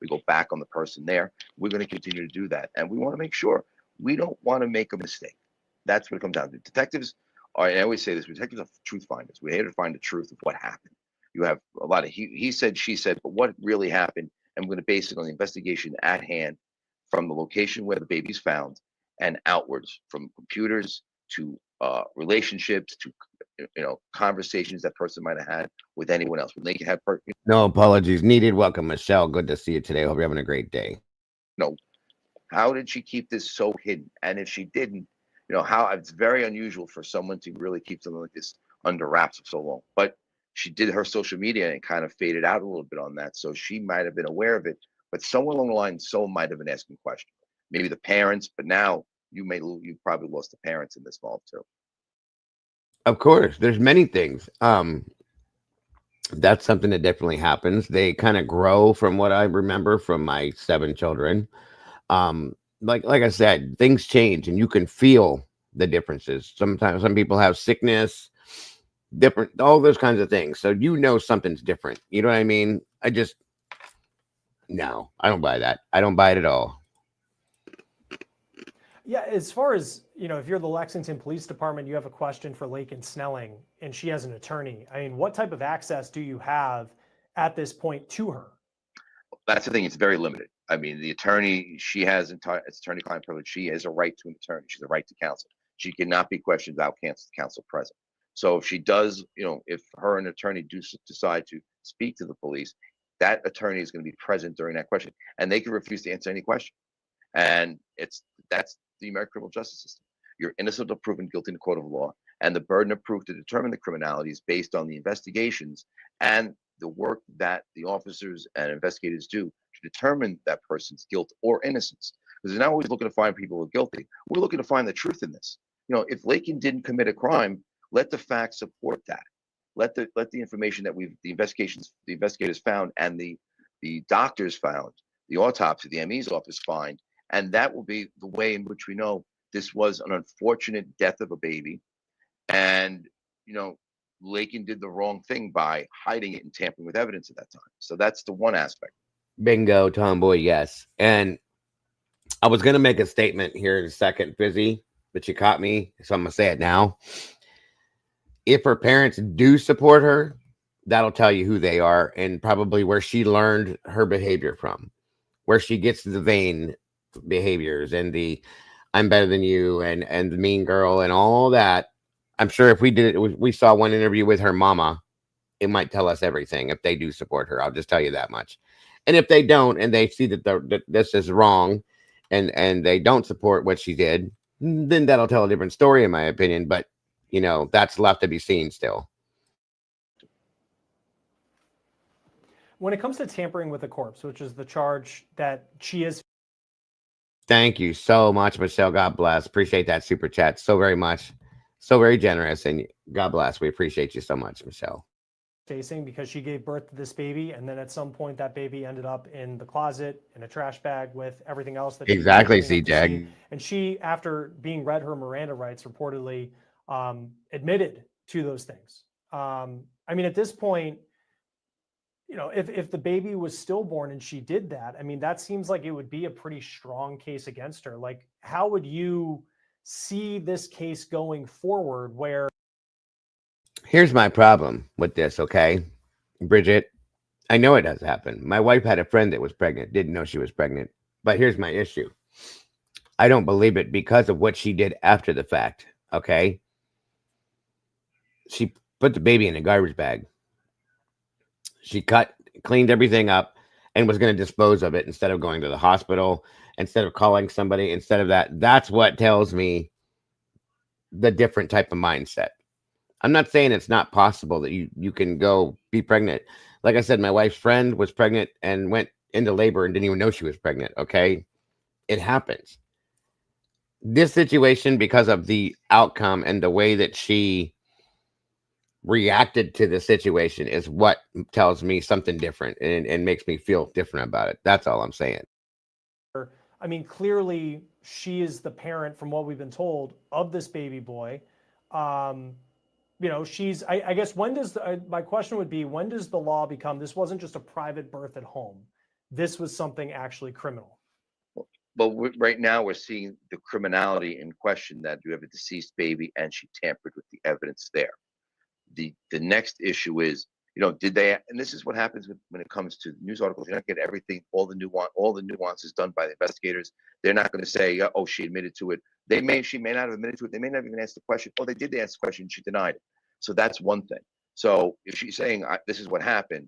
We go back on the person there. We're going to continue to do that. And we want to make sure we don't want to make a mistake. That's what it comes down to. Detectives are, and I always say this, detectives are truth finders. We're here to find the truth of what happened. You have a lot of he said, she said, but what really happened? And we're going to base it on the investigation at hand, from the location where the baby's found and outwards, from computers to relationships to conversations that person might have had with anyone else. When they have no apologies needed. Welcome, Michelle. Good to see you today. Hope you're having a great day. No, how did she keep this so hidden? And if she didn't, how it's very unusual for someone to really keep something like this under wraps for so long. But she did her social media and kind of faded out a little bit on that, so she might have been aware of it. But somewhere along the line, someone might have been asking questions. Maybe the parents, but now you probably lost the parents in this involved too. Of course, there's many things. That's something that definitely happens. They kind of grow from what I remember from my 7 children. Like I said, things change and you can feel the differences. Sometimes some people have sickness, different, all those kinds of things. So something's different. You know what I mean? No, I don't buy that. I don't buy it at all. Yeah, as far as, if you're the Lexington Police Department, you have a question for Lakin Snelling and she has an attorney. I mean, what type of access do you have at this point to her? That's the thing. It's very limited. I mean, the attorney, she has attorney-client privilege. She has a right to an attorney. She has a right to counsel. She cannot be questioned without counsel present. So if she does, if her and attorney do decide to speak to the police, that attorney is going to be present during that question, and they can refuse to answer any question. And that's the American criminal justice system. You're innocent until proven guilty in the court of law, and the burden of proof to determine the criminality is based on the investigations and the work that the officers and investigators do to determine that person's guilt or innocence. Because they're not always looking to find people who are guilty. We're looking to find the truth in this. If Lakin didn't commit a crime, let the facts support that. Let the information that the investigators found and the doctors found, the autopsy, the ME's office find, and that will be the way in which we know this was an unfortunate death of a baby. And, Lakin did the wrong thing by hiding it and tampering with evidence at that time. So that's the one aspect. Bingo, Tomboy, yes. And I was going to make a statement here in a second, Fizzy, but you caught me, so I'm going to say it now. If her parents do support her, that'll tell you who they are and probably where she learned her behavior from, where she gets the vain behaviors and the I'm better than you and the mean girl and all that. I'm sure if we saw one interview with her mama, it might tell us everything if they do support her. I'll just tell you that much. And if they don't, and they see that this is wrong and they don't support what she did, then that'll tell a different story, in my opinion. But, that's left to be seen still. When it comes to tampering with a corpse, which is the charge that she is. Thank you so much, Michelle. God bless. Appreciate that super chat so very much. So very generous, and God bless. We appreciate you so much, Michelle. Facing because she gave birth to this baby, and then at some point that baby ended up in the closet in a trash bag with everything else that exactly, CJ. And she, after being read her Miranda rights, reportedly admitted to those things. I mean, at this point, you know, if the baby was stillborn and she did that, I mean, that seems like it would be a pretty strong case against her. Like, how would you see this case going forward where? Here's my problem with this, okay? Bridget, I know it does happen. My wife had a friend that was pregnant, didn't know she was pregnant. But here's my issue. I don't believe it because of what she did after the fact, okay? She put the baby in a garbage bag. She cleaned everything up and was going to dispose of it instead of going to the hospital, instead of calling somebody, instead of that. That's what tells me the different type of mindset. I'm not saying it's not possible that you can go be pregnant. Like I said, my wife's friend was pregnant and went into labor and didn't even know she was pregnant, okay? It happens. This situation, because of the outcome and the way that she reacted to the situation, is what tells me something different and makes me feel different about it. That's all I'm saying. I mean, clearly she is the parent, from what we've been told, of this baby boy. You know, she's, I guess, when does, my question would be, when does the law become, this wasn't just a private birth at home, this was something actually criminal? But right now we're seeing the criminality in question, that you have a deceased baby and she tampered with the evidence there. The next issue is, you know, did they, and this is what happens when it comes to news articles, you're not get everything, all the nuances done by the investigators. They're not going to say, oh, she admitted to it. She may not have admitted to it. They may not even ask the question. Oh, they did ask the question, she denied it. So that's one thing. So if she's saying this is what happened,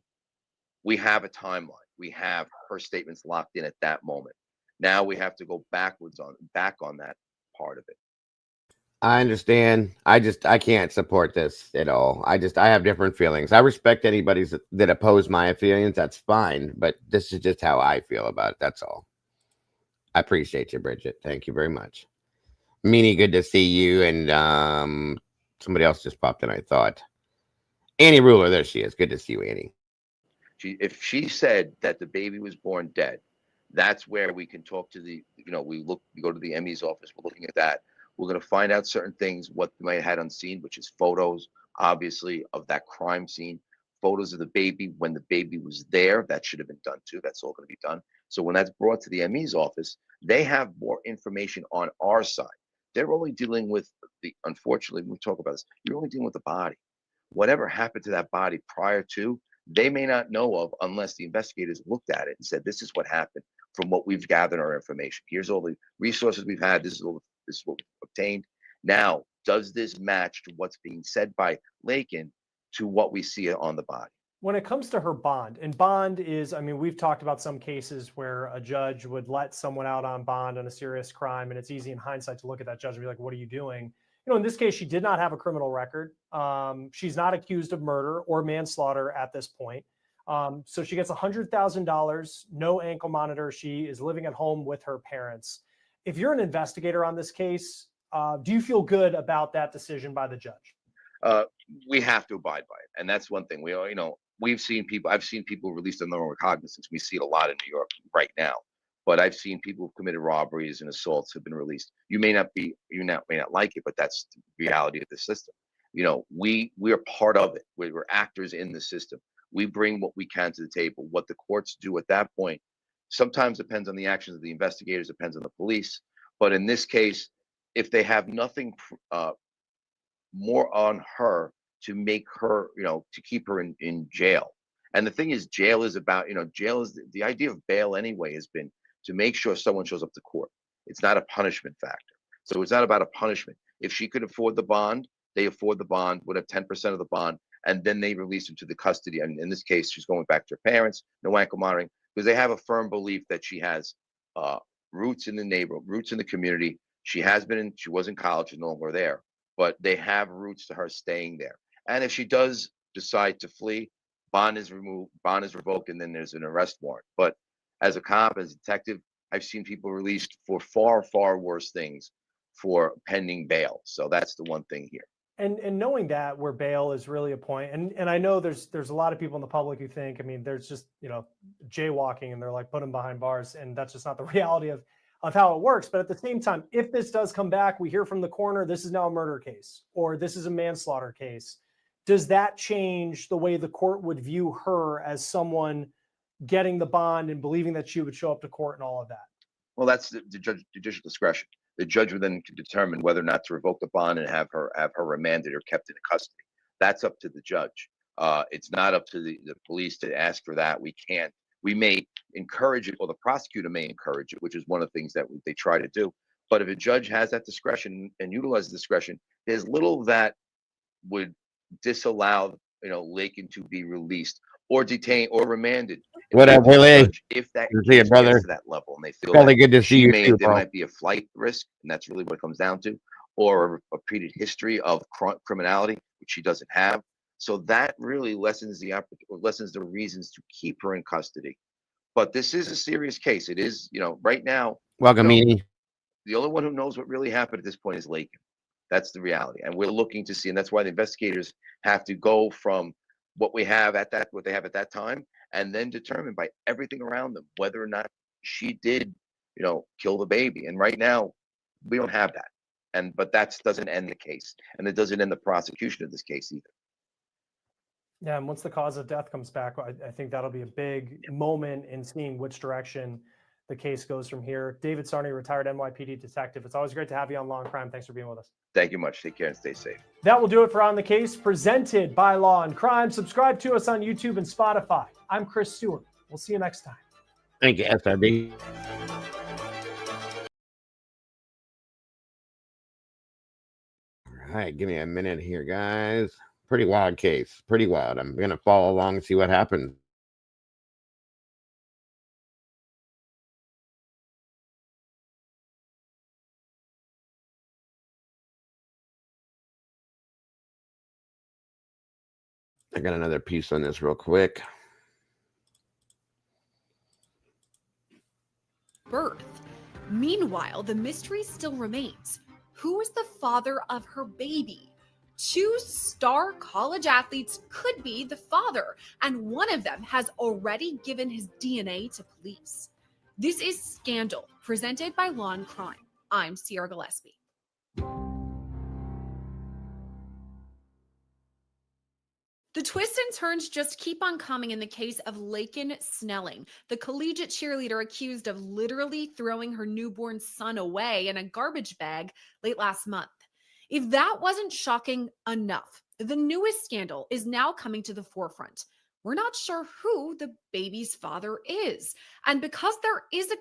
we have a timeline. We have her statements locked in at that moment. Now we have to go back on that part of it. I understand. I can't support this at all. I have different feelings. I respect anybody that oppose my feelings. That's fine. But this is just how I feel about it. That's all. I appreciate you, Bridget. Thank you very much. Meanie, good to see you. And somebody else just popped in, I thought. Annie Ruler, there she is. Good to see you, Annie. If she said that the baby was born dead, that's where we can talk to we go to the ME's office. We're looking at that. We're going to find out certain things, what they might have had unseen, which is photos, obviously, of that crime scene, photos of the baby when the baby was there. That should have been done too. That's all going to be done. So when that's brought to the ME's office, they have more information on our side. They're only dealing with unfortunately, when we talk about this, you're only dealing with the body. Whatever happened to that body prior to, they may not know of unless the investigators looked at it and said, this is what happened from what we've gathered our information. Here's all the resources we've had. This is what we've obtained. Now, does this match to what's being said by Lakin to what we see on the body? When it comes to her bond, and bond is, I mean, we've talked about some cases where a judge would let someone out on bond on a serious crime, and it's easy in hindsight to look at that judge and be like, what are you doing? You know, in this case, she did not have a criminal record. She's not accused of murder or manslaughter at this point. So she gets $100,000, no ankle monitor. She is living at home with her parents. If you're an investigator on this case, do you feel good about that decision by the judge? We have to abide by it. And that's one thing. I've seen people released on their own recognizance. We see it a lot in New York right now. But I've seen people who've committed robberies and assaults have been released. You may not like it, but that's the reality of the system. You know, we are part of it. We're actors in the system. We bring what we can to the table. What the courts do at that point sometimes depends on the actions of the investigators, depends on the police. But in this case, if they have nothing more on her to make her, to keep her in jail. And the thing is, jail is about, jail is the idea of bail anyway has been to make sure someone shows up to court. It's not a punishment factor. So it's not about a punishment. If she could afford the bond, they afford the bond, would have 10% of the bond, and then they release her to the custody. And in this case, she's going back to her parents, no ankle monitoring, because they have a firm belief that she has roots in the neighborhood, roots in the community. She was in college, she's no longer there, but they have roots to her staying there. And if she does decide to flee, bond is removed, bond is revoked, and then there's an arrest warrant. But as a cop, as a detective, I've seen people released for far, far worse things for pending bail. So that's the one thing here. And knowing that where bail is really a point, and I know there's a lot of people in the public who think, I mean, there's just, jaywalking and they're like, put them behind bars. And that's just not the reality of how it works. But at the same time, if this does come back, we hear from the coroner, this is now a murder case, or this is a manslaughter case. does that change the way the court would view her as someone getting the bond and believing that she would show up to court and all of that? Well, that's the judicial discretion. The judge would then determine whether or not to revoke the bond and have her remanded or kept in custody. That's up to the judge. It's not up to the police to ask for that. We can't. We may encourage it, or the prosecutor may encourage it, which is one of the things that they try to do. But if a judge has that discretion and utilizes discretion, there's little that would disallow, Lakin to be released or detained or remanded. What up, Lilly? If that Good to see you, gets brother. to that level and they feel Really that good to see you too, there bro. might be a flight risk, and that's really what it comes down to, or a repeated history of criminality, which she doesn't have. So that really lessens the reasons to keep her in custody. But this is a serious case. It is, right now. Welcome, Edie. The only one who knows what really happened at this point is Lakin. That's the reality, and we're looking to see, and that's why the investigators have to go from what they have at that time, and then determine by everything around them whether or not she did, kill the baby. And right now, we don't have that. But that doesn't end the case, and it doesn't end the prosecution of this case either. Yeah, and once the cause of death comes back, I think that'll be a big moment in seeing which direction the case goes from here. David Sarney, retired NYPD detective. It's always great to have you on Law and Crime. Thanks for being with us. Thank you much. Take care and stay safe. That will do it for On the Case, presented by Law and Crime. Subscribe to us on YouTube and Spotify. I'm Chris Stewart. We'll see you next time. Thank you, SRB. All right, give me a minute here, guys. Pretty wild case. Pretty wild. I'm going to follow along and see what happens. I got another piece on this real quick. Birth. Meanwhile, the mystery still remains. Who is the father of her baby? 2 star college athletes could be the father, and one of them has already given his DNA to police. This is Scandal, presented by Law and Crime. I'm Sierra Gillespie. The twists and turns just keep on coming in the case of Lakin Snelling, the collegiate cheerleader accused of literally throwing her newborn son away in a garbage bag late last month. If that wasn't shocking enough, the newest scandal is now coming to the forefront. We're not sure who the baby's father is. And because there is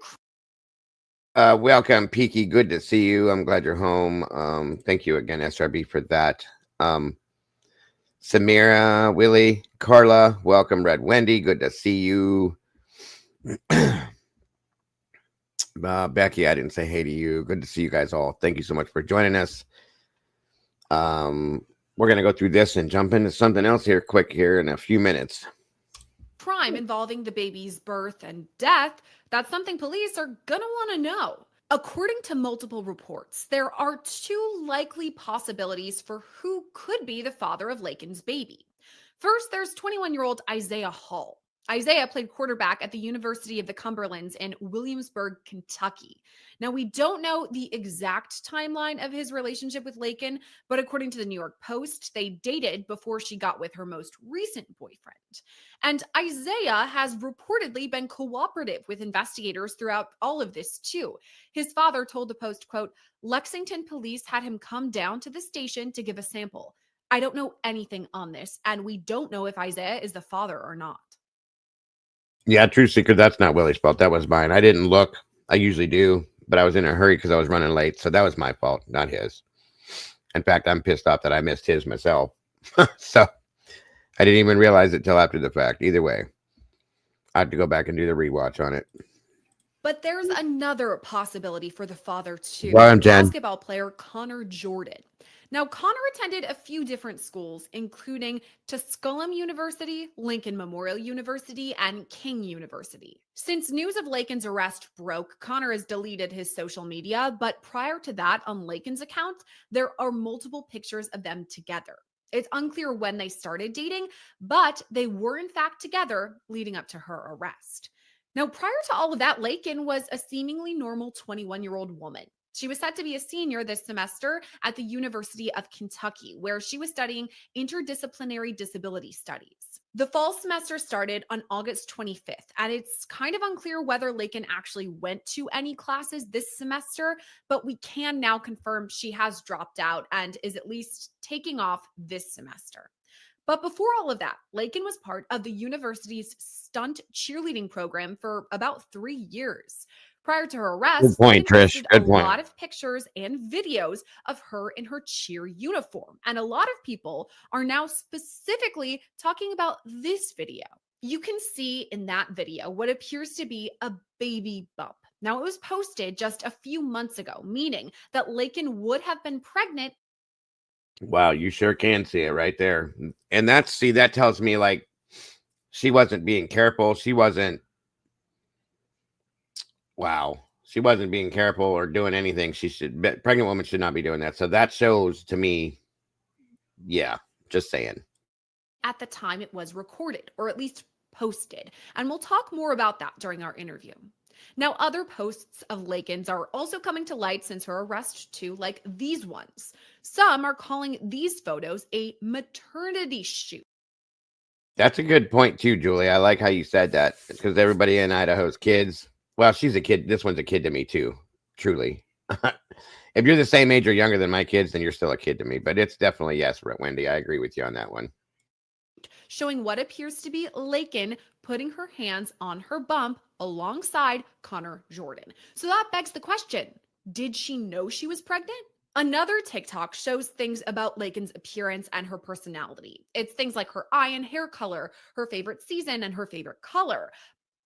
a welcome, Peaky. Good to see you. I'm glad you're home. Thank you again, SRB, for that. Samira, Willie, Carla, welcome. Red Wendy, good to see you. Becky, I didn't say hey to you. Good to see you guys all. Thank you so much for joining us. We're going to go through this and jump into something else here quick here in a few minutes. crime involving the baby's birth and death, that's something police are gonna want to know. According to multiple reports, there are 2 likely possibilities for who could be the father of Lakin's baby. First, there's 21-year-old Isaiah Hall. Isaiah played quarterback at the University of the Cumberlands in Williamsburg, Kentucky. Now, we don't know the exact timeline of his relationship with Lakin, but according to the New York Post, they dated before she got with her most recent boyfriend. And Isaiah has reportedly been cooperative with investigators throughout all of this, too. His father told the Post, quote, "Lexington police had him come down to the station to give a sample. I don't know anything on this, and we don't know if Isaiah is the father or not." Yeah, true secret. That's not Willie's fault. That was mine. I didn't look. I usually do, but I was in a hurry because I was running late. So that was my fault, not his. In fact, I'm pissed off that I missed his myself. So I didn't even realize it till after the fact. Either way, I have to go back and do the rewatch on it. But there's another possibility for the father, too. Well, I'm Jen. Basketball player Connor Jordan. Now, Connor attended a few different schools, including Tusculum University, Lincoln Memorial University, and King University. Since news of Lakin's arrest broke, Connor has deleted his social media, but prior to that, on Lakin's account, there are multiple pictures of them together. It's unclear when they started dating, but they were in fact together leading up to her arrest. Now, prior to all of that, Lakin was a seemingly normal 21-year-old woman. She was set to be a senior this semester at the University of Kentucky, where she was studying interdisciplinary disability studies. The fall semester started on August 25th, and it's kind of unclear whether Lakin actually went to any classes this semester, but we can now confirm she has dropped out and is at least taking off this semester. But before all of that, Lakin was part of the university's stunt cheerleading program for about 3 years. Prior to her arrest, Good point, Lakin Trish. posted Good a point. lot of pictures and videos of her in her cheer uniform. And a lot of people are now specifically talking about this video. You can see in that video what appears to be a baby bump. Now, it was posted just a few months ago, meaning that Lakin would have been pregnant. Wow, you sure can see it right there. And that tells me like she wasn't being careful. She wasn't being careful or doing anything. Pregnant woman should not be doing that. So that shows to me, yeah, just saying. At the time it was recorded, or at least posted. And we'll talk more about that during our interview. Now, other posts of Lakin's are also coming to light since her arrest too, like these ones. Some are calling these photos a maternity shoot. That's a good point too, Julie. I like how you said that, because everybody in Idaho's kids. Well, she's a kid. This one's a kid to me too, truly. If you're the same age or younger than my kids, then you're still a kid to me. But it's definitely, yes, Wendy, I agree with you on that one. Showing what appears to be Lakin putting her hands on her bump alongside Connor Jordan. So that begs the question, did she know she was pregnant? Another TikTok shows things about Lakin's appearance and her personality. It's things like her eye and hair color, her favorite season, and her favorite color.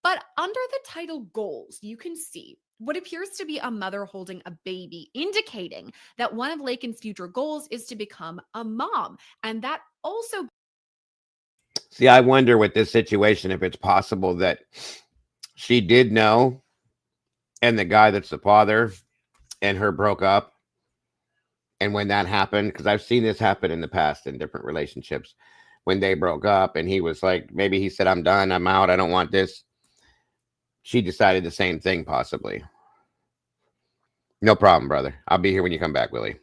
But under the title goals, you can see what appears to be a mother holding a baby, indicating that one of Lakin's future goals is to become a mom. And that also... See, I wonder with this situation if it's possible that she did know, and the guy that's the father and her broke up. And when that happened, because I've seen this happen in the past in different relationships, when they broke up and he was like, maybe he said, I'm done, I'm out, I don't want this. She decided the same thing, possibly. No problem, brother. I'll be here when you come back, Willie.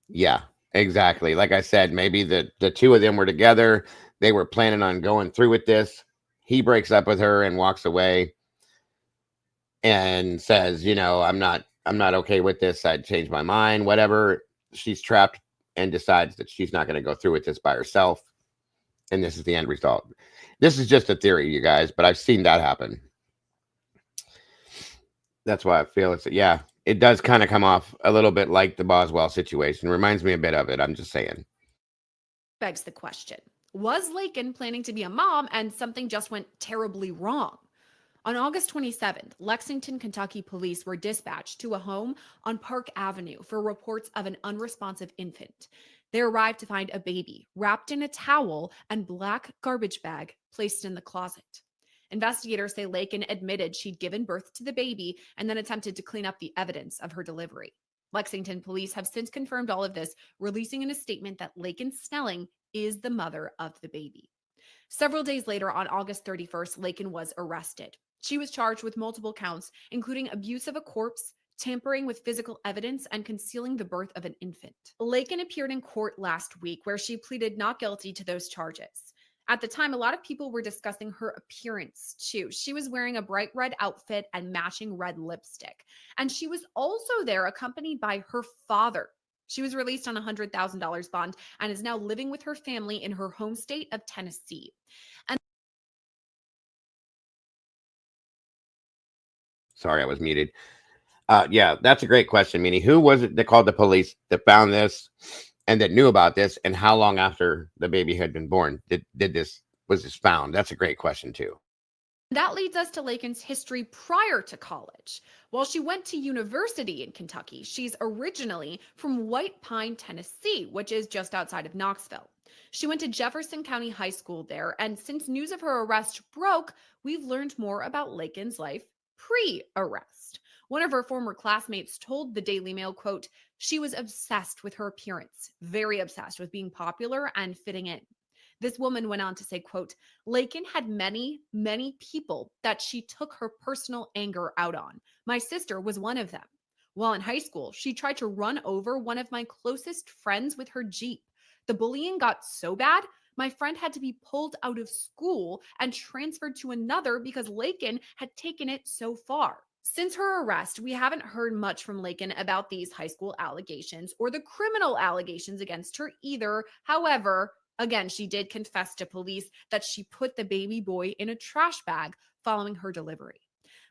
Yeah, exactly. Like I said, maybe the two of them were together. They were planning on going through with this. He breaks up with her and walks away and says, you know, I'm not okay with this. I'd change my mind, whatever. She's trapped and decides that she's not going to go through with this by herself. And this is the end result. This is just a theory, you guys, but I've seen that happen. That's why I feel it's, yeah, it does kind of come off a little bit like the Boswell situation. Reminds me a bit of it. I'm just saying. begs the question, was Lakin planning to be a mom and something just went terribly wrong? On August 27th, Lexington, Kentucky police were dispatched to a home on Park Avenue for reports of an unresponsive infant. They arrived to find a baby wrapped in a towel and black garbage bag placed in the closet. Investigators say Lakin admitted she'd given birth to the baby and then attempted to clean up the evidence of her delivery. Lexington police have since confirmed all of this, releasing in a statement that Lakin Snelling is the mother of the baby. Several days later, on August 31st, Lakin was arrested. She was charged with multiple counts, including abuse of a corpse, tampering with physical evidence, and concealing the birth of an infant. Lakin appeared in court last week, where she pleaded not guilty to those charges. At the time, a lot of people were discussing her appearance, too. She was wearing a bright red outfit and matching red lipstick. And she was also there accompanied by her father. She was released on a $100,000 bond and is now living with her family in her home state of Tennessee. And sorry, I was muted. Yeah, that's a great question, Meanie. Who was it that called the police that found this and that knew about this, and how long after the baby had been born was this found? That's a great question too. that leads us to Lakin's history prior to college. While she went to university in Kentucky, she's originally from White Pine, Tennessee, which is just outside of Knoxville. She went to Jefferson County High School there, and since news of her arrest broke, we've learned more about Lakin's life pre-arrest. One of her former classmates told the Daily Mail, quote, "She was obsessed with her appearance, very obsessed with being popular and fitting in." This woman went on to say, quote, "Lakin had many, many people that she took her personal anger out on. My sister was one of them. While in high school, she tried to run over one of my closest friends with her Jeep. The bullying got so bad, my friend had to be pulled out of school and transferred to another because Lakin had taken it so far. Since her arrest, we haven't heard much from Lakin about these high school allegations or the criminal allegations against her either. However, again, she did confess to police that she put the baby boy in a trash bag following her delivery.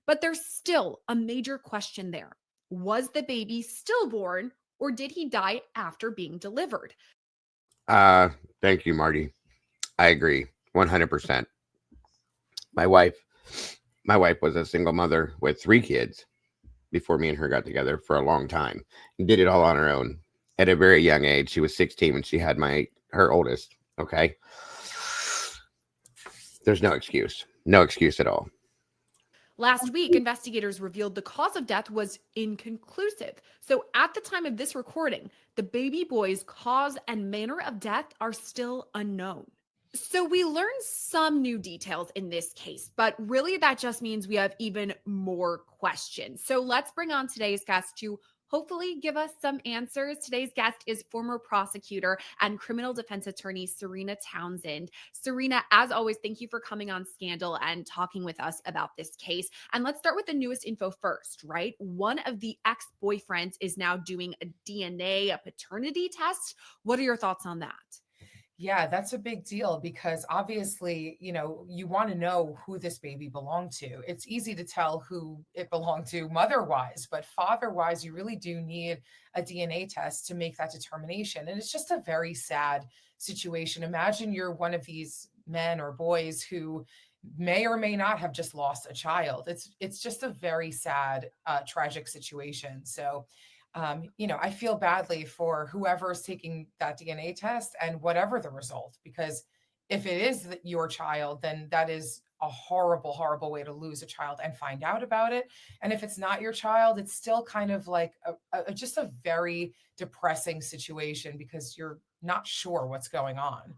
But there's still a major question there. Was the baby stillborn, or did he die after being delivered? Thank you, Marty. I agree 100%. My wife was a single mother with 3 kids before me and her got together for a long time and did it all on her own at a very young age. She was 16 when she had her oldest. Okay. There's no excuse at all. Last week, investigators revealed the cause of death was inconclusive. So at the time of this recording, the baby boy's cause and manner of death are still unknown. So we learned some new details in this case, but really that just means we have even more questions. So let's bring on today's guest to hopefully give us some answers. Today's guest is former prosecutor and criminal defense attorney Serena Townsend. Serena, as always, thank you for coming on Scandal and talking with us about this case. And let's start with the newest info first, right? One of the ex-boyfriends is now doing a DNA, a paternity test. What are your thoughts on that? Yeah, that's a big deal because obviously, you know, you want to know who this baby belonged to. It's easy to tell who it belonged to mother-wise, but father-wise, you really do need a DNA test to make that determination. And it's just a very sad situation. Imagine you're one of these men or boys who may or may not have just lost a child. It's just a very sad, tragic situation. So you know, I feel badly for whoever is taking that DNA test and whatever the result, because if it is your child, then that is a horrible, horrible way to lose a child and find out about it. And if it's not your child, it's still kind of like just a very depressing situation because you're not sure what's going on.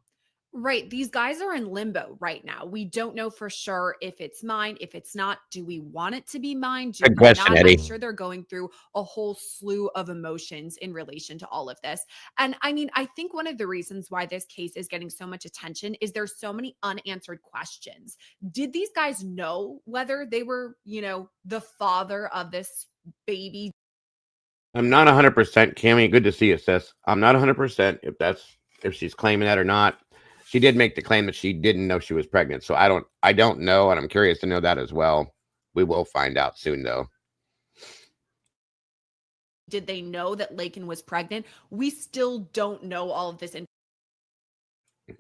Right. These guys are in limbo right now. We don't know for sure if it's mine, if it's not. Do we want it to be mine? Do Good we question, not? Eddie. I'm sure they're going through a whole slew of emotions in relation to all of this. And I mean, I think one of the reasons why this case is getting so much attention is there's so many unanswered questions. Did these guys know whether they were, you know, the father of this baby? I'm not 100%. Cammie, good to see you, sis. I'm not 100% if she's claiming that or not. She did make the claim that she didn't know she was pregnant. So I don't know, and I'm curious to know that as well. We will find out soon, though. Did they know that Lakin was pregnant? We still don't know all of this.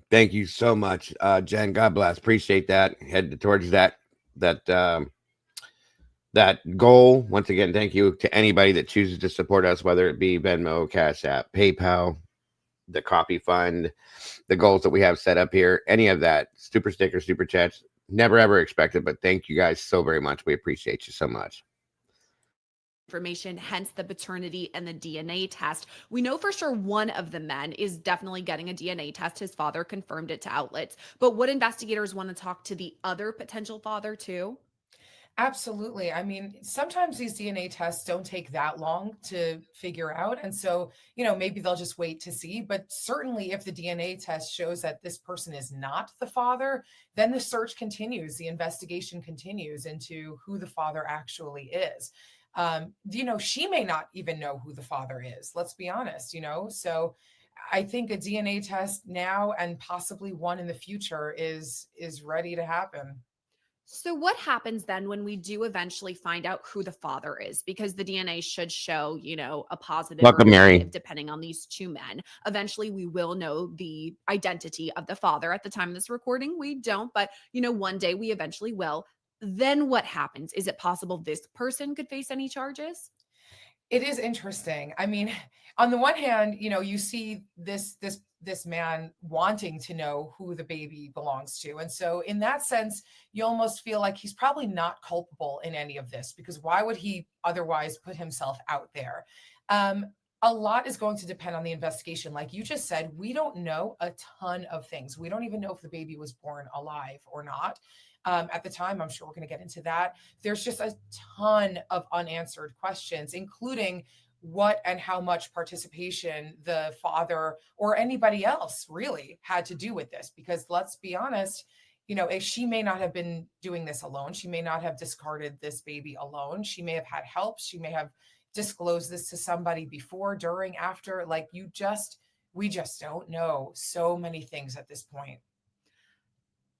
Thank you so much, Jen. God bless. Appreciate that. Head towards that goal. Once again, thank you to anybody that chooses to support us, whether it be Venmo, Cash App, PayPal, the Coffee Fund, the goals that we have set up here, any of that, super stickers, super chats, never ever expected, but thank you guys so very much. We appreciate you so much. Information, hence the paternity and the DNA test. We know for sure one of the men is definitely getting a DNA test. His father confirmed it to outlets, but would investigators want to talk to the other potential father too? Absolutely. I mean, sometimes these DNA tests don't take that long to figure out. And so, you know, maybe they'll just wait to see. But certainly if the DNA test shows that this person is not the father, then the search continues. The investigation continues into who the father actually is. You know, she may not even know who the father is. Let's be honest, you know. So I think a DNA test now and possibly one in the future is ready to happen. So what happens then when we do eventually find out who the father is? Because the DNA should show, you know, a positive or Welcome, Mary. negative depending on these two men. Eventually we will know the identity of the father. At the time of this recording, we don't, but you know, one day we eventually will. Then what happens? Is it possible this person could face any charges? It is interesting. I mean, on the one hand, you know, you see this man wanting to know who the baby belongs to. And so in that sense, you almost feel like he's probably not culpable in any of this, because why would he otherwise put himself out there? A lot is going to depend on the investigation. Like you just said, we don't know a ton of things. We don't even know if the baby was born alive or not. at the time. I'm sure we're going to get into that. There's just a ton of unanswered questions, including what and how much participation the father or anybody else really had to do with this. Because let's be honest, if she may not have been doing this alone. She may not have discarded this baby alone. She may have had help. She may have disclosed this to somebody before, during, after. We just don't know so many things at this point.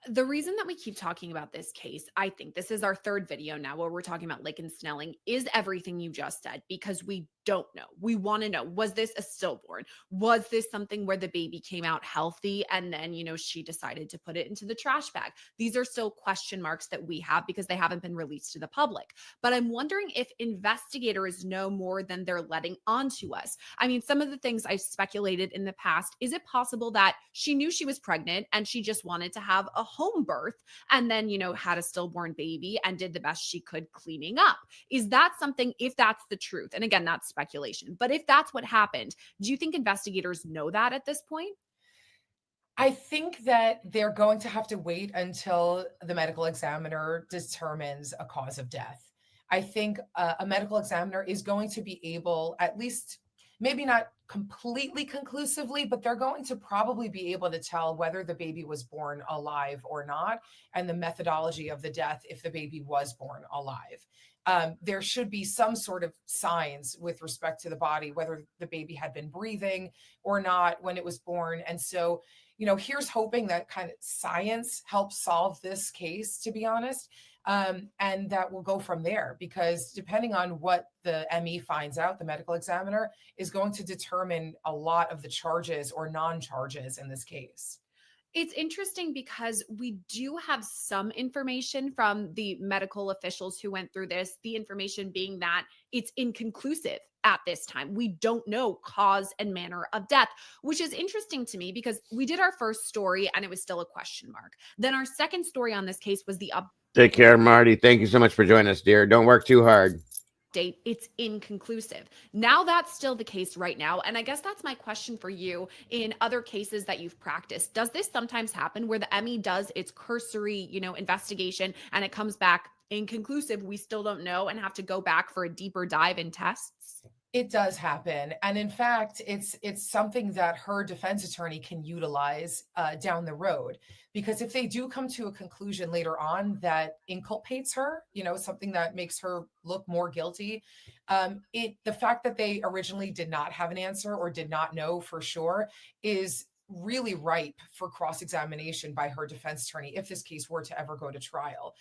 The reason that we keep talking about this case, I think this is our third video now where we're talking about Laken Snelling, is everything you just said, because we don't know. We want to know, was this a stillborn? Was this something where the baby came out healthy and then, she decided to put it into the trash bag? These are still question marks that we have because they haven't been released to the public. But I'm wondering if investigators know more than they're letting on to us. I mean, some of the things I've speculated in the past, is it possible that she knew she was pregnant and she just wanted to have a home birth and then, had a stillborn baby and did the best she could cleaning up? Is that something, if that's the truth? And again, that's speculation, but if that's what happened, do you think investigators know that at this point? I think that they're going to have to wait until the medical examiner determines a cause of death. I think a medical examiner is going to be able, at least maybe not completely conclusively, but they're going to probably be able to tell whether the baby was born alive or not, and the methodology of the death if the baby was born alive. There should be some sort of signs with respect to the body, whether the baby had been breathing or not when it was born. And so, here's hoping that kind of science helps solve this case, to be honest. And that will go from there, because depending on what the ME finds out, the medical examiner is going to determine a lot of the charges or non-charges in this case. It's interesting because we do have some information from the medical officials who went through this, the information being that it's inconclusive at this time. We don't know cause and manner of death, which is interesting to me because we did our first story and it was still a question mark. Then our second story on this case was the Take care, Marty. Thank you so much for joining us, dear. Don't work too hard. Date, it's inconclusive. Now that's still the case right now. And I guess that's my question for you. In other cases that you've practiced, does this sometimes happen where the ME does its cursory, investigation and it comes back inconclusive? We still don't know and have to go back for a deeper dive in tests? It does happen. And in fact, it's something that her defense attorney can utilize down the road, because if they do come to a conclusion later on that inculpates her, something that makes her look more guilty, the fact that they originally did not have an answer or did not know for sure is really ripe for cross-examination by her defense attorney if this case were to ever go to trial.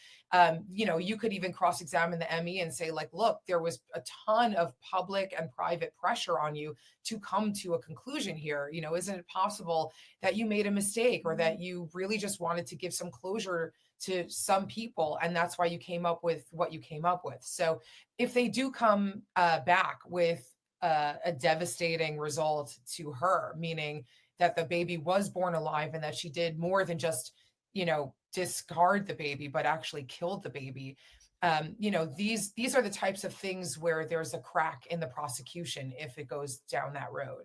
You could even cross-examine the ME and say, look, there was a ton of public and private pressure on you to come to a conclusion here. Isn't it possible that you made a mistake, or that you really just wanted to give some closure to some people, and that's why you came up with what you came up with? So if they do come back with a devastating result to her, meaning that the baby was born alive and that she did more than just, discard the baby, but actually killed the baby. These are the types of things where there's a crack in the prosecution if it goes down that road.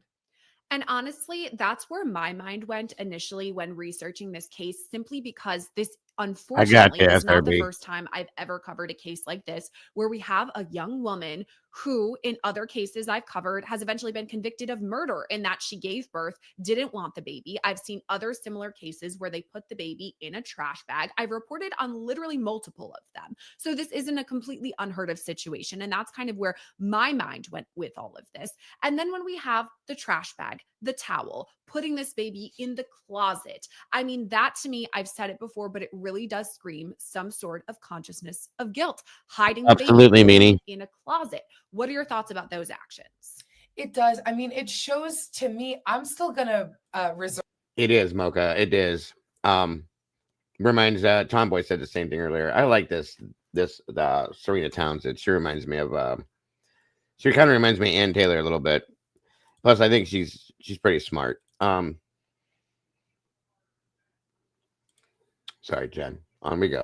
And honestly, that's where my mind went initially when researching this case, simply because this unfortunately is not the first time I've ever covered a case like this, where we have a young woman who, in other cases I've covered, has eventually been convicted of murder in that she gave birth, didn't want the baby. I've seen other similar cases where they put the baby in a trash bag. I've reported on literally multiple of them. So this isn't a completely unheard of situation. And that's kind of where my mind went with all of this. And then when we have the trash bag, the towel, putting this baby in the closet, I mean, that to me, I've said it before, but it really does scream some sort of consciousness of guilt, hiding the baby in a closet. What are your thoughts about those actions? It does. I mean, it shows to me, I'm still going to reserve. It is, Mocha. It is. Reminds, Tomboy said the same thing earlier. I like this Serena Townsend. She reminds me of, she kind of reminds me of Ann Taylor a little bit. Plus, I think she's pretty smart. Sorry, Jen. On we go.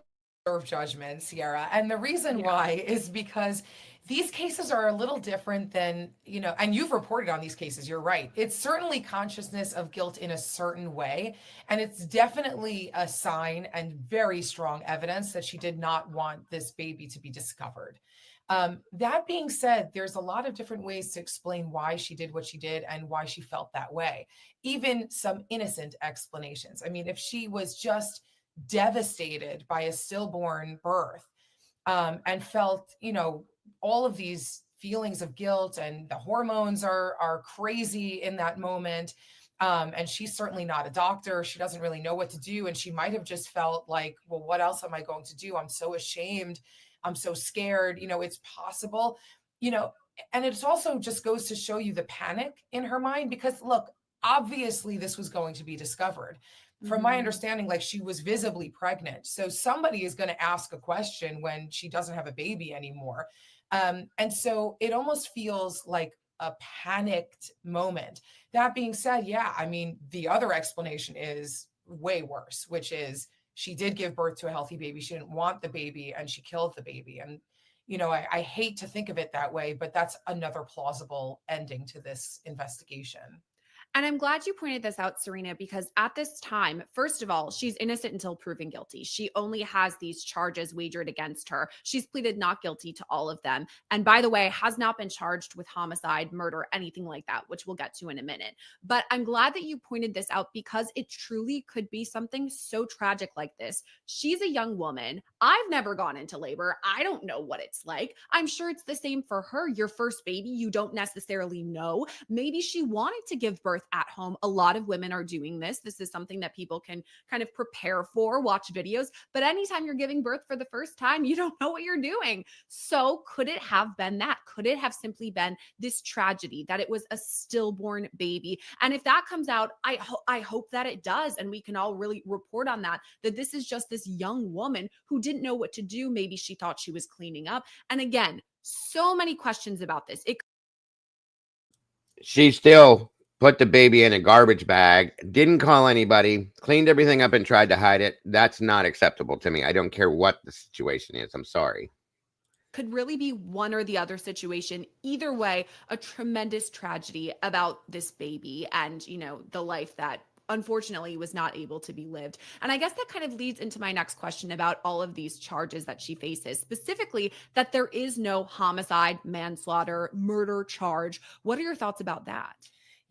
Judgment, Sierra. And the reason why is because These cases are a little different than, you know, and you've reported on these cases, you're right. It's certainly consciousness of guilt in a certain way, and it's definitely a sign and very strong evidence that she did not want this baby to be discovered. That being said, there's a lot of different ways to explain why she did what she did and why she felt that way. Even some innocent explanations. I mean, if she was just devastated by a stillborn birth, and felt, you know, all of these feelings of guilt, and the hormones are crazy in that moment. And she's certainly not a doctor. She doesn't really know what to do. And she might have just felt like, well, what else am I going to do? I'm so ashamed. I'm so scared. You know, it's possible, you know, and it's also just goes to show you the panic in her mind, because look, obviously this was going to be discovered. From my understanding, like, she was visibly pregnant. So somebody is going to ask a question when she doesn't have a baby anymore. And so it almost feels like a panicked moment. That being said, yeah, I mean, the other explanation is way worse, which is she did give birth to a healthy baby. She didn't want the baby and she killed the baby. And, you know, I hate to think of it that way, but that's another plausible ending to this investigation. And I'm glad you pointed this out, Serena, because at this time, first of all, she's innocent until proven guilty. She only has these charges wagered against her. She's pleaded not guilty to all of them. And by the way, has not been charged with homicide, murder, anything like that, which we'll get to in a minute. But I'm glad that you pointed this out, because it truly could be something so tragic like this. She's a young woman. I've never gone into labor. I don't know what it's like. I'm sure it's the same for her. Your first baby, you don't necessarily know. Maybe she wanted to give birth at home. A lot of women are doing this. This is something that people can kind of prepare for, watch videos. But anytime you're giving birth for the first time, you don't know what you're doing. So could it have been that? Could it have simply been this tragedy, that it was a stillborn baby? And if that comes out, I hope that it does. And we can all really report on that this is just this young woman who didn't know what to do. Maybe she thought she was cleaning up. And again, so many questions about this. She still put the baby in a garbage bag, didn't call anybody, cleaned everything up and tried to hide it. That's not acceptable to me. I don't care what the situation is. I'm sorry. Could really be one or the other situation. Either way, a tremendous tragedy about this baby and, you know, the life that unfortunately was not able to be lived. And I guess that kind of leads into my next question about all of these charges that she faces, specifically that there is no homicide, manslaughter, murder charge. What are your thoughts about that?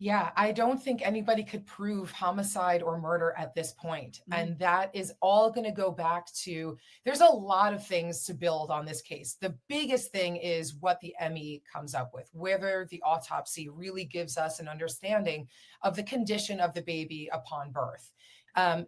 Yeah, I don't think anybody could prove homicide or murder at this point. And that is all going to go back to, there's a lot of things to build on this case. The biggest thing is what the ME comes up with, whether the autopsy really gives us an understanding of the condition of the baby upon birth.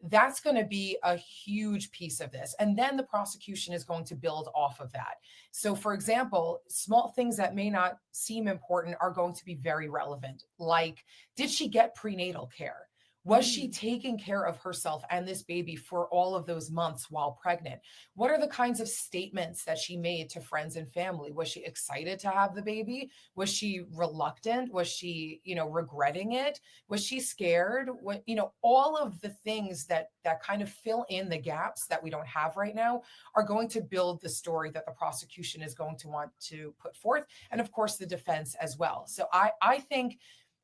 That's going to be a huge piece of this. And then the prosecution is going to build off of that. So, for example, small things that may not seem important are going to be very relevant. Like, did she get prenatal care? Was she taking care of herself and this baby for all of those months while pregnant? What are the kinds of statements that she made to friends and family? Was she excited to have the baby? Was she reluctant? Was she, you know, regretting it? Was she scared? What, you know, all of the things that kind of fill in the gaps that we don't have right now are going to build the story that the prosecution is going to want to put forth. And of course, the defense as well. So I think,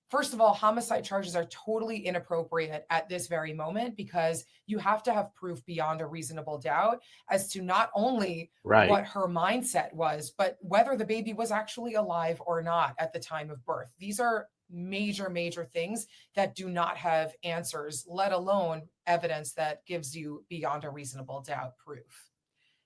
first of all, homicide charges are totally inappropriate at this very moment, because you have to have proof beyond a reasonable doubt as to not only what her mindset was, but whether the baby was actually alive or not at the time of birth. These are major, major things that do not have answers, let alone evidence that gives you beyond a reasonable doubt proof.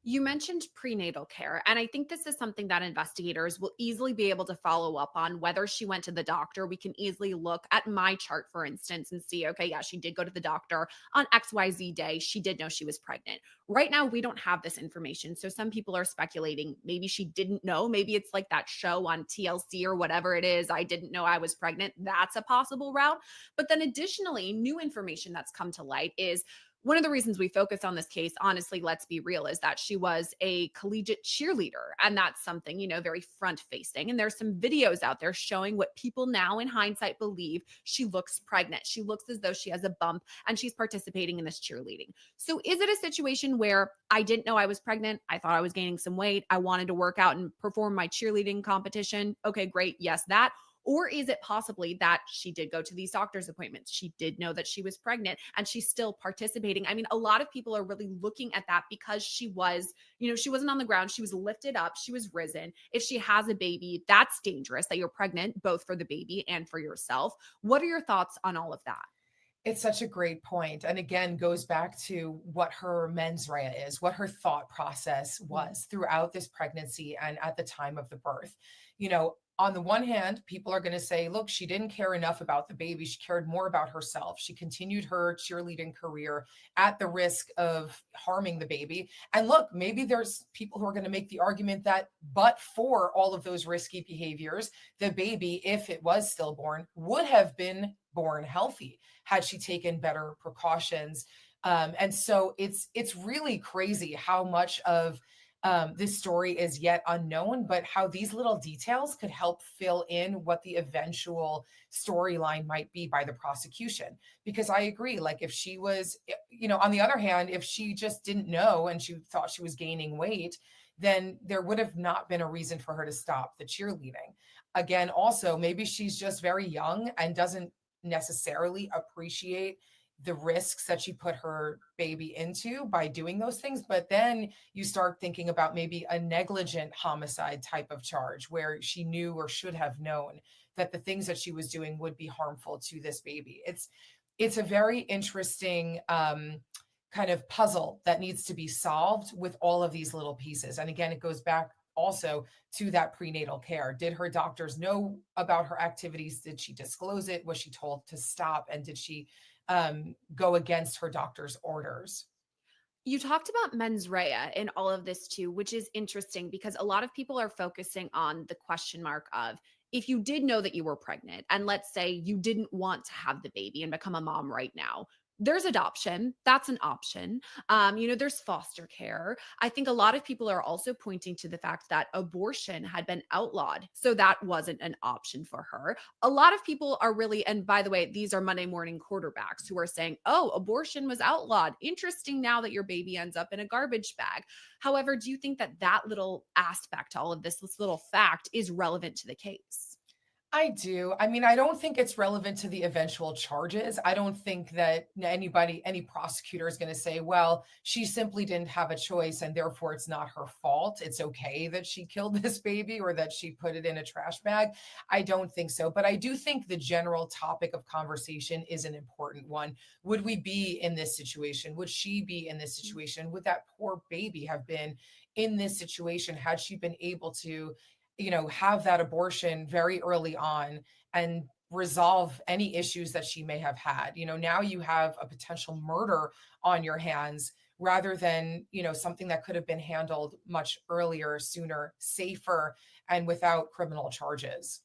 You mentioned prenatal care, and I think this is something that investigators will easily be able to follow up on, whether she went to the doctor. We can easily look at my chart, for instance, and see, okay, yeah, she did go to the doctor on XYZ day. She did know she was pregnant. Right now, we don't have this information. So some people are speculating maybe she didn't know. Maybe it's like that show on TLC or whatever it is. I didn't know I was pregnant. That's a possible route. But then additionally, new information that's come to light is One of the reasons we focus on this case, honestly, let's be real, is that she was a collegiate cheerleader. And that's something, very front facing. And there's some videos out there showing what people now in hindsight believe she looks pregnant. She looks as though she has a bump and she's participating in this cheerleading. So is it a situation where I didn't know I was pregnant? I thought I was gaining some weight. I wanted to work out and perform my cheerleading competition. Okay, great. Yes, that. Or is it possibly that she did go to these doctor's appointments? She did know that she was pregnant and she's still participating. I mean, a lot of people are really looking at that because she was, she wasn't on the ground. She was lifted up. She was risen. If she has a baby, that's dangerous that you're pregnant, both for the baby and for yourself. What are your thoughts on all of that? It's such a great point. And again, goes back to what her mens rea is, what her thought process was throughout this pregnancy and at the time of the birth. On the one hand, people are going to say, look, she didn't care enough about the baby. She cared more about herself. She continued her cheerleading career at the risk of harming the baby. And look, maybe there's people who are going to make the argument that, but for all of those risky behaviors, the baby, if it was stillborn, would have been born healthy had she taken better precautions. And so it's really crazy how much of this story is yet unknown, but how these little details could help fill in what the eventual storyline might be by the prosecution. Because I agree, like if she was, on the other hand, if she just didn't know and she thought she was gaining weight, then there would have not been a reason for her to stop the cheerleading. Again, also, maybe she's just very young and doesn't necessarily appreciate the risks that she put her baby into by doing those things. But then you start thinking about maybe a negligent homicide type of charge where she knew or should have known that the things that she was doing would be harmful to this baby. It's a very interesting kind of puzzle that needs to be solved with all of these little pieces. And again, it goes back also to that prenatal care. Did her doctors know about her activities? Did she disclose it? Was she told to stop? And did she go against her doctor's orders? You talked about mens rea in all of this too, which is interesting because a lot of people are focusing on the question mark of, if you did know that you were pregnant and let's say you didn't want to have the baby and become a mom right now, there's adoption. That's an option. There's foster care. I think a lot of people are also pointing to the fact that abortion had been outlawed. So that wasn't an option for her. A lot of people are really, and by the way, these are Monday morning quarterbacks who are saying, oh, abortion was outlawed. Interesting now that your baby ends up in a garbage bag. However, do you think that that little aspect to all of this little fact is relevant to the case? I do. I mean, I don't think it's relevant to the eventual charges. I don't think that any prosecutor is going to say, well, she simply didn't have a choice and therefore it's not her fault. It's okay that she killed this baby or that she put it in a trash bag. I don't think so. But I do think the general topic of conversation is an important one. Would we be in this situation? Would she be in this situation? Would that poor baby have been in this situation had she been able to have that abortion very early on and resolve any issues that she may have had? Now you have a potential murder on your hands rather than, something that could have been handled much earlier, sooner, safer, and without criminal charges.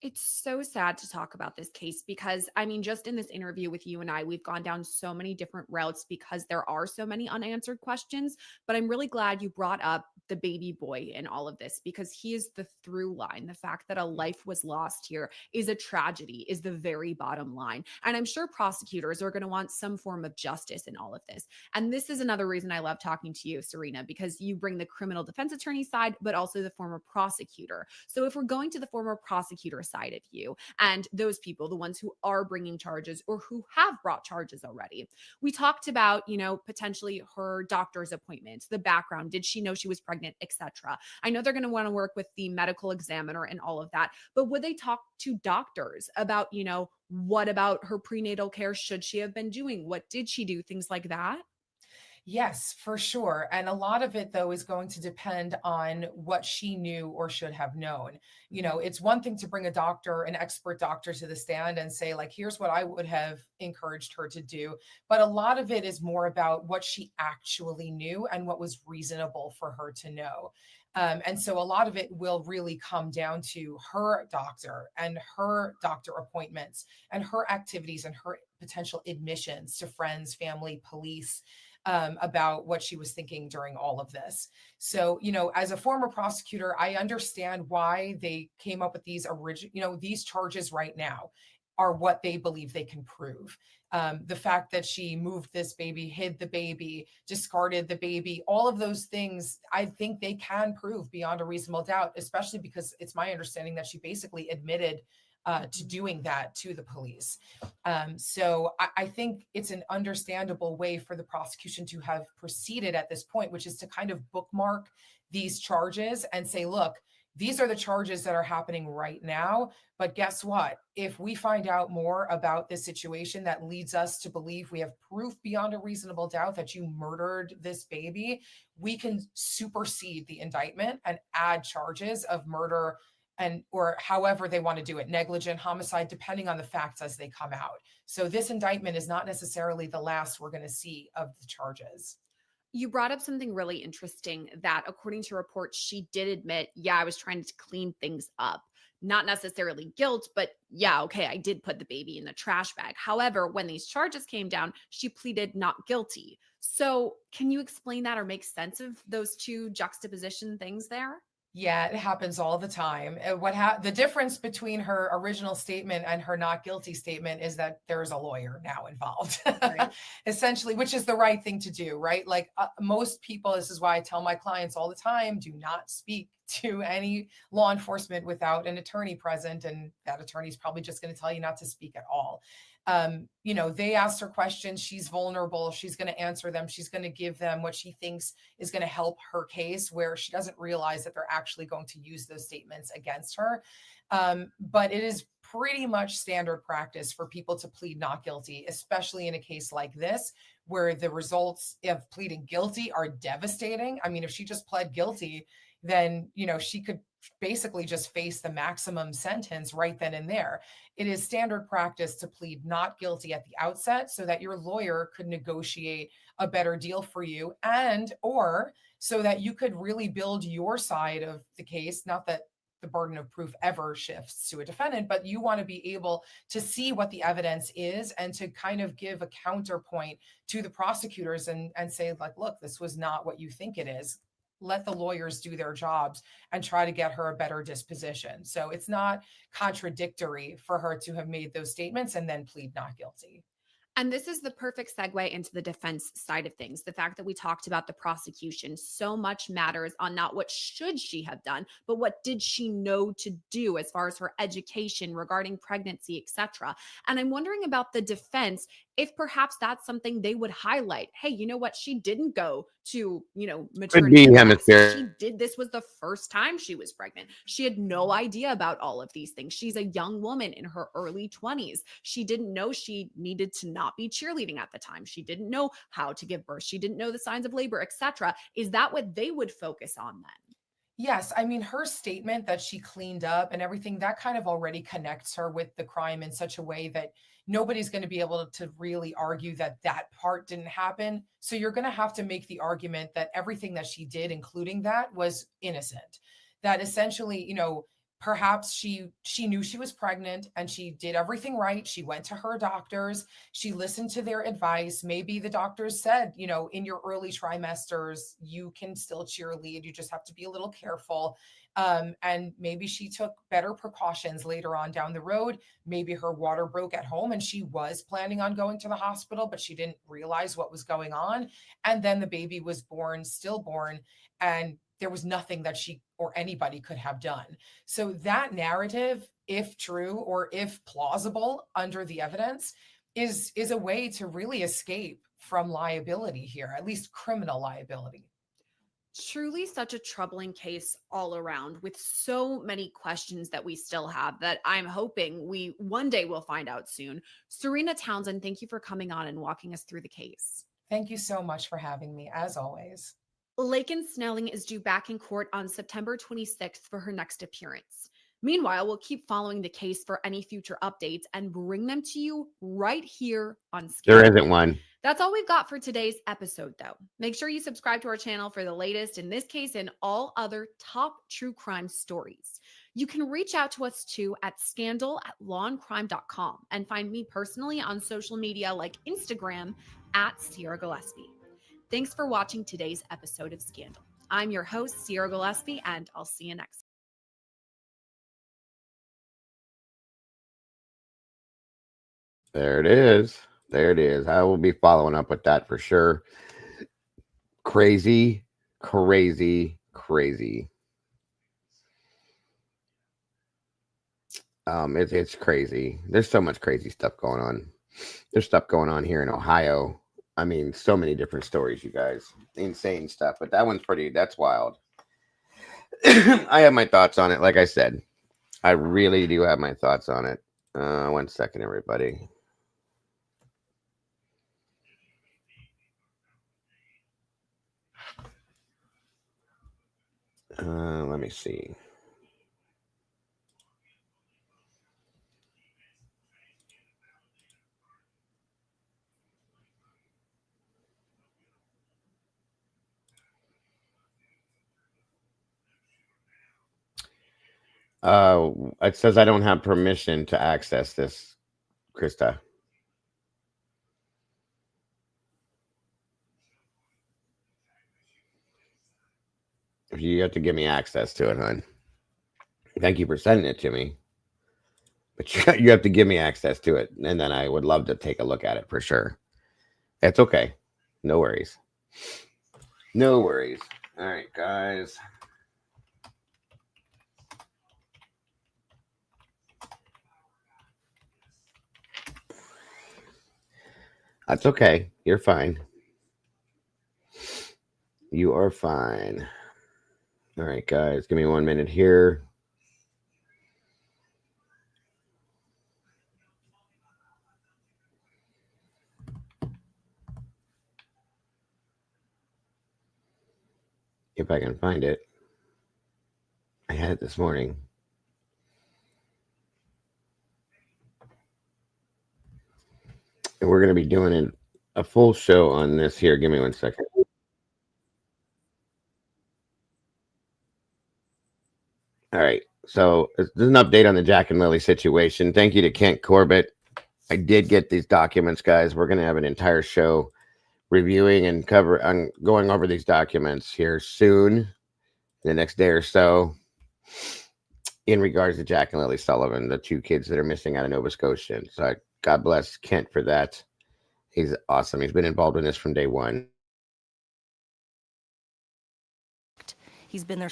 It's so sad to talk about this case because, just in this interview with you and I, we've gone down so many different routes because there are so many unanswered questions. But I'm really glad you brought up the baby boy in all of this because he is the through line. The fact that a life was lost here is a tragedy, is the very bottom line. And I'm sure prosecutors are going to want some form of justice in all of this. And this is another reason I love talking to you, Serena, because you bring the criminal defense attorney side, but also the former prosecutor. So if we're going to the former prosecutor side of you and those people, the ones who are bringing charges or who have brought charges already, we talked about, potentially her doctor's appointments, the background, did she know she was pregnant, etc. I know they're going to want to work with the medical examiner and all of that, but would they talk to doctors about, what about her prenatal care should she have been doing? What did she do? Things like that. Yes, for sure. And a lot of it, though, is going to depend on what she knew or should have known. It's one thing to bring a doctor, an expert doctor to the stand and say, like, here's what I would have encouraged her to do. But a lot of it is more about what she actually knew and what was reasonable for her to know. And so a lot of it will really come down to her doctor and her doctor appointments and her activities and her potential admissions to friends, family, police, about what she was thinking during all of this. So, as a former prosecutor, I understand why they came up with these these charges right now are what they believe they can prove. The fact that she moved this baby, hid the baby, discarded the baby, all of those things, I think they can prove beyond a reasonable doubt, especially because it's my understanding that she basically admitted to doing that to the police. So I think it's an understandable way for the prosecution to have proceeded at this point, which is to kind of bookmark these charges and say, look, these are the charges that are happening right now. But guess what? If we find out more about this situation that leads us to believe we have proof beyond a reasonable doubt that you murdered this baby, we can supersede the indictment and add charges of murder or however they want to do it, negligent, homicide, depending on the facts as they come out. So this indictment is not necessarily the last we're going to see of the charges. You brought up something really interesting that according to reports, she did admit, yeah, I was trying to clean things up. Not necessarily guilt, but yeah, okay, I did put the baby in the trash bag. However, when these charges came down, she pleaded not guilty. So can you explain that or make sense of those two juxtaposition things there? Yeah, it happens all the time. The difference between her original statement and her not guilty statement is that there's a lawyer now involved, right. Essentially, which is the right thing to do, right? Like most people, this is why I tell my clients all the time, do not speak to any law enforcement without an attorney present. And that attorney is probably just going to tell you not to speak at all. They asked her questions. She's vulnerable. She's going to answer them. She's going to give them what she thinks is going to help her case, where she doesn't realize that they're actually going to use those statements against her. But it is pretty much standard practice for people to plead not guilty, especially in a case like this, where the results of pleading guilty are devastating. I mean, if she just pled guilty, then, she could basically just face the maximum sentence right then and there. It is standard practice to plead not guilty at the outset so that your lawyer could negotiate a better deal for you or so that you could really build your side of the case. Not that the burden of proof ever shifts to a defendant, but you want to be able to see what the evidence is and to kind of give a counterpoint to the prosecutors and say, like, look, this was not what you think it is. Let the lawyers do their jobs and try to get her a better disposition. So it's not contradictory for her to have made those statements and then plead not guilty. And this is the perfect segue into the defense side of things. The fact that we talked about the prosecution so much matters on not what should she have done, but what did she know to do as far as her education regarding pregnancy, etc. And I'm wondering about the defense, if perhaps that's something they would highlight. Hey, you know what? She didn't go to, maternity classes. This was the first time she was pregnant. She had no idea about all of these things. She's a young woman in her early 20s. She didn't know she needed to not be cheerleading at the time. She didn't know how to give birth. She didn't know the signs of labor, etc. Is that what they would focus on then? Yes. I mean, her statement that she cleaned up and everything, that kind of already connects her with the crime in such a way that nobody's going to be able to really argue that that part didn't happen. So you're going to have to make the argument that everything that she did, including that, was innocent. That essentially, perhaps she knew she was pregnant and she did everything right. She went to her doctors. She listened to their advice. Maybe the doctors said, in your early trimesters, you can still cheerlead. You just have to be a little careful. And maybe she took better precautions later on down the road. Maybe her water broke at home and she was planning on going to the hospital, but she didn't realize what was going on. And then the baby was stillborn, and there was nothing that she or anybody could have done. So that narrative, if true or if plausible under the evidence, is a way to really escape from liability here, at least criminal liability. Truly such a troubling case all around, with so many questions that we still have that I'm hoping we one day will find out soon. Serena Townsend, thank you for coming on and walking us through the case. Thank you so much for having me, as always. Laken Snelling is due back in court on September 26th for her next appearance. Meanwhile, we'll keep following the case for any future updates and bring them to you right here on Scale. There isn't one. That's all we've got for today's episode, though. Make sure you subscribe to our channel for the latest in this case and all other top true crime stories. You can reach out to us too at scandal@lawandcrime.com and find me personally on social media like Instagram at Sierra Gillespie. Thanks for watching today's episode of Scandal. I'm your host, Sierra Gillespie, and I'll see you next time. There it is. There it is. I will be following up with that for sure. Crazy, crazy, crazy. It's crazy. There's so much crazy stuff going on. There's stuff going on here in Ohio. I mean, so many different stories, you guys. Insane stuff. But that one's that's wild. I have my thoughts on it. Like I said, I really do have my thoughts on it. 1 second, everybody. Let me see. It says I don't have permission to access this, Krista. You have to give me access to it, hon. Thank you for sending it to me. But you have to give me access to it, and then I would love to take a look at it for sure. It's okay. No worries. No worries. All right, guys. That's okay. You're fine. You are fine. All right, guys. Give me 1 minute here. If I can find it. I had it this morning. And we're going to be doing a full show on this here. Give me 1 second. All right. So there's an update on the Jack and Lilly situation. Thank you to Kent Corbett. I did get these documents, guys. We're going to have an entire show reviewing and going over these documents here soon, the next day or so, in regards to Jack and Lilly Sullivan, the 2 kids that are missing out of Nova Scotia. So God bless Kent for that. He's awesome. He's been involved in this from day one. He's been their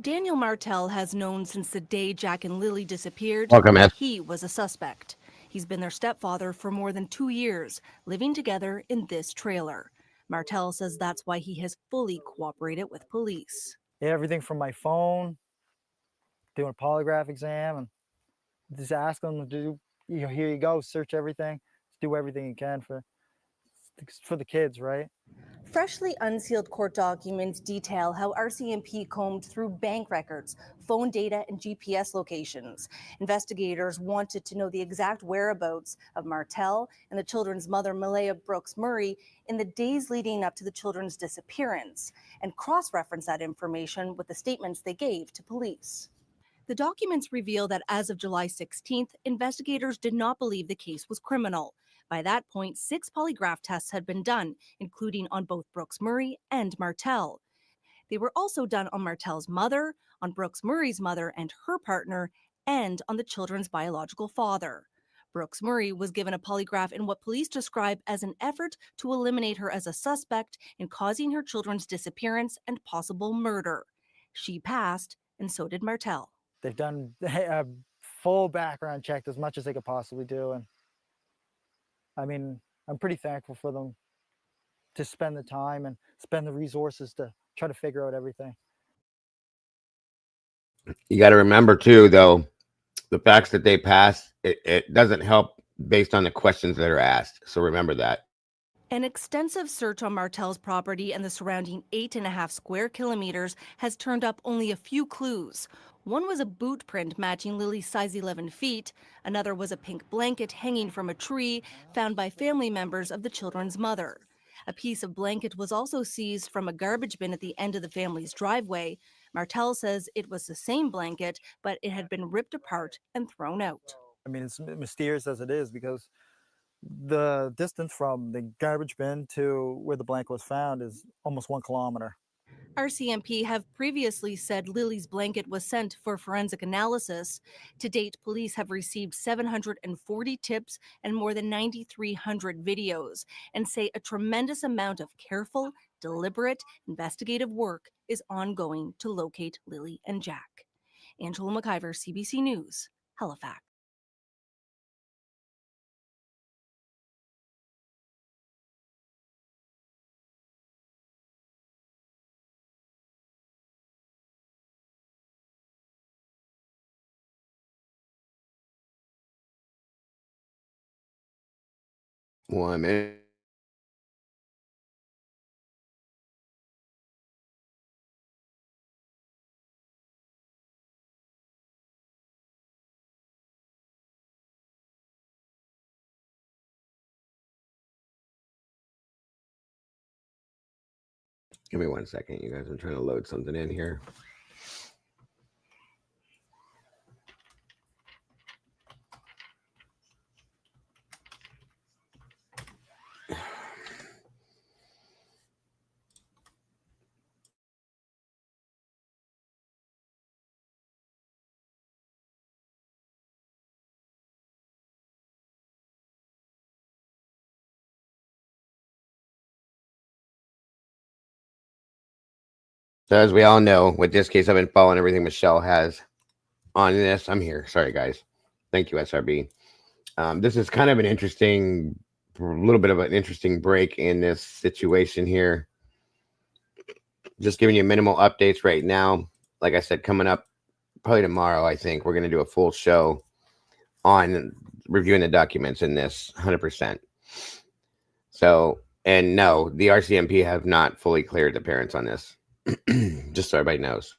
Daniel Martel has known since the day Jack and Lilly disappeared Welcome, that Ed. he was a suspect. He's been their stepfather for more than 2 years, living together in this trailer. Martel says that's why he has fully cooperated with police. Everything from my phone, doing a polygraph exam, and just ask them to do, here you go, search everything, do everything you can for the kids, right? Freshly unsealed court documents detail how RCMP combed through bank records, phone data, and GPS locations. Investigators wanted to know the exact whereabouts of Martel and the children's mother, Malaya Brooks Murray, in the days leading up to the children's disappearance, and cross-reference that information with the statements they gave to police. The documents reveal that as of July 16th, investigators did not believe the case was criminal. By that point, 6 polygraph tests had been done, including on both Brooks Murray and Martel. They were also done on Martel's mother, on Brooks Murray's mother and her partner, and on the children's biological father. Brooks Murray was given a polygraph in what police describe as an effort to eliminate her as a suspect in causing her children's disappearance and possible murder. She passed, and so did Martel. They've done a full background check as much as they could possibly do, and I mean, I'm pretty thankful for them to spend the time and spend the resources to try to figure out everything. You got to remember too, though, the facts that they pass, it doesn't help based on the questions that are asked. So remember that. An extensive search on Martel's property and the surrounding 8.5 square kilometers has turned up only a few clues. One was a boot print matching Lily's size 11 feet. Another was a pink blanket hanging from a tree found by family members of the children's mother. A piece of blanket was also seized from a garbage bin at the end of the family's driveway. Martel says it was the same blanket, but it had been ripped apart and thrown out. I mean, it's mysterious as it is because the distance from the garbage bin to where the blanket was found is almost 1 kilometer. RCMP have previously said Lilly's blanket was sent for forensic analysis. To date, police have received 740 tips and more than 9,300 videos, and say a tremendous amount of careful, deliberate, investigative work is ongoing to locate Lilly and Jack. Angela McIver, CBC News, Halifax. One minute. Give me 1 second, you guys. I'm trying to load something in here. So as we all know, with this case, I've been following everything Michelle has on this. I'm here. Sorry, guys. Thank you, SRB. This is kind of an interesting, a little bit of an interesting break in this situation here. Just giving you minimal updates right now. Like I said, coming up probably tomorrow, I think we're going to do a full show on reviewing the documents in this 100%. So, and no, the RCMP have not fully cleared the parents on this. Just so everybody knows.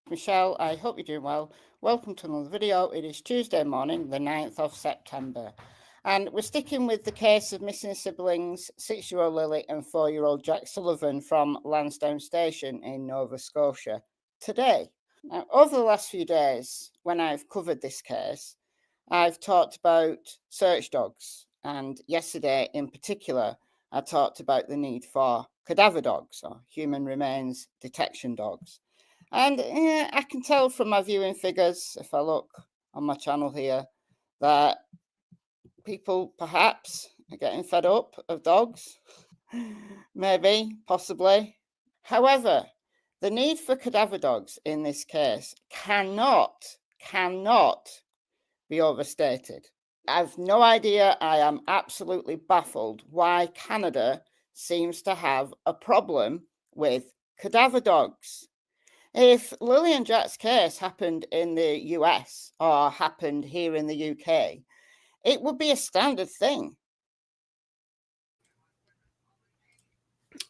Michelle, I hope you're doing well. Welcome to another video. It is Tuesday morning, the 9th of September. And we're sticking with the case of missing siblings, 6-year-old Lily and 4-year-old Jack Sullivan from Lansdowne Station in Nova Scotia today. Now, over the last few days, when I've covered this case, I've talked about search dogs. And yesterday in particular, I talked about the need for cadaver dogs or human remains detection dogs. And I can tell from my viewing figures, if I look on my channel here, that people perhaps are getting fed up of dogs. Maybe, possibly. However, the need for cadaver dogs in this case cannot be overstated. I've no idea. I am absolutely baffled why Canada seems to have a problem with cadaver dogs. If Lily and Jack's case happened in the US or happened here in the UK, it would be a standard thing.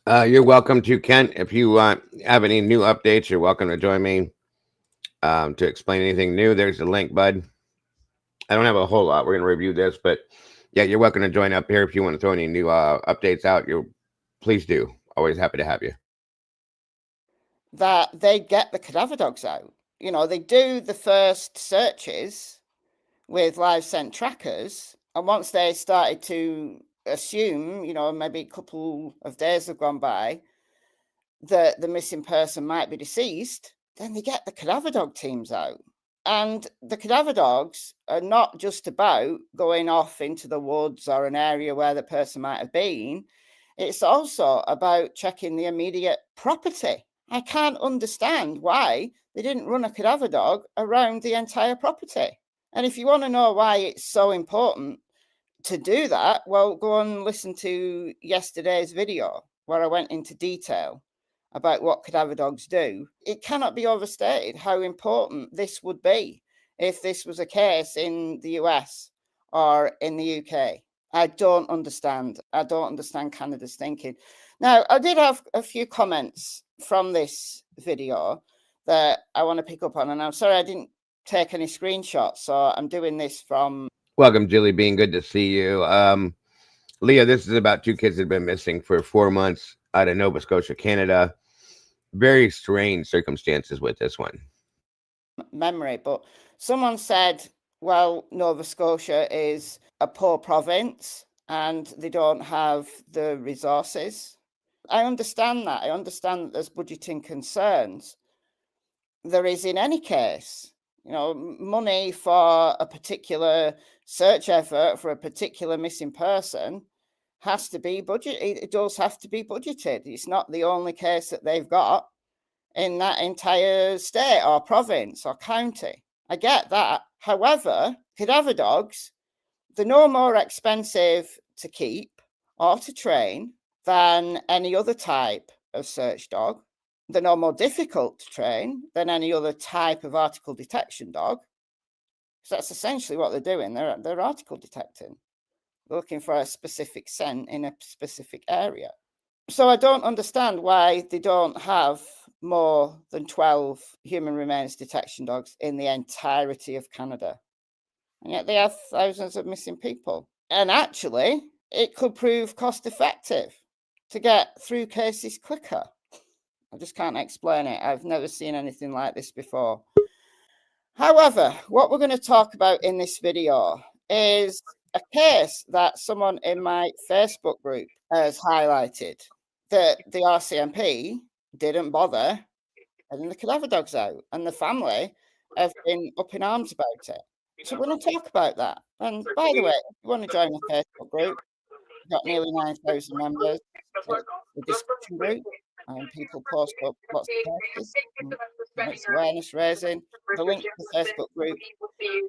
You're welcome to, Kent. If you have any new updates, you're welcome to join me to explain anything new. There's the link, bud. I don't have a whole lot. We're going to review this, but yeah, you're welcome to join up here. If you want to throw any new updates out, please do. Always happy to have you. That they get the cadaver dogs out. You know, they do the first searches with live scent trackers, and once they started to assume, you know, maybe a couple of days have gone by, that the missing person might be deceased, then they get the cadaver dog teams out. And the cadaver dogs are not just about going off into the woods or an area where the person might have been. It's also about checking the immediate property. I can't understand why they didn't run a cadaver dog around the entire property. And if you want to know why it's so important to do that, well, go and listen to yesterday's video where I went into detail about what cadaver dogs do. It cannot be overstated how important this would be if this was a case in the US or in the UK. I don't understand. I don't understand Canada's thinking. Now, I did have a few comments from this video that I want to pick up on, and I'm sorry I didn't take any screenshots, so I'm doing this from... Welcome, Jilly Bean. Good to see you. Leah, this is about two kids that have been missing for 4 months out of Nova Scotia, Canada. Very strange circumstances with this one. Memory, but someone said, well, Nova Scotia is a poor province and they don't have the resources. I understand that. I understand that there's budgeting concerns. There is in any case, you know, money for a particular search effort for a particular missing person has to be budgeted. It does have to be budgeted. It's not the only case that they've got in that entire state or province or county. I get that. However, cadaver dogs, they're no more expensive to keep or to train than any other type of search dog. They're no more difficult to train than any other type of article detection dog. So that's essentially what they're doing. They're article detecting. They're looking for a specific scent in a specific area. So I don't understand why they don't have more than 12 human remains detection dogs in the entirety of Canada. And yet they have thousands of missing people. And actually, it could prove cost effective to get through cases quicker. I just can't explain it. I've never seen anything like this before. However, what we're going to talk about in this video is a case that someone in my Facebook group has highlighted, that the RCMP didn't bother getting the cadaver dogs out, and the family have been up in arms about it. So we're going to talk about that. And by the way, if you want to join the Facebook group, we've got nearly 9,000 members. It's a discussion group, and people post up lots of cases. It's awareness raising. The link to the Facebook group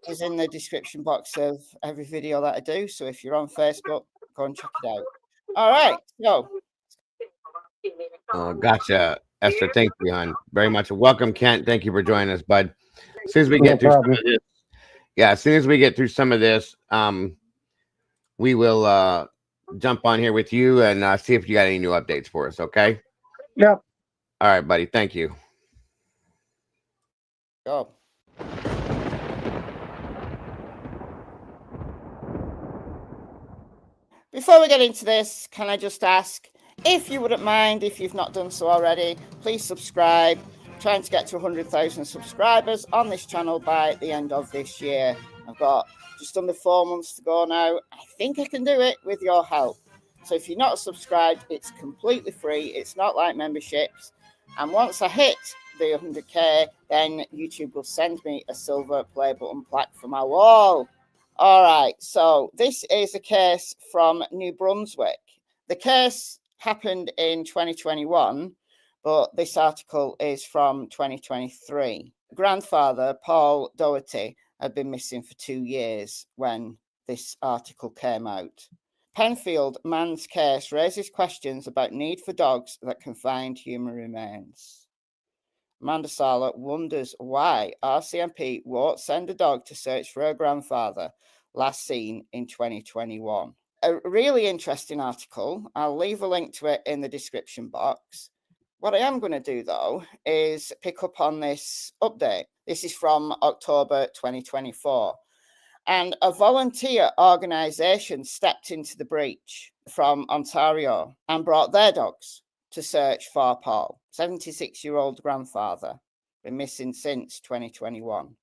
is in the description box of every video that I do. So if you're on Facebook, go and check it out. All right, so. Gotcha, Esther. Thank you, hon. Very much. Welcome, Kent. Thank you for joining us, bud. As soon as we get through some of this, as soon as we get through some of this, we will jump on here with you and see if you got any new updates for us. Okay. Yep. All right, buddy. Thank you. Go. Before we get into this, can I just ask, if you wouldn't mind, if you've not done so already, please subscribe. I'm trying to get to 100,000 subscribers on this channel by the end of this year. I've got just under 4 months to go now. I think I can do it with your help. So if you're not subscribed, it's completely free. It's not like memberships. And once I hit the 100K, then YouTube will send me a silver play button plaque for my wall. All right, so this is a case from New Brunswick. The case happened in 2021, but this article is from 2023. Grandfather, Paul Doherty, had been missing for 2 years when this article came out. Penfield man's case raises questions about need for dogs that can find human remains. Amanda Sala wonders why RCMP won't send a dog to search for her grandfather, last seen in 2021. A really interesting article. I'll leave a link to it in the description box. What I am going to do, though, is pick up on this update. This is from October 2024. And a volunteer organisation stepped into the breach from Ontario and brought their dogs to search for Paul, 76-year-old grandfather, been missing since 2021.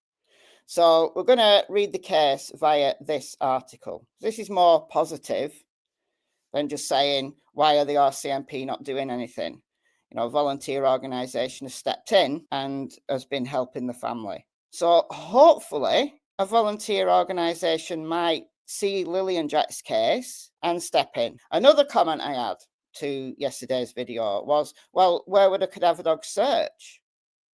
So we're going to read the case via this article. This is more positive than just saying, why are the RCMP not doing anything? You know, a volunteer organisation has stepped in and has been helping the family. So hopefully a volunteer organisation might see Lilly and Jack's case and step in. Another comment I had to yesterday's video was, well, where would a cadaver dog search?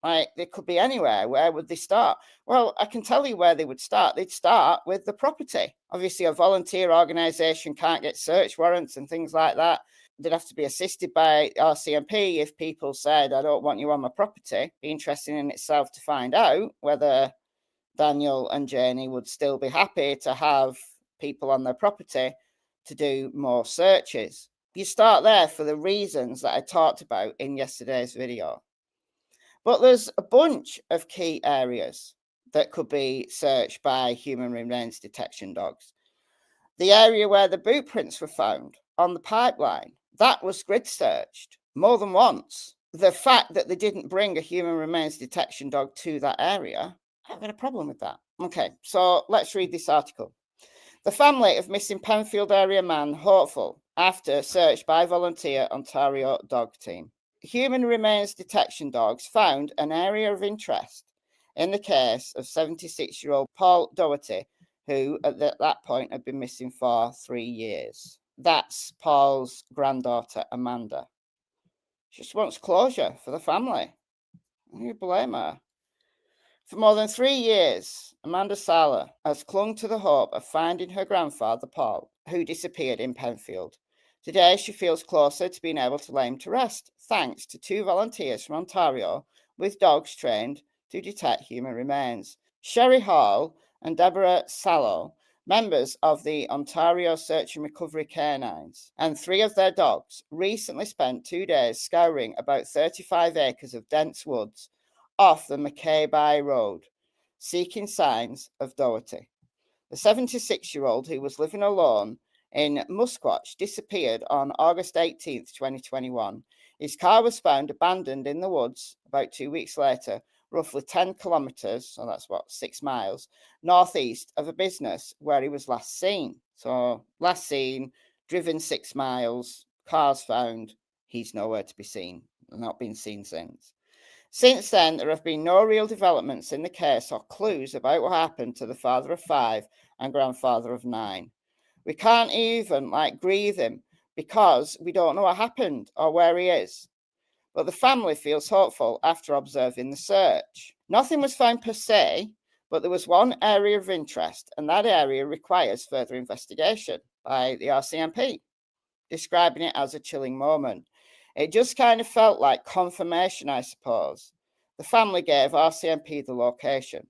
Like, they could be anywhere. Where would they start? Well, I can tell you where they would start. They'd start with the property. Obviously, a volunteer organisation can't get search warrants and things like that. They'd have to be assisted by RCMP if people said, I don't want you on my property. Be interesting in itself to find out whether Daniel and Janie would still be happy to have people on their property to do more searches. You start there for the reasons that I talked about in yesterday's video. But there's a bunch of key areas that could be searched by human remains detection dogs. The area where the boot prints were found on the pipeline, that was grid searched more than once. The fact that they didn't bring a human remains detection dog to that area, I've got a problem with that. Okay, so let's read this article. The family of missing Penfield area man hopeful after search by volunteer Ontario dog team. Human remains detection dogs found an area of interest in the case of 76-year-old Paul Doherty, who at that point had been missing for 3 years. That's Paul's granddaughter, Amanda. She just wants closure for the family. You blame her. For more than 3 years, Amanda Sala has clung to the hope of finding her grandfather, Paul, who disappeared in Penfield. Today, she feels closer to being able to lay him to rest, thanks to 2 volunteers from Ontario with dogs trained to detect human remains. Sherry Hall and Deborah Sallow, members of the Ontario Search and Recovery Canines, and 3 of their dogs recently spent 2 days scouring about 35 acres of dense woods off the McKay Road, seeking signs of Doherty. The 76-year-old, who was living alone in Musquatch, disappeared on August 18th, 2021. His car was found abandoned in the woods about 2 weeks later, roughly 10 kilometres, so that's 6 miles, northeast of a business where he was last seen. So last seen, driven 6 miles, cars found, he's nowhere to be seen, not been seen since. Since then, there have been no real developments in the case or clues about what happened to the father of 5 and grandfather of 9. We can't even grieve him because we don't know what happened or where he is. But the family feels hopeful after observing the search. Nothing was found per se, but there was one area of interest, and that area requires further investigation by the RCMP, describing it as a chilling moment. It just kind of felt like confirmation, I suppose. The family gave RCMP the location.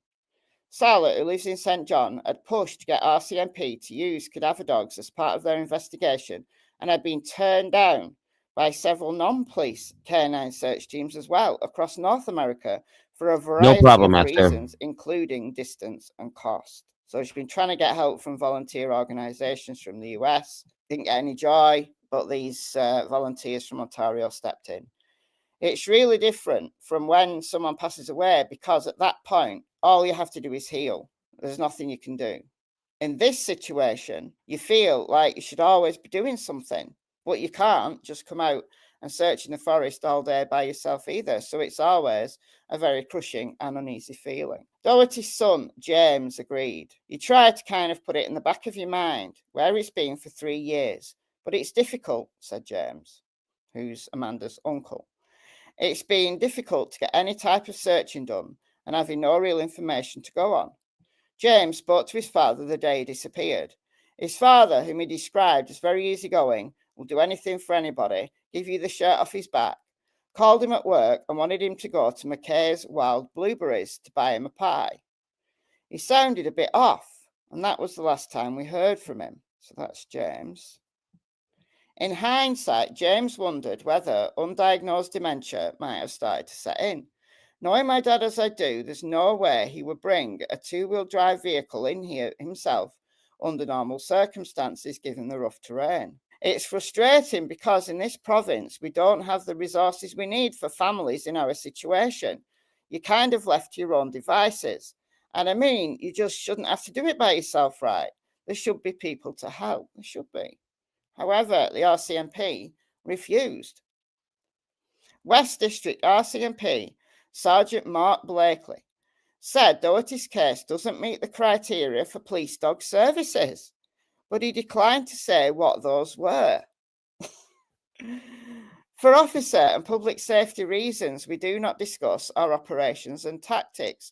Sala, who lives in St. John, had pushed to get RCMP to use cadaver dogs as part of their investigation and had been turned down by several non-police canine search teams as well across North America for a variety of reasons, including distance and cost. So she's been trying to get help from volunteer organizations from the US. Didn't get any joy, but these volunteers from Ontario stepped in. It's really different from when someone passes away because at that point, all you have to do is heal. There's nothing you can do. In this situation, you feel like you should always be doing something, but you can't just come out and search in the forest all day by yourself either. So it's always a very crushing and uneasy feeling. Doherty's son, James, agreed. You try to kind of put it in the back of your mind where it's been for 3 years, but it's difficult, said James, who's Amanda's uncle. It's been difficult to get any type of searching done and having no real information to go on. James spoke to his father the day he disappeared. His father, whom he described as very easygoing, will do anything for anybody, give you the shirt off his back, called him at work and wanted him to go to McKay's Wild Blueberries to buy him a pie. He sounded a bit off, and that was the last time we heard from him. So that's James. In hindsight, James wondered whether undiagnosed dementia might have started to set in. Knowing my dad as I do, there's no way he would bring a 2-wheel drive vehicle in here himself under normal circumstances, given the rough terrain. It's frustrating because in this province, we don't have the resources we need for families in our situation. You're kind of left to your own devices. And I mean, you just shouldn't have to do it by yourself, right? There should be people to help. There should be. However, the RCMP refused. West District RCMP Sergeant Mark Blakely said Doherty's case doesn't meet the criteria for police dog services, but he declined to say what those were. For officer and public safety reasons, we do not discuss our operations and tactics.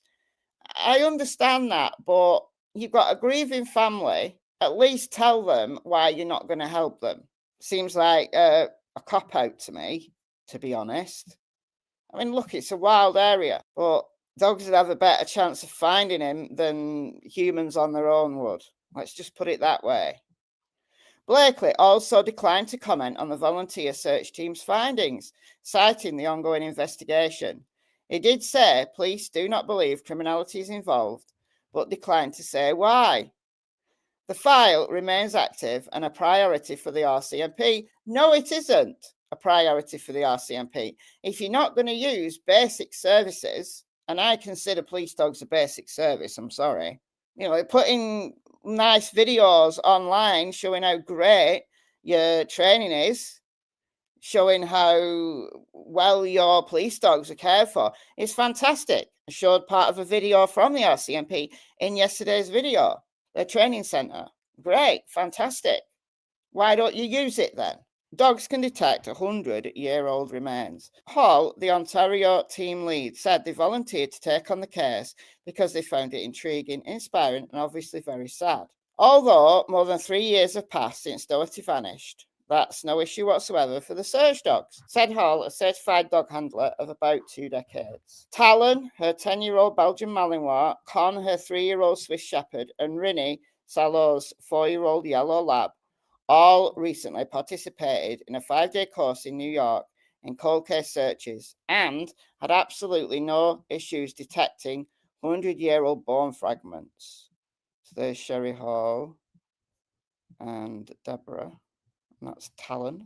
I understand that, but you've got a grieving family. At least tell them why you're not going to help them. Seems like a cop-out to me, to be honest. I mean, look, it's a wild area, but dogs would have a better chance of finding him than humans on their own would. Let's just put it that way. Blakely also declined to comment on the volunteer search team's findings, citing the ongoing investigation. He did say police do not believe criminality is involved, but declined to say why. The file remains active and a priority for the RCMP. No, it isn't a priority for the RCMP. If you're not going to use basic services, and I consider police dogs a basic service, I'm sorry, you know, putting nice videos online showing how great your training is, showing how well your police dogs are cared for, is fantastic. I showed part of a video from the RCMP in yesterday's video, their training centre. Great, fantastic. Why don't you use it then? Dogs can detect 100-year-old remains. Hall, the Ontario team lead, said they volunteered to take on the case because they found it intriguing, inspiring, and obviously very sad. Although more than 3 years have passed since Doherty vanished, that's no issue whatsoever for the search dogs, said Hall, a certified dog handler of about 2 decades. Talon, her 10-year-old Belgian Malinois, Con, her 3-year-old Swiss Shepherd, and Rinny, Salow's 4-year-old Yellow Lab, all recently participated in a 5-day course in New York in cold case searches and had absolutely no issues detecting 100-year-old bone fragments. So there's Sherry Hall and Deborah, and that's Talon.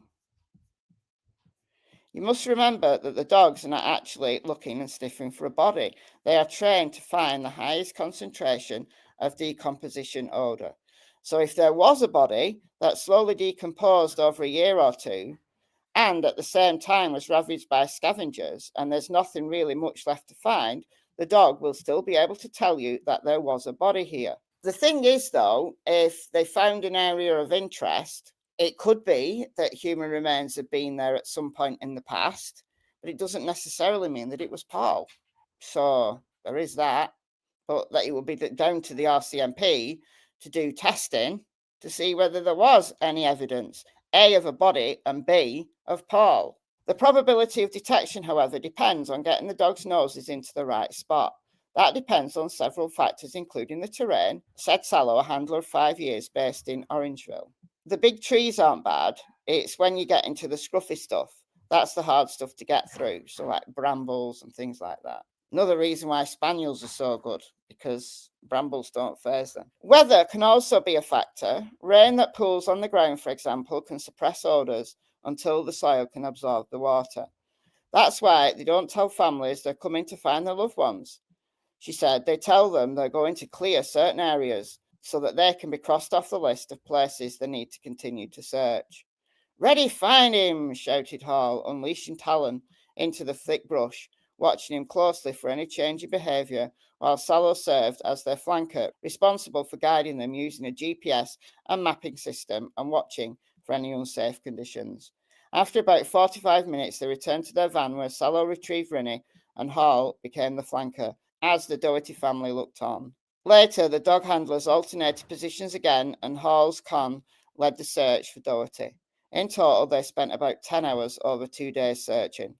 You must remember that the dogs are not actually looking and sniffing for a body. They are trained to find the highest concentration of decomposition odour. So if there was a body that slowly decomposed over a year or two, and at the same time was ravaged by scavengers, and there's nothing really much left to find, the dog will still be able to tell you that there was a body here. The thing is, though, if they found an area of interest, it could be that human remains have been there at some point in the past, but it doesn't necessarily mean that it was Paul. So there is that, but that it will be down to the RCMP to do testing to see whether there was any evidence, A, of a body, and B, of Paul. The probability of detection, however, depends on getting the dog's noses into the right spot. That depends on several factors, including the terrain, said Sallow, a handler of 5 years based in Orangeville. The big trees aren't bad. It's when you get into the scruffy stuff. That's the hard stuff to get through. So like brambles and things like that. Another reason why spaniels are so good, because brambles don't faze them. Weather can also be a factor. Rain that pools on the ground, for example, can suppress odours until the soil can absorb the water. That's why they don't tell families they're coming to find their loved ones. She said they tell them they're going to clear certain areas so that they can be crossed off the list of places they need to continue to search. Ready, find him, shouted Hall, unleashing Talon into the thick brush, watching him closely for any change in behaviour, while Sallow served as their flanker, responsible for guiding them using a GPS and mapping system and watching for any unsafe conditions. After about 45 minutes, they returned to their van where Sallow retrieved Rinny and Hall became the flanker as the Doherty family looked on. Later, the dog handlers alternated positions again and Hall's Con led the search for Doherty. In total, they spent about 10 hours over 2 days searching.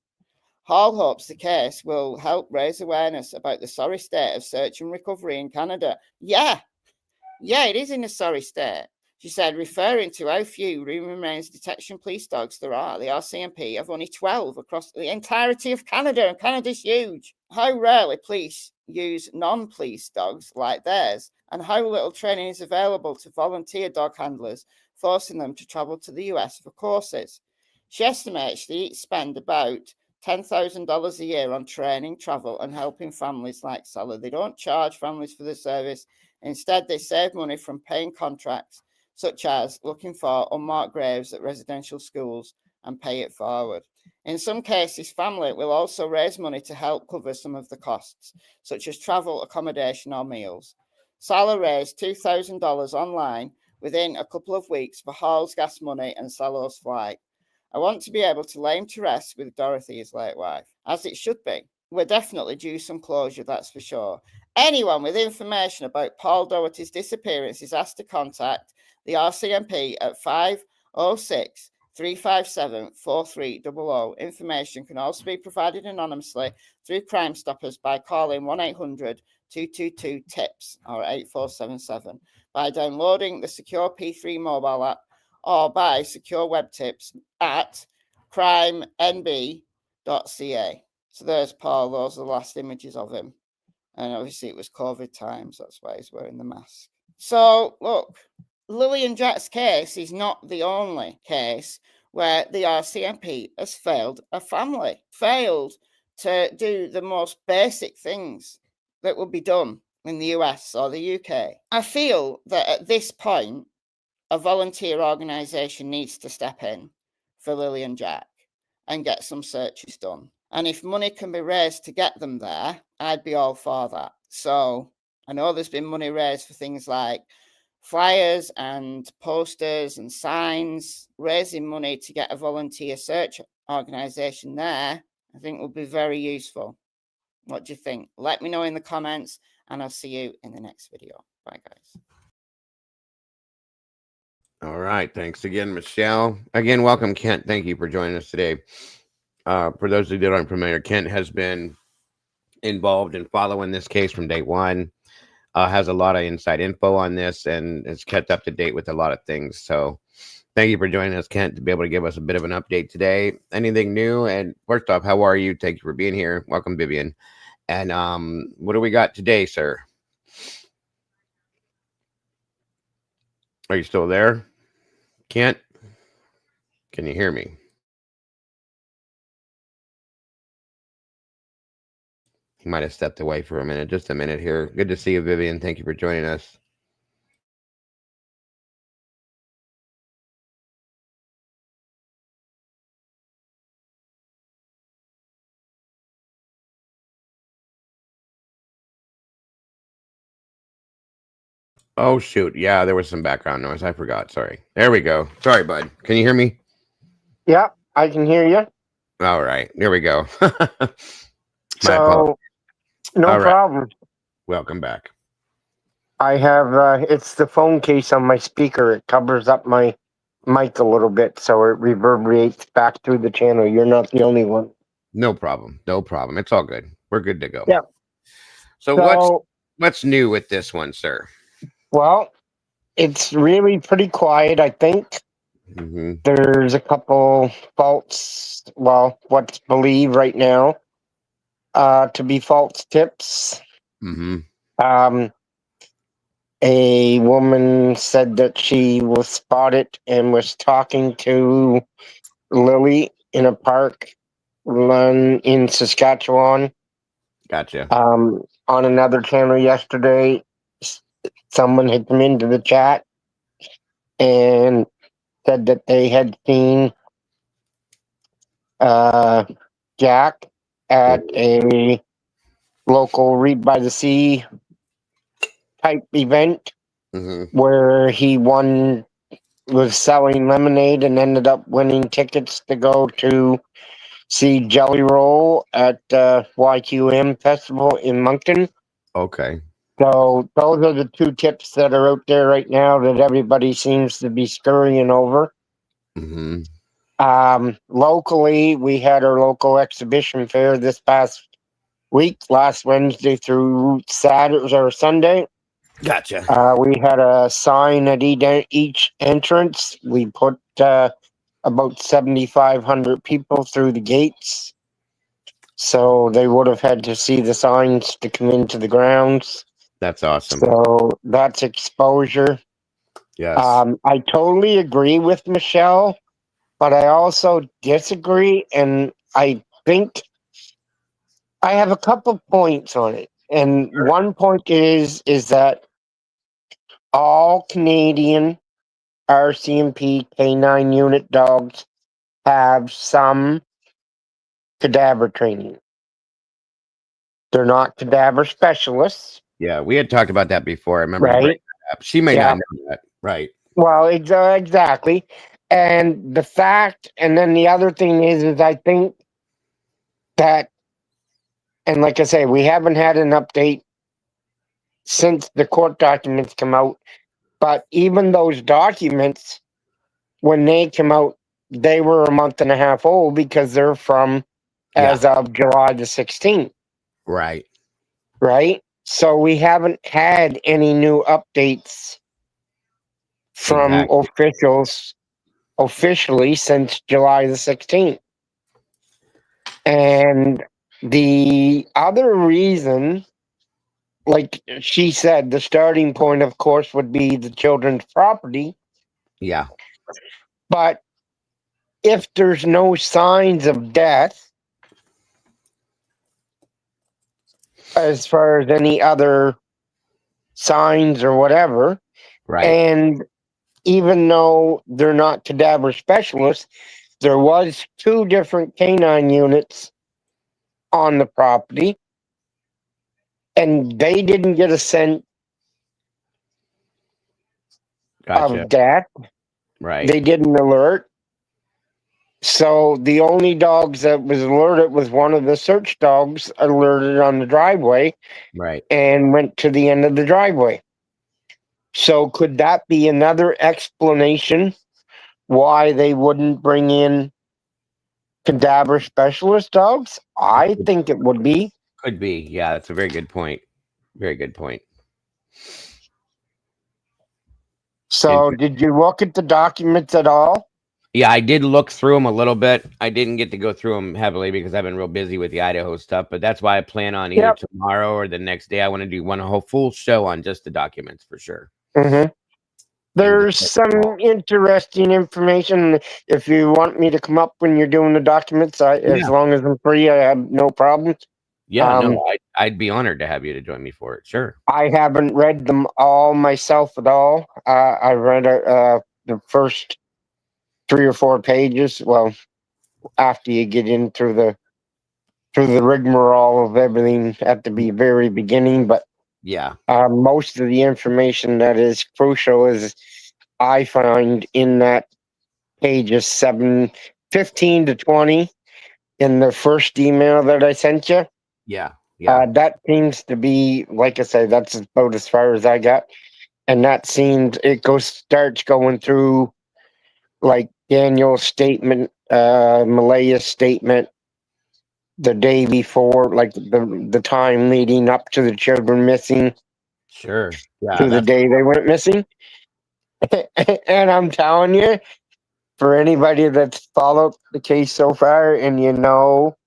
Hall hopes the case will help raise awareness about the sorry state of search and recovery in Canada. Yeah, it is in a sorry state, she said, referring to how few human remains detection police dogs there are. The RCMP have only 12 across the entirety of Canada, and Canada's huge. How rarely police use non-police dogs like theirs, and how little training is available to volunteer dog handlers, forcing them to travel to the US for courses. She estimates they each spend about $10,000 a year on training, travel, and helping families like Sally. They don't charge families for the service. Instead, they save money from paying contracts, such as looking for unmarked graves at residential schools, and pay it forward. In some cases, family will also raise money to help cover some of the costs, such as travel, accommodation, or meals. Sally raised $2,000 online within a couple of weeks for Hall's gas money and Sallow's flight. I want to be able to lay him to rest with Dorothy, his late wife, as it should be. We're definitely due some closure, that's for sure. Anyone with information about Paul Doherty's disappearance is asked to contact the RCMP at 506-357-4300. Information can also be provided anonymously through Crime Stoppers by calling 1-800-222-TIPS or 8477, by downloading the secure P3 mobile app, or by secure web tips at crimenb.ca. So there's Paul. Those are the last images of him. And obviously it was COVID times. That's why he's wearing the mask. So look, Lilly and Jack's case is not the only case where the RCMP has failed a family, failed to do the most basic things that would be done in the US or the UK. I feel that at this point, a volunteer organisation needs to step in for Lilly and Jack and get some searches done. And if money can be raised to get them there, I'd be all for that. So I know there's been money raised for things like flyers and posters and signs. Raising money to get a volunteer search organisation there, I think would be very useful. What do you think? Let me know in the comments, and I'll see you in the next video. Bye, guys. All right. Thanks again, Michelle. Again, welcome, Kent. Thank you for joining us today. For those who aren't familiar, Kent has been involved in following this case from day one, has a lot of inside info on this, and has kept up to date with a lot of things. So thank you for joining us, Kent, to be able to give us a bit of an update today. Anything new? And first off, how are you? Thank you for being here. Welcome, Vivian. And what do we got today, sir? Are you still there, Kent? Can you hear me? He might have stepped away for a minute. Just a minute here. Good to see you, Vivian. Thank you for joining us. Oh, shoot. Yeah, there was some background noise. I forgot. Sorry. There we go. Sorry, bud. Can you hear me? Yeah, I can hear you. All right. There we go. So, no All right. problem. Welcome back. I have, it's the phone case on my speaker. It covers up my mic a little bit, so it reverberates back through the channel. You're not the only one. No problem. No problem. It's all good. We're good to go. Yeah. So what's new with this one, sir? Well, it's really pretty quiet, I think. Mm-hmm. There's a couple false, well, what's believed right now to be false tips. Mm-hmm. A woman said that she was spotted and was talking to Lilly in a park in Saskatchewan. Gotcha. On another channel yesterday, someone had come into the chat and said that they had seen Jack at a local Read by the Sea type event where he was selling lemonade and ended up winning tickets to go to see Jelly Roll at YQM Festival in Moncton. Okay. So those are the two tips that are out there right now that everybody seems to be scurrying over. Mm-hmm. Locally, we had our local exhibition fair this past week, last Wednesday through Saturday or Sunday. Gotcha. We had a sign at each entrance. We put about 7,500 people through the gates. So they would have had to see the signs to come into the grounds. That's awesome. So that's exposure. Yes. I totally agree with Michelle, but I also disagree. And I think I have a couple points on it. And one point is that all Canadian RCMP K9 unit dogs have some cadaver training. They're not cadaver specialists. Yeah, we had talked about that before. I remember. Right. She may not know that. Right. Well, exactly. And the fact, and then the other thing is I think that, and like I say, we haven't had an update since the court documents come out, but even those documents, when they come out, they were a month and a half old because they're from as of July the 16th. Right. Right. So we haven't had any new updates from officials officially since July the 16th. And the other reason like she said, the starting point, of course, would be the children's property. Yeah. But if there's no signs of death, as far as any other signs or whatever, Right. and even though they're not cadaver specialists, there was 2 different canine units on the property, and they didn't get a scent Gotcha. of death. Right. They didn't alert. So the only dogs that was alerted was one of the search dogs alerted on the driveway Right. and went to the end of the driveway. So could that be another explanation why they wouldn't bring in cadaver specialist dogs? I think it would be. Could be. Yeah, that's a very good point. Very good point. So did you look at the documents at all? Yeah, I did look through them a little bit. I didn't get to go through them heavily because I've been real busy with the Idaho stuff, but that's why I plan on either tomorrow or the next day. I want to do one whole full show on just the documents for sure. Mm-hmm. There's some interesting information. If you want me to come up when you're doing the documents, as long as I'm free, I have no problems. Yeah, no, I'd be honored to have you to join me for it. Sure. I haven't read them all myself at all. I read the first 3 or 4 pages. Well, after you get in through the rigmarole of everything at the very beginning, but yeah, most of the information that is crucial is I find in that pages 15 to 20 in the first email that I sent you. Yeah. Yeah. That seems to be, like I say, that's about as far as I got. And that seems, starts going through like Daniel's statement, Malaya's statement the day before, like the time leading up to the children missing. Sure. Yeah. To the day they went missing. And I'm telling you, for anybody that's followed the case so far and you know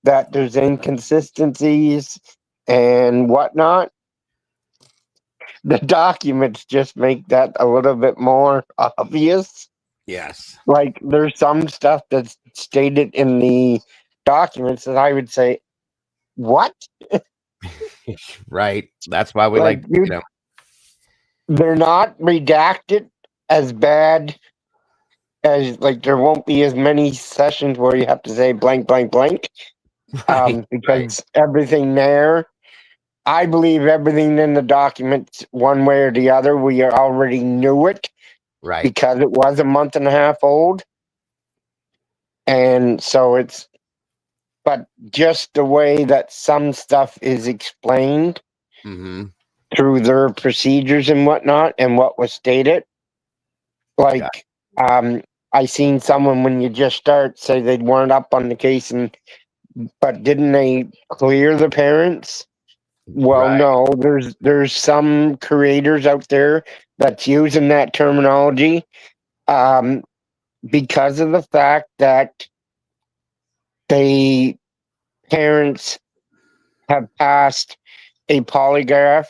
that there's inconsistencies and whatnot, the documents just make that a little bit more obvious. Yes. Like there's some stuff that's stated in the documents that I would say, what? Right. That's why we like you know. They're not redacted as bad as, like, there won't be as many sessions where you have to say blank, blank, blank. Because everything there, I believe everything in the documents, one way or the other, we already knew it. Right. Because it was a month and a half old. And so but just the way that some stuff is explained through their procedures and whatnot and what was stated. Like, I seen someone when you just start say they weren't up on the case but didn't they clear the parents? Well, no, there's some creators out there that's using that terminology because of the fact that parents have passed a polygraph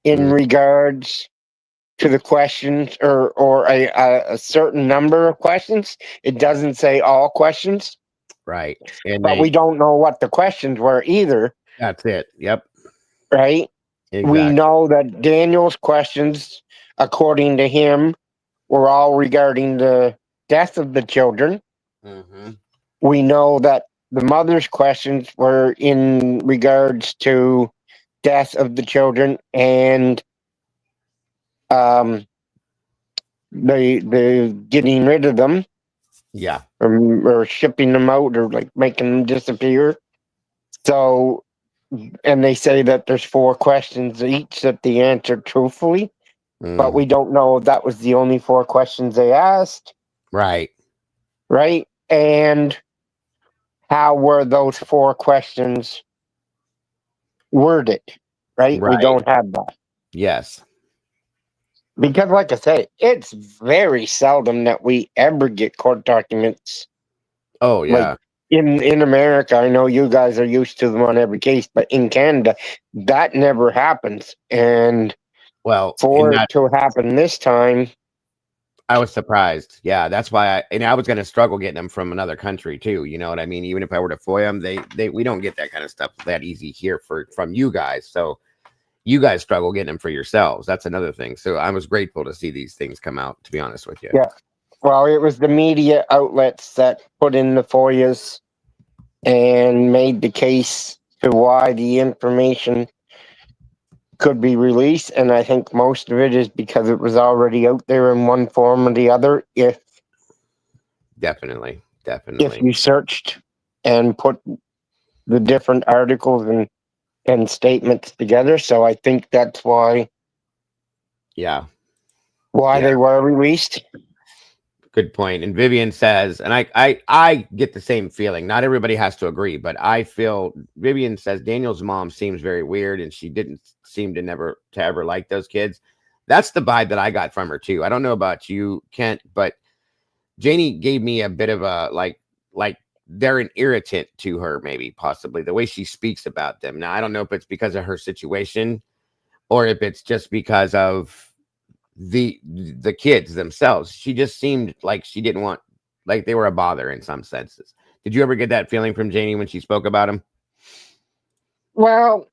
in regards to the questions or a certain number of questions. It doesn't say all questions. Right. But we don't know what the questions were either. That's it. Yep. Right? Exactly. We know that Daniel's questions, according to him, were all regarding the death of the children. We know that the mother's questions were in regards to death of the children and the getting rid of them. Yeah. Or shipping them out or like making them disappear. So, and they say that there's 4 questions each that they answered truthfully, but we don't know if that was the only 4 questions they asked. Right. Right. And how were those 4 questions worded? Right. We don't have that. Yes. Because, like I say, it's very seldom that we ever get court documents. Oh, yeah. Like, in America, I know you guys are used to them on every case, but in Canada, that never happens. And Well, for in it that, to happen this time, I was surprised. Yeah, that's why I was going to struggle getting them from another country too. You know what I mean? Even if I were to FOIA them, we don't get that kind of stuff that easy here from you guys. So you guys struggle getting them for yourselves. That's another thing. So I was grateful to see these things come out, to be honest with you. yeah. Well, it was the media outlets that put in the FOIAs and made the case to why the information could be released. And I think most of it is because it was already out there in one form or the other. Definitely. If you searched and put the different articles and statements together. So I think that's why Yeah. they were released. Good point. And Vivian says, and I get the same feeling. Not everybody has to agree, but I feel Vivian says Daniel's mom seems very weird, and she didn't seem to ever like those kids. That's the vibe that I got from her too. I don't know about you, Kent, but Janie gave me a bit of a like they're an irritant to her, maybe possibly the way she speaks about them. Now I don't know if it's because of her situation or if it's just because of the kids themselves. She just seemed like she didn't want, like they were a bother in some senses. Did you ever get that feeling from Janie when she spoke about him? Well,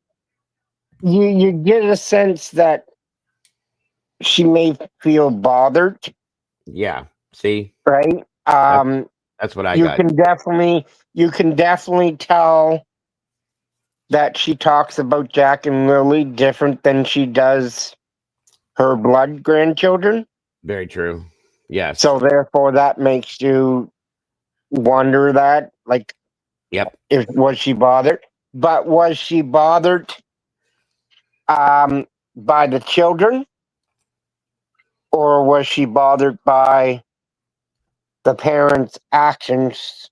you get a sense that she may feel bothered. Yeah. See? Right? That's what I you got. You can definitely tell that she talks about Jack and Lily different than she does her blood grandchildren. Very true. Yes. So therefore that makes you wonder that, like, yep. Was she bothered? But was she bothered by the children? Or was she bothered by the parents' actions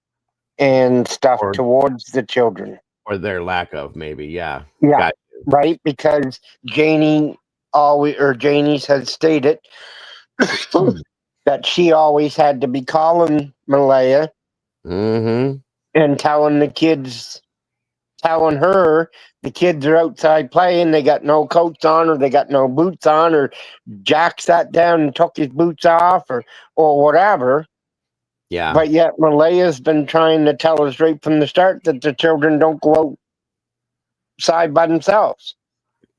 and stuff towards the children? Or their lack of, maybe, yeah. Yeah. Got Right? Because Janice had stated that she always had to be calling Malaya and telling her the kids are outside playing, they got no coats on or they got no boots on, or Jack sat down and took his boots off or whatever. Yeah. But yet Malaya's been trying to tell us right from the start that the children don't go outside by themselves.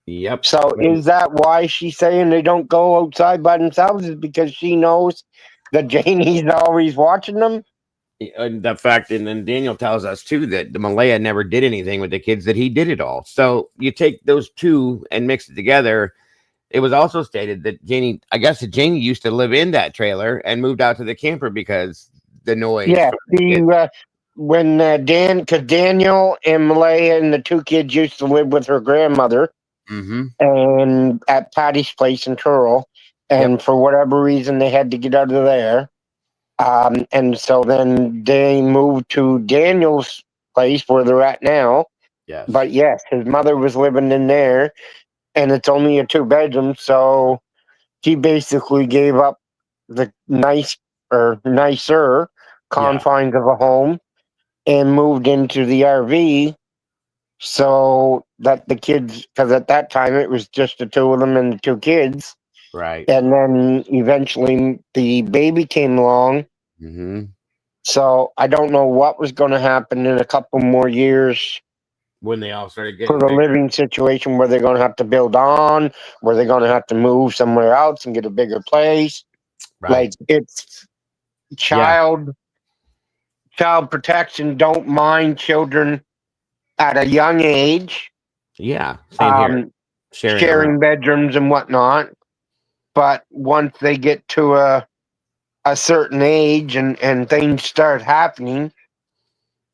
Yep. So is that why she's saying they don't go outside by themselves? Is because she knows that Janie's always watching them? And the fact, and then Daniel tells us too that the Malaya never did anything with the kids, that he did it all. So you take those two and mix it together. It was also stated that Janie used to live in that trailer and moved out to the camper because the noise. Yeah, when because Daniel and Malaya and the two kids used to live with her grandmother, and at Patty's place in Turl, and for whatever reason they had to get out of there, and so then they moved to Daniel's place where they're at now. Yes. But yes, his mother was living in there, and it's only a 2-bedroom, so he basically gave up the nicer confines of a home and moved into the RV so that the kids, because at that time it was just the two of them and the two kids. Right. And then eventually the baby came along. So I don't know what was going to happen in a couple more years when they all started getting for the living situation, where they're going to have to build on, where they're going to have to move somewhere else and get a bigger place. Right. Like, it's child protection don't mind children at a young age. Yeah, same here. Sharing bedrooms and whatnot. But once they get to a certain age and things start happening,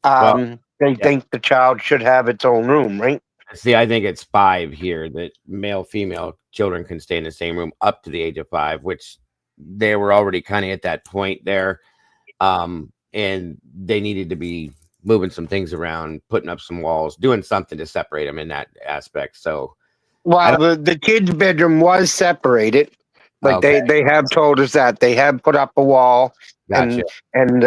they think the child should have its own room, right? See, I think it's 5 here that male, female children can stay in the same room up to the age of 5, which they were already kind of at that point there. And they needed to be moving some things around, putting up some walls, doing something to separate them in that aspect. So, well, the kids' bedroom was separated. Like they have told us that they have put up a wall, Gotcha. and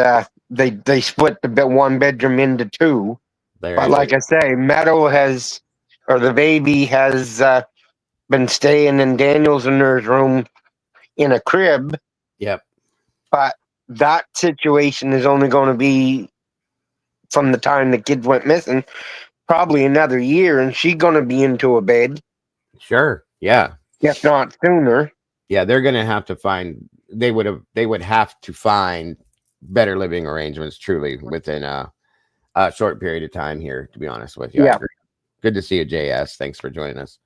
they split the one bedroom into two. There But you like go. I say, Meadow has, or the baby has been staying in Daniel's and nurse room in a crib. Yep. But that situation is only going to be from the time the kids went missing, probably another year, and she's going to be into a bed, Sure. Yeah. if not sooner. Yeah, they're gonna have to find. They would have to find better living arrangements truly within a short period of time here. To be honest with you, I Yeah. agree. Good to see you, JS. Thanks for joining us.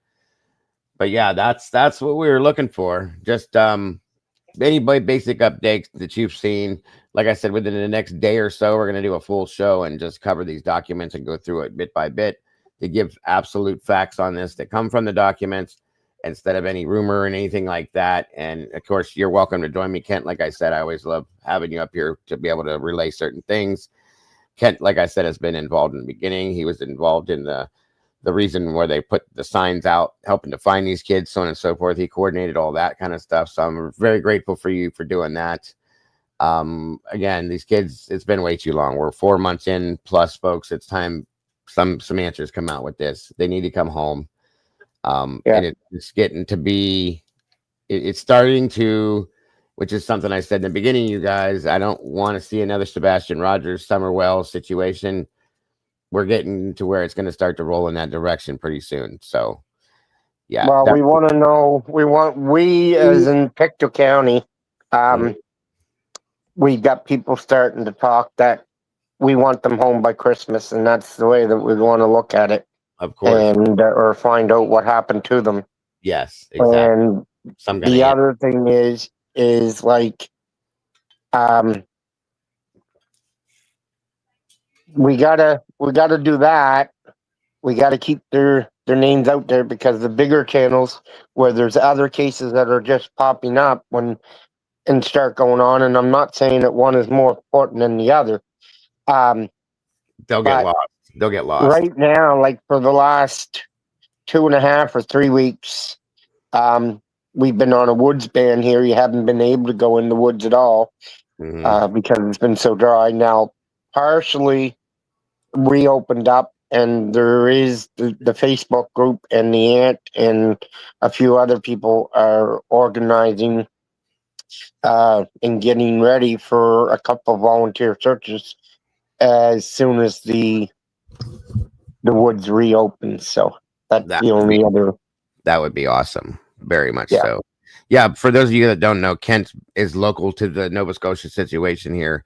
But yeah, that's what we were looking for. Just any basic updates that you've seen. Like I said, within the next day or so, we're gonna do a full show and just cover these documents and go through it bit by bit to give absolute facts on this that come from the documents, instead of any rumor or anything like that. And of course, you're welcome to join me, Kent. Like I said, I always love having you up here to be able to relay certain things. Kent, like I said, has been involved in the beginning. He was involved in the reason where they put the signs out, helping to find these kids, so on and so forth. He coordinated all that kind of stuff. So I'm very grateful for you for doing that. Again, these kids, it's been way too long. We're 4 months in plus, folks. It's time some answers come out with this. They need to come home. And it's getting to be, it's starting to, which is something I said in the beginning, you guys, I don't want to see another Sebastian Rogers, Summerwell situation. We're getting to where it's going to start to roll in that direction pretty soon. So, yeah. Well, we want to know, we as in Pictou County, we got people starting to talk that we want them home by Christmas, and that's the way that we want to look at it. Of course. And or find out what happened to them. Yes, exactly. And the other thing is like, we gotta do that. We gotta keep their names out there, because the bigger channels where there's other cases that are just popping up and start going on. And I'm not saying that one is more important than the other. They'll get lost. They'll get lost. Right now, like for the last 2.5 or 3 weeks, we've been on a woods ban here. You haven't been able to go in the woods at all because it's been so dry. Now, partially reopened up, and there is the Facebook group, and the aunt and a few other people are organizing and getting ready for a couple of volunteer searches as soon as the woods reopen. So that's the only other. That would be awesome. Very much so. Yeah. For those of you that don't know, Kent is local to the Nova Scotia situation here,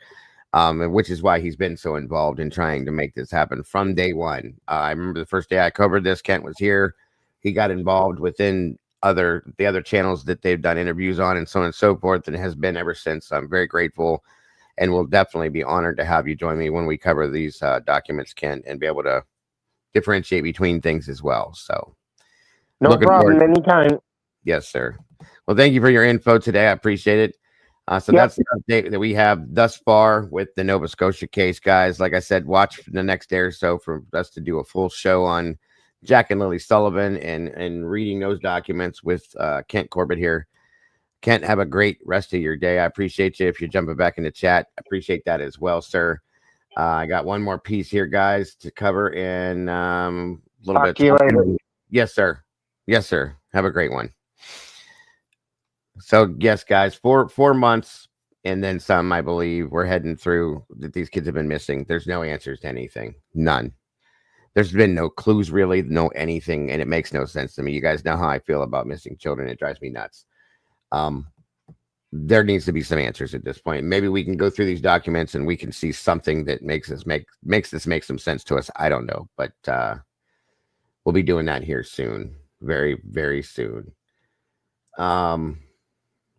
which is why he's been so involved in trying to make this happen from day one. I remember the first day I covered this, Kent was here. He got involved within the other channels that they've done interviews on, and so on and so forth, and has been ever since. I'm very grateful, and will definitely be honored to have you join me when we cover these documents, Kent, and be able to differentiate between things as well. So no problem, anytime. Yes, sir. Well, thank you for your info today. I appreciate it. So that's the update that we have thus far with the Nova Scotia case, guys. Like I said, watch the next day or so for us to do a full show on Jack and Lilly Sullivan and reading those documents with Kent Corbett here. Kent, have a great rest of your day. I appreciate you. If you're jumping back in the chat, I appreciate that as well, sir. I got one more piece here, guys, to cover in a little bit. Talk to you later. Yes, sir. Yes, sir. Have a great one. So, yes, guys, 4 months and then some, I believe, we're heading through that these kids have been missing. There's no answers to anything. None. There's been no clues, really, no anything, and it makes no sense to me. You guys know how I feel about missing children. It drives me nuts. There needs to be some answers at this point. Maybe we can go through these documents and we can see something that makes this make some sense to us. I don't know, but we'll be doing that here soon. Very, very soon. Let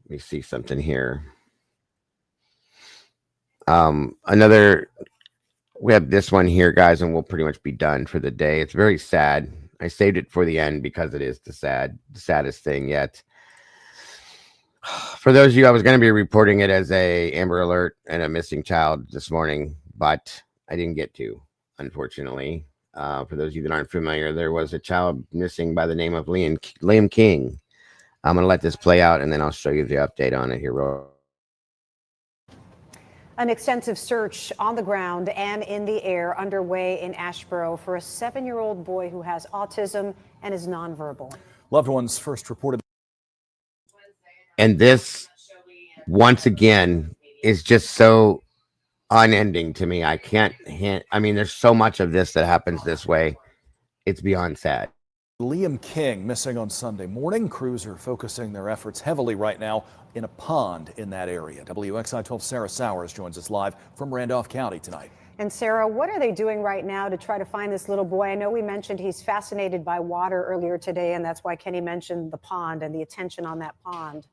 me see something here. We have this one here, guys, and we'll pretty much be done for the day. It's very sad. I saved it for the end because it is the saddest thing yet. For those of you, I was going to be reporting it as a Amber Alert and a missing child this morning, but I didn't get to, unfortunately. For those of you that aren't familiar, there was a child missing by the name of Liam King. I'm going to let this play out, and then I'll show you the update on it here. An extensive search on the ground and in the air underway in Asheboro for a 7-year-old boy who has autism and is nonverbal. Loved ones first reported. And this, once again, is just so unending to me. I can't, I mean, there's so much of this that happens this way. It's beyond sad. Liam King missing on Sunday morning. Crews are focusing their efforts heavily right now in a pond in that area. WXI 12 Sarah Sowers joins us live from Randolph County tonight. And Sarah, what are they doing right now to try to find this little boy? I know we mentioned he's fascinated by water earlier today, and that's why Kenny mentioned the pond and the attention on that pond.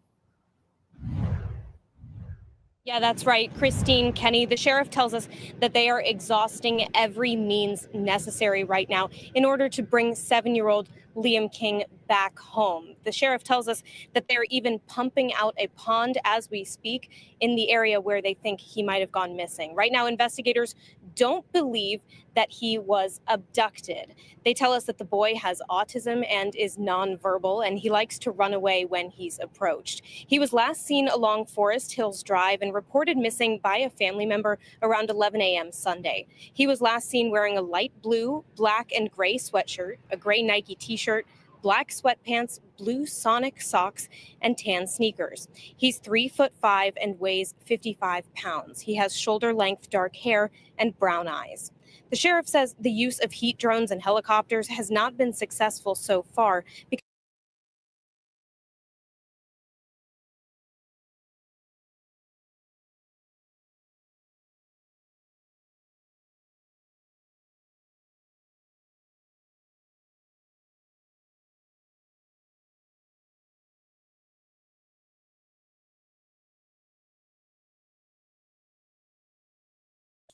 Yeah, that's right, Christine, Kenny. The sheriff tells us that they are exhausting every means necessary right now in order to bring 7-year-old Liam King back home. The sheriff tells us that they're even pumping out a pond as we speak in the area where they think he might have gone missing. Right now, investigators don't believe that he was abducted. They tell us that the boy has autism and is nonverbal, and he likes to run away when he's approached. He was last seen along Forest Hills Drive and reported missing by a family member around 11 a.m. Sunday. He was last seen wearing a light blue, black, and gray sweatshirt, a gray Nike t-shirt, black sweatpants, blue Sonic socks, and tan sneakers. He's 3'5" and weighs 55 pounds. He has shoulder-length dark hair and brown eyes. The sheriff says the use of heat drones and helicopters has not been successful so far because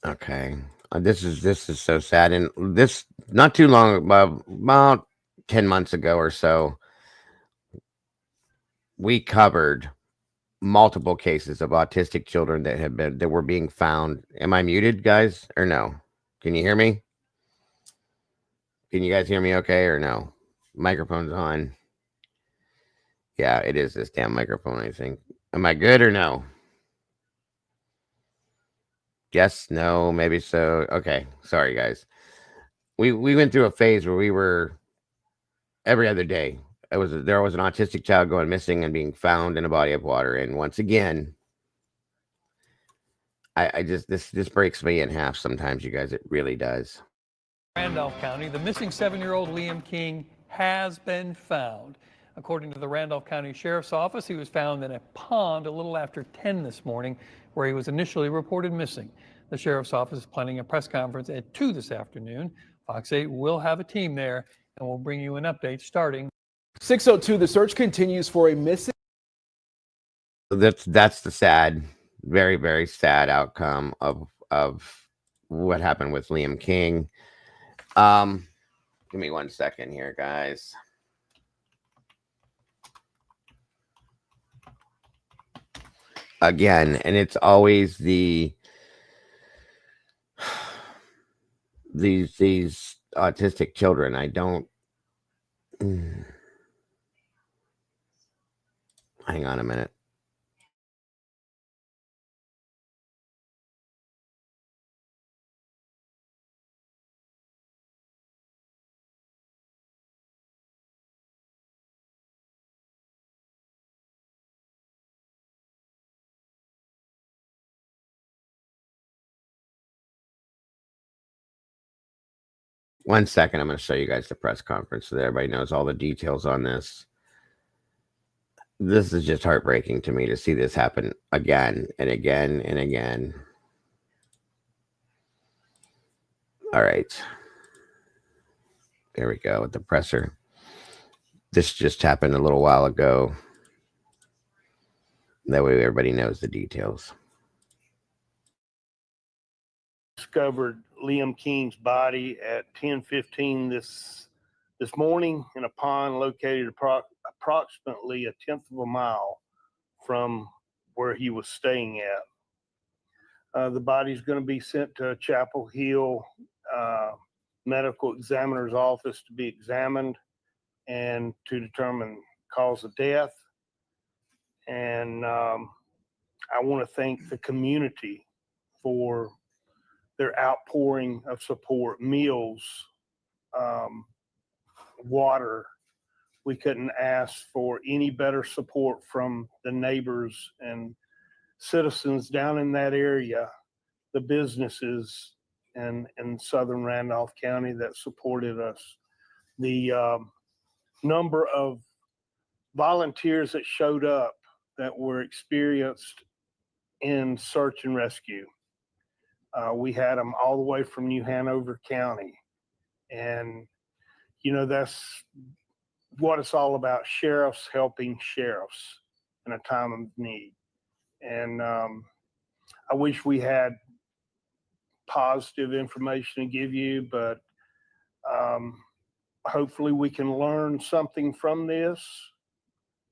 Okay. This is so sad. And this, not too long, about 10 months ago or so, we covered multiple cases of autistic children that were being found. Am I muted, guys, or no? Can you hear me? Can you guys hear me okay or no? Microphone's on. Yeah, it is this damn microphone, I think. Am I good or no? Yes, no, maybe so. Okay, sorry guys. We went through a phase where we were every other day. There was an autistic child going missing and being found in a body of water. And once again, I just this breaks me in half sometimes, you guys. It really does. Randolph County, the missing 7-year-old Liam King has been found. According to the Randolph County Sheriff's Office, he was found in a pond a little after 10 this morning, where he was initially reported missing. The Sheriff's Office is planning a press conference at 2 this afternoon. Fox 8 will have a team there, and we'll bring you an update starting. 6:02, the search continues for a missing. That's the sad, very, very sad outcome of what happened with Liam King. Give me 1 second here, guys. Again, and it's always these autistic children. I don't hang on a minute. One second, I'm going to show you guys the press conference so that everybody knows all the details on this. This is just heartbreaking to me to see this happen again and again and again. All right. There we go with the presser. This just happened a little while ago. That way everybody knows the details. Discovered Liam King's body at 10:15 this morning in a pond located approximately 1/10 of a mile from where he was staying at. The body is going to be sent to Chapel Hill medical examiner's office to be examined and to determine cause of death. And I want to thank the community for their outpouring of support, meals, water. We couldn't ask for any better support from the neighbors and citizens down in that area, the businesses in southern Randolph County that supported us. The number of volunteers that showed up that were experienced in search and rescue. We had them all the way from New Hanover County. And, you know, that's what it's all about, sheriffs helping sheriffs in a time of need. And I wish we had positive information to give you, but hopefully we can learn something from this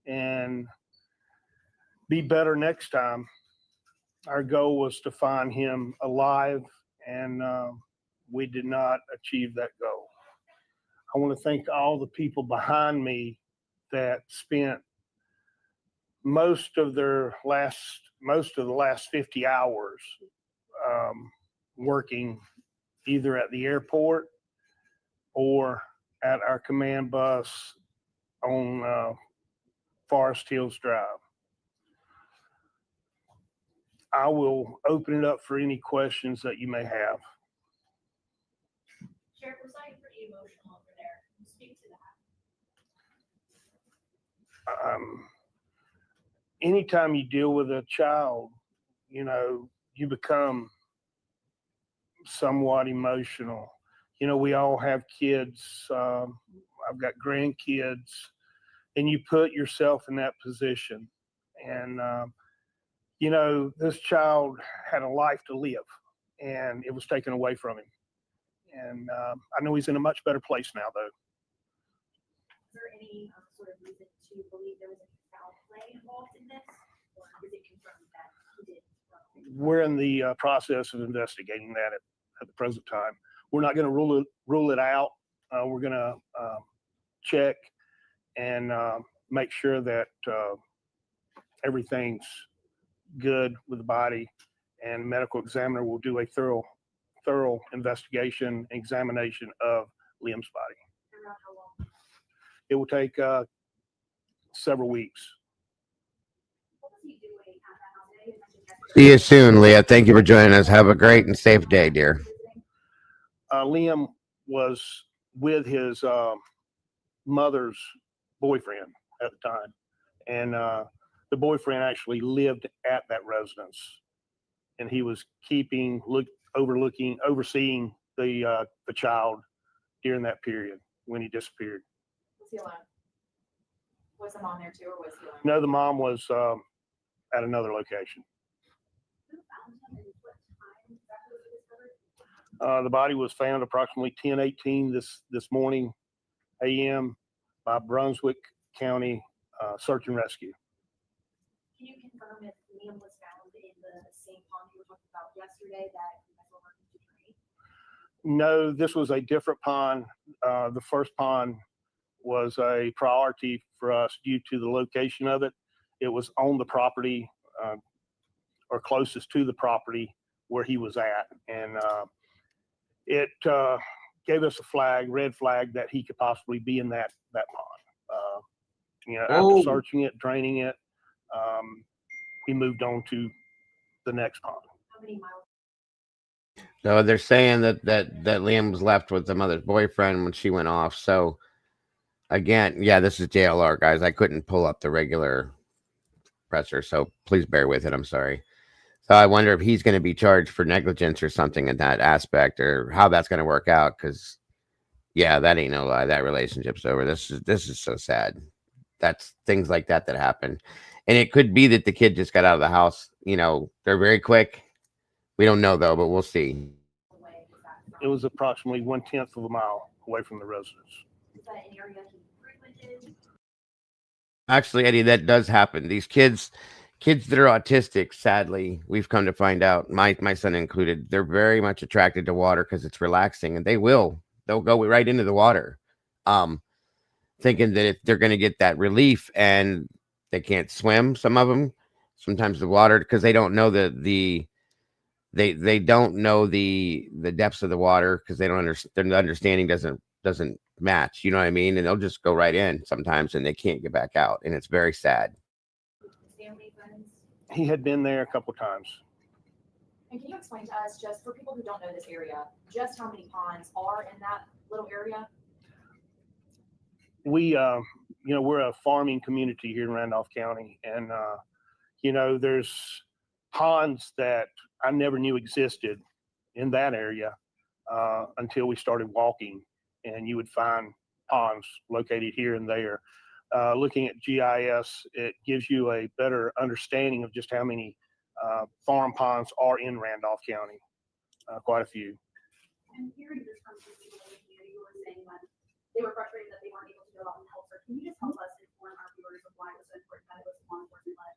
and be better next time. Our goal was to find him alive, and we did not achieve that goal. I want to thank all the people behind me that spent most of the last 50 hours working either at the airport or at our command bus on Forest Hills Drive. I will open it up for any questions that you may have. Sheriff, we're sounding pretty emotional over there. Can you speak to that? Anytime you deal with a child, you know, you become somewhat emotional. You know, we all have kids. I've got grandkids, and you put yourself in that position. And, you know, this child had a life to live, and it was taken away from him. And I know he's in a much better place now, though. Is there any sort of reason to believe there was any foul play involved in this, or is it confirmed that he did? We're in the process of investigating that at the present time. We're not going to rule it out. We're going to check and make sure that everything's good with the body, and medical examiner will do a thorough investigation, examination of Liam's body. Around how long? It will take several weeks. What was he doing at that house? See you soon, Leah. Thank you for joining us. Have a great and safe day, dear. Liam was with his mother's boyfriend at the time, and the boyfriend actually lived at that residence, and he was overseeing the child during that period when he disappeared. Was he alone? Was the mom there too, or was he alone? No, the mom was at another location. Who found him and what time exactly was he discovered? The body was found approximately 10:18 this morning a.m. by Brunswick County Search and Rescue. Can you confirm if Liam was found in the same pond you were talking about yesterday that you guys were working to drain? No, this was a different pond. The first pond was a priority for us due to the location of it. It was on the property or closest to the property where he was at. And it gave us a red flag that he could possibly be in that pond. You know, after searching it, draining it, we moved on to the next pond. How many miles? So they're saying that Liam was left with the mother's boyfriend when she went off. So again, yeah, this is JLR, guys. I couldn't pull up the regular presser, so please bear with it. I'm sorry. So I wonder if he's going to be charged for negligence or something in that aspect, or how that's going to work out. Because yeah, that ain't no lie. That relationship's over. This is so sad. That's things like that happen. And it could be that the kid just got out of the house. You know, they're very quick. We don't know, though, but we'll see. It was approximately 1/10 of a mile away from the residence. Is that an area he frequented? Actually, Eddie, that does happen. These kids that are autistic, sadly, we've come to find out, my son included, they're very much attracted to water because it's relaxing, and they'll go right into the water, thinking that if they're going to get that relief, and they can't swim. Some of them, sometimes the water, because they don't know the they don't know the depths of the water because they don't understand. Their understanding doesn't match. You know what I mean? And they'll just go right in sometimes, and they can't get back out, and it's very sad. Family, friends. He had been there a couple times. And can you explain to us, just for people who don't know this area, just how many ponds are in that little area? We, we're a farming community here in Randolph County, and there's ponds that I never knew existed in that area until we started walking, and you would find ponds located here and there. Looking at GIS, it gives you a better understanding of just how many farm ponds are in Randolph County. Quite a few. And hearing this from some people in the community who were saying that they were frustrated that they weren't able to go out and help her. Can you just help us inform our viewers of why it was so important that it was law enforcement led?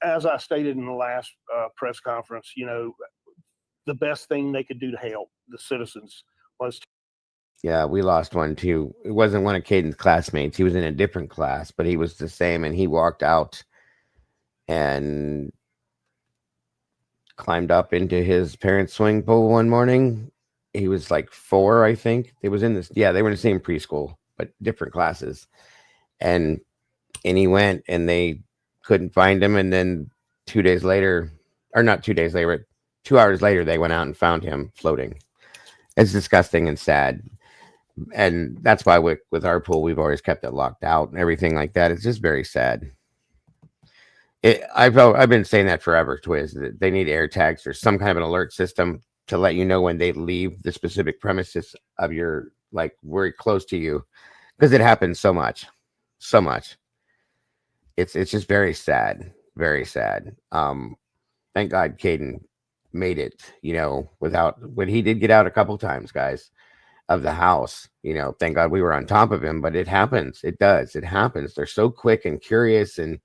As I stated in the last press conference, the best thing they could do to help the citizens was Yeah, we lost one too. It wasn't one of Caden's classmates. He was in a different class, but he was the same, and he walked out and climbed up into his parents' swimming pool one morning. He was like 4, I think. They was in this. Yeah, they were in the same preschool, but different classes. And he went, and they couldn't find him. And then 2 days later, or not 2 days later, 2 hours later, they went out and found him floating. It's disgusting and sad. And that's why with our pool, we've always kept it locked out and everything like that. It's just very sad. I've been saying that forever, Twiz, that they need air tags or some kind of an alert system to let you know when they leave the specific premises of your, like, very close to you, because it happens so much. It's just very sad, very sad. Thank God Caden made it, when he did get out a couple times, guys, of the house, thank God we were on top of him. But it happens. It happens. They're so quick and curious, and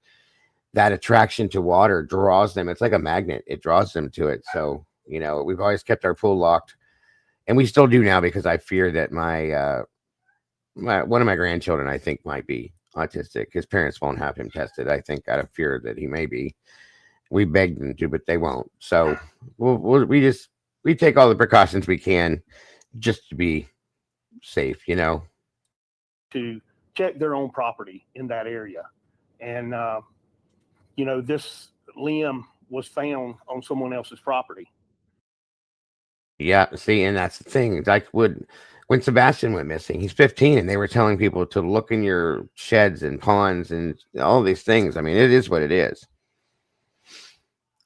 that attraction to water draws them. It's like a magnet. It draws them to it. So, we've always kept our pool locked, and we still do now, because I fear that my one of my grandchildren, I think, might be autistic. His parents won't have him tested, I think, out of fear that he may be. We begged them to, but they won't. So we take all the precautions we can just to be safe, to check their own property in that area. And, this Liam was found on someone else's property. Yeah, see, and that's the thing. Like when Sebastian went missing, he's 15, and they were telling people to look in your sheds and ponds and all these things. I mean, it is what it is.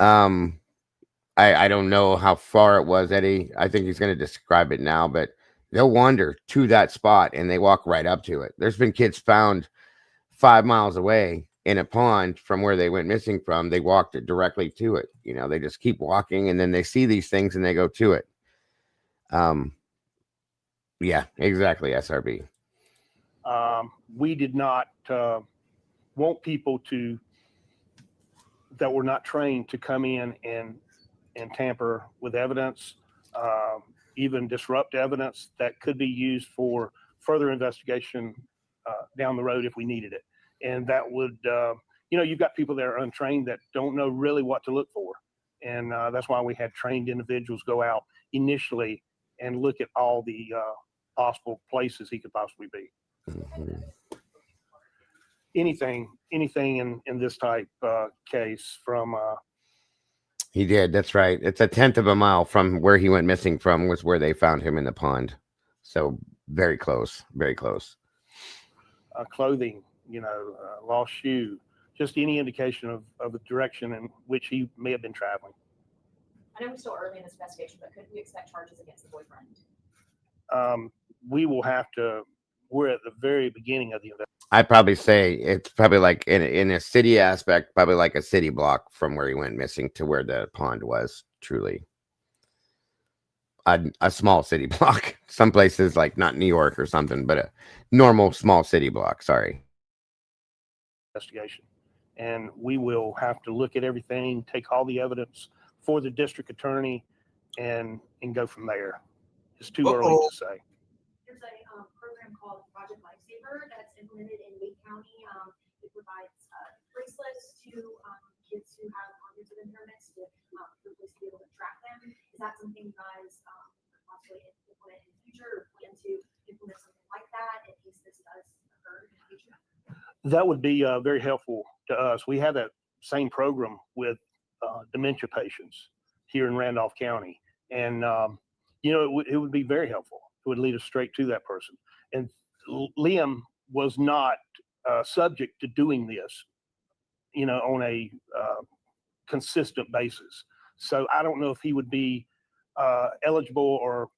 I don't know how far it was, Eddie. I think he's going to describe it now, but they'll wander to that spot and they walk right up to it. There's been kids found 5 miles away in a pond from where they went missing from. They walked directly to it. They just keep walking, and then they see these things and they go to it. Yeah, exactly. SRB. We did not want people that were not trained to come in and tamper with evidence, even disrupt evidence that could be used for further investigation down the road if we needed it. And that would, you've got people that are untrained that don't know really what to look for. And that's why we had trained individuals go out initially and look at all the possible places he could possibly be. Mm-hmm. Anything in this type case from He did. That's right. It's 1/10 of a mile from where he went missing from was where they found him in the pond. So very close, very close. Clothing, lost shoe, just any indication of the direction in which he may have been traveling. I know we're still early in this investigation, but could we expect charges against the boyfriend? We will have to. We're at the very beginning of the investigation. I'd probably say it's probably like in a city aspect, probably like a city block from where he went missing to where the pond was. Truly, a small city block. Some places like not New York or something, but a normal small city block. Sorry. Investigation, and we will have to look at everything, take all the evidence for the district attorney, and go from there. It's too early to say. There's a program called Project Lifesaver that's implemented in Lake County. It provides bracelets to kids who have cognitive impairments to be able to track Is that something you guys possibly implement in the future, or plan to implement something like that in case this does occur in the future? That would be very helpful to us. We have that same program with dementia patients here in Randolph County. And, it would be very helpful. It would lead us straight to that person. And Liam was not subject to doing this, on a consistent basis. So I don't know if he would be eligible or,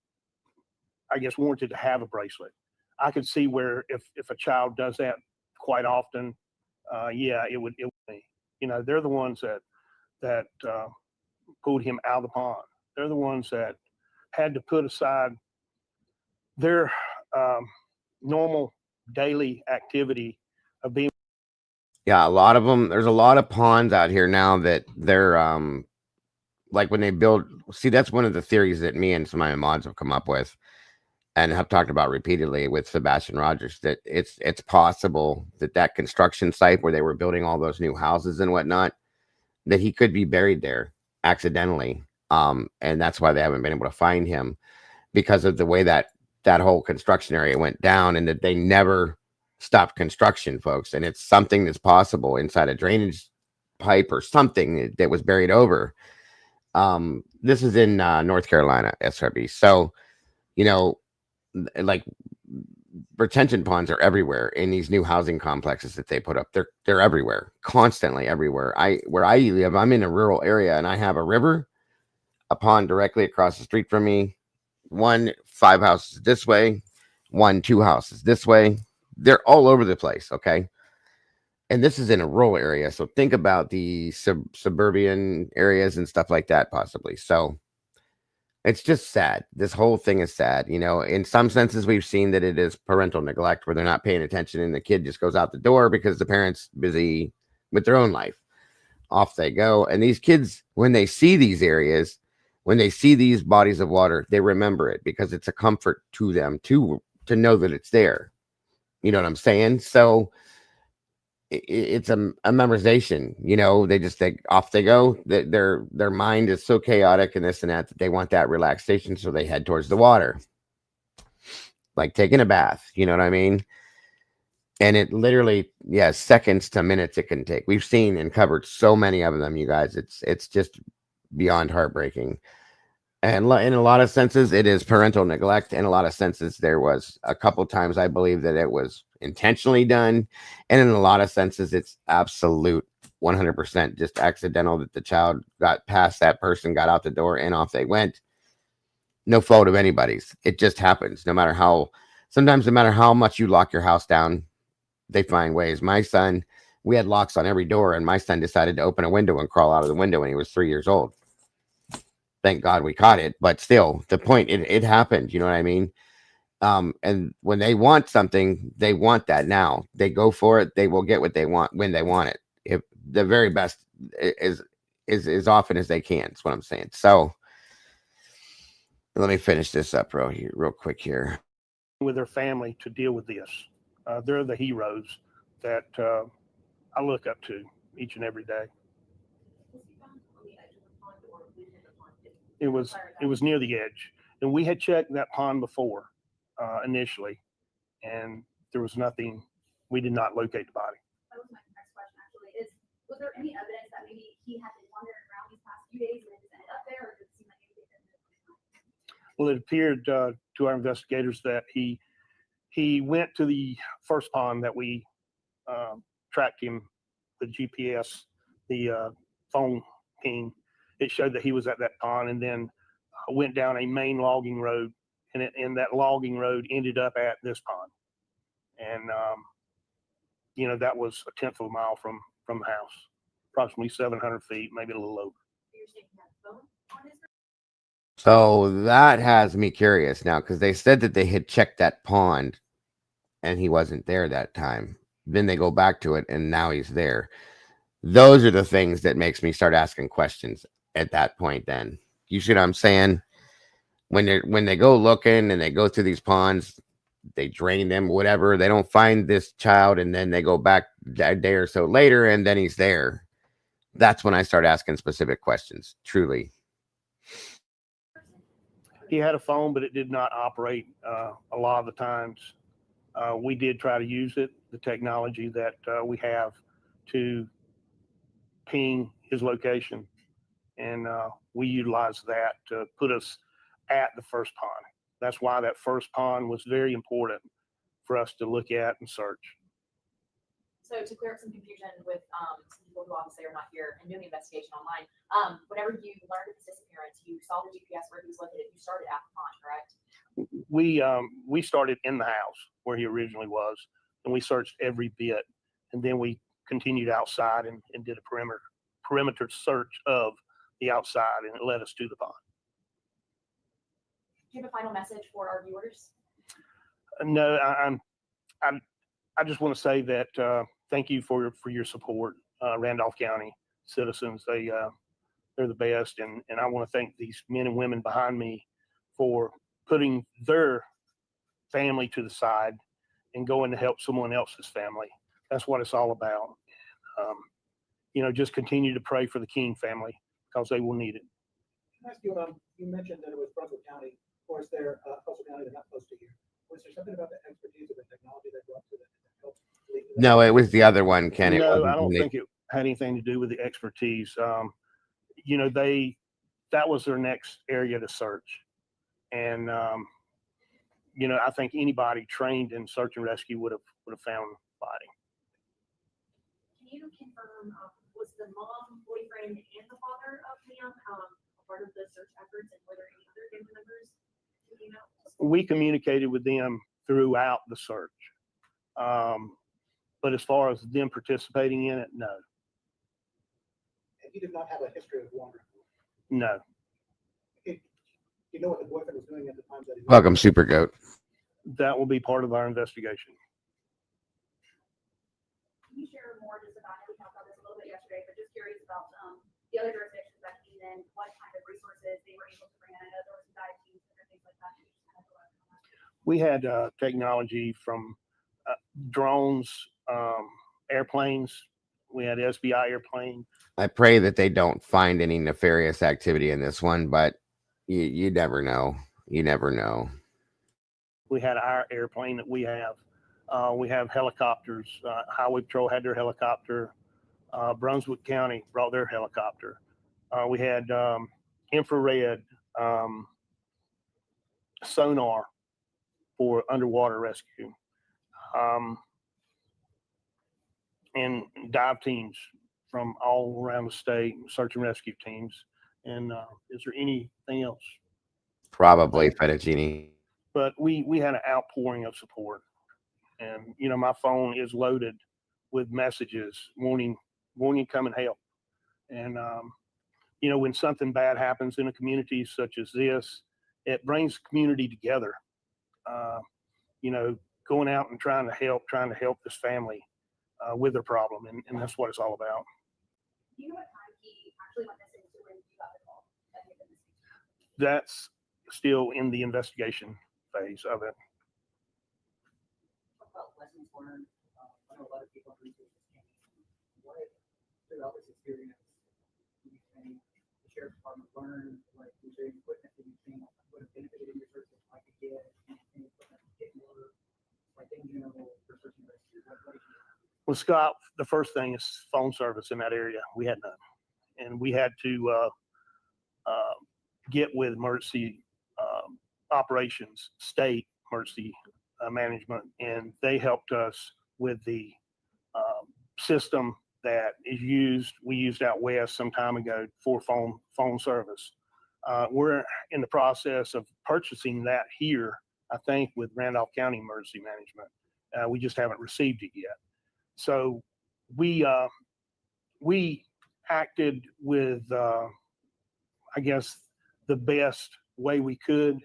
I guess, warranted to have a bracelet. I could see where if a child does that quite often, it would be. They're the ones that pulled him out of the pond. They're the ones that had to put aside their normal daily activity of being. Yeah, a lot of them. There's a lot of ponds out here now that they're like when they build. See, that's one of the theories that me and some of my mods have come up with and have talked about repeatedly with Sebastian Rogers, that it's possible that construction site where they were building all those new houses and whatnot, that he could be buried there accidentally. And that's why they haven't been able to find him, because of the way that whole construction area went down, and that they never stopped construction, folks. And it's something that's possible inside a drainage pipe or something that was buried over. This is in North Carolina, SRB. So, like retention ponds are everywhere in these new housing complexes that they put up. They're everywhere, constantly everywhere. Where I live, I'm in a rural area, and I have a river, a pond directly across the street from me. 5 houses this way, 2 houses this way. They're all over the place. Okay. And this is in a rural area. So think about the suburban areas and stuff like that, possibly. So it's just sad. This whole thing is sad. In some senses, we've seen that it is parental neglect, where they're not paying attention and the kid just goes out the door because the parent's busy with their own life. Off they go. And these kids, when they see these areas, when they see these bodies of water, they remember it, because it's a comfort to them to know that it's there. You know what I'm saying? So it's a memorization. They just think off they go. Their mind is so chaotic and this and that they want that relaxation, so they head towards the water, like taking a bath. You know what I mean? And it literally, seconds to minutes it can take. We've seen and covered so many of them, you guys. It's just beyond heartbreaking. And in a lot of senses, it is parental neglect. In a lot of senses, there was a couple times I believe that it was intentionally done. And in a lot of senses, it's absolute 100% just accidental, that the child got past that person, got out the door, and off they went. No fault of anybody's. It just happens. Sometimes no matter how much you lock your house down, they find ways. My son, we had locks on every door, and my son decided to open a window and crawl out of the window when he was 3 years old. Thank God we caught it, but still, the point, it happened. You know what I mean? And when they want something, they want that now. They go for it. They will get what they want when they want it. If the very best is as often as they can. That's what I'm saying. So let me finish this up real quick here. With their family to deal with this. They're the heroes that I look up to each and every day. It was near the edge, and we had checked that pond before initially, and there was nothing. We did not locate the body. That was my next question, actually. Was there any evidence that maybe he had been wandering around these past few days and it just ended up there, or did it seem like anything that? Well, it appeared to our investigators that he went to the first pond that we tracked him, the GPS, the phone ping. It showed that he was at that pond, and then went down a main logging road, and that logging road ended up at this pond. And, that was a 1/10 of a mile from the house, approximately 700 feet, maybe a little over. So that has me curious now, because they said that they had checked that pond and he wasn't there that time. Then they go back to it and now he's there. Those are the things that makes me start asking questions at that point. Then you see what I'm saying? When they go looking and they go through these ponds, they drain them, whatever, they don't find this child, and then they go back a day or so later and then he's there. That's when I start asking specific questions, truly. He had a phone, but it did not operate a lot of the times. We did try to use it, the technology that we have to ping his location, and we utilized that to put us at the first pond. That's why that first pond was very important for us to look at and search. So to clear up some confusion with some people who obviously are not here and doing the investigation online, whenever you learned of his disappearance, you saw the GPS where he was located. You started at the pond, correct? We started in the house where he originally was, and we searched every bit, and then we continued outside and did a perimeter search of the outside, and it led us to the pond. Do you have a final message for our viewers? No, I just want to say that thank you for your support, Randolph County citizens. They're the best, and I want to thank these men and women behind me for putting their family to the side and going to help someone else's family. That's what it's all about. Just continue to pray for the King family because they will need it. Can I ask you, you mentioned that it was Brunswick County. Of course, they're Coastal County, they're not close to here. Was there something about the expertise of the technology that brought to that helped? No, it was the other one, Ken. No, I don't think it had anything to do with the expertise. That was their next area to search. And, I think anybody trained in search and rescue would have found the body. Can you confirm, was the mom, boyfriend, and the father of Liam a part of the search efforts, and were there any other family members who came out? We communicated with them throughout the search. But as far as them participating in it, no. And you did not have a history of wandering? No. You know what the boyfriend was doing at the time that he... Welcome, Super Goat. That will be part of our investigation. Can you share more just about, we talked about this a little bit yesterday, but just curious about the other jurisdictions that came in, what kind of resources they were able to bring in? I know there were some dive teams and things like that. We had technology from drones, airplanes. We had SBI airplane. I pray that they don't find any nefarious activity in this one, but you never know. You never know. We had our airplane that we have. We have helicopters. Highway Patrol had their helicopter. Brunswick County brought their helicopter. We had infrared sonar for underwater rescue. And dive teams from all around the state, search and rescue teams. And is there anything else? Probably fettuccine. But we had an outpouring of support. And, my phone is loaded with messages wanting come and help. And, when something bad happens in a community such as this, it brings the community together. Going out and trying to help this family with their problem. And that's what it's all about. Do you know what time he actually went missing to when you got the call? That's still in the investigation phase of it. Talk about lessons learned. I know a lot of people have resources. What throughout this experience do you think the sheriff's department learned? Like, was there any equipment that you think would have benefited in your search that I could get? Any equipment to get more, like in general, for search and rescue? Well, Scott, the first thing is phone service in that area. We had none, and we had to get with emergency operations, state emergency management, and they helped us with the system that is used. We used out west some time ago for phone service. We're in the process of purchasing that here, I think, with Randolph County Emergency Management. We just haven't received it yet. So we acted with, I guess, the best way we could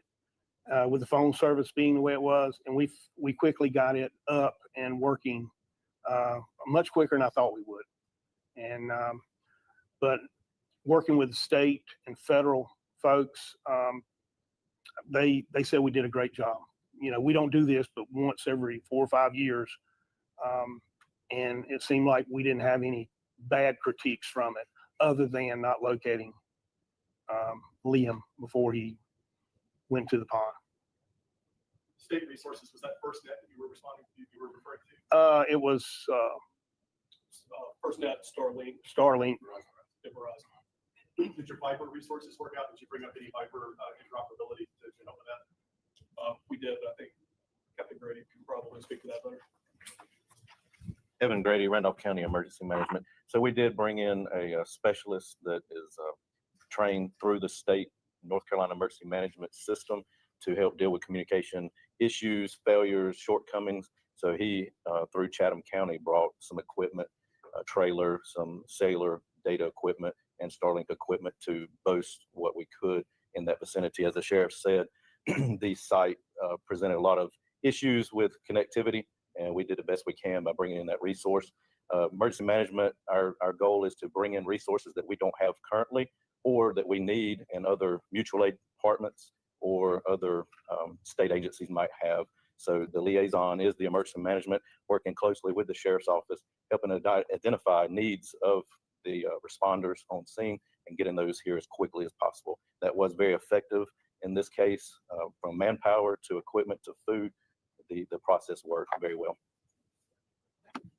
with the phone service being the way it was. And we quickly got it up and working much quicker than I thought we would. And but working with the state and federal folks, they said we did a great job. We don't do this but once every 4 or 5 years. And it seemed like we didn't have any bad critiques from it other than not locating Liam before he went to the pond. State Resources, was that FirstNet that you were responding to, you were referring to? It was FirstNet, Starlink. Verizon. Did your Viper resources work out? Did you bring up any Viper interoperability to help with that? We did, but I think Captain Grady can probably speak to that better. Evan Grady, Randolph County Emergency Management. So we did bring in a specialist that is trained through the state North Carolina Emergency Management System to help deal with communication issues, failures, shortcomings. So he, through Chatham County, brought some equipment, a trailer, some cellular data equipment, and Starlink equipment to boost what we could in that vicinity. As the sheriff said, the site presented a lot of issues with connectivity, and we did the best we can by bringing in that resource. Emergency management, our goal is to bring in resources that we don't have currently or that we need and other mutual aid departments or other state agencies might have. So the liaison is the emergency management, working closely with the sheriff's office, helping to identify needs of the responders on scene and getting those here as quickly as possible. That was very effective in this case, from manpower to equipment to food. The process worked very well.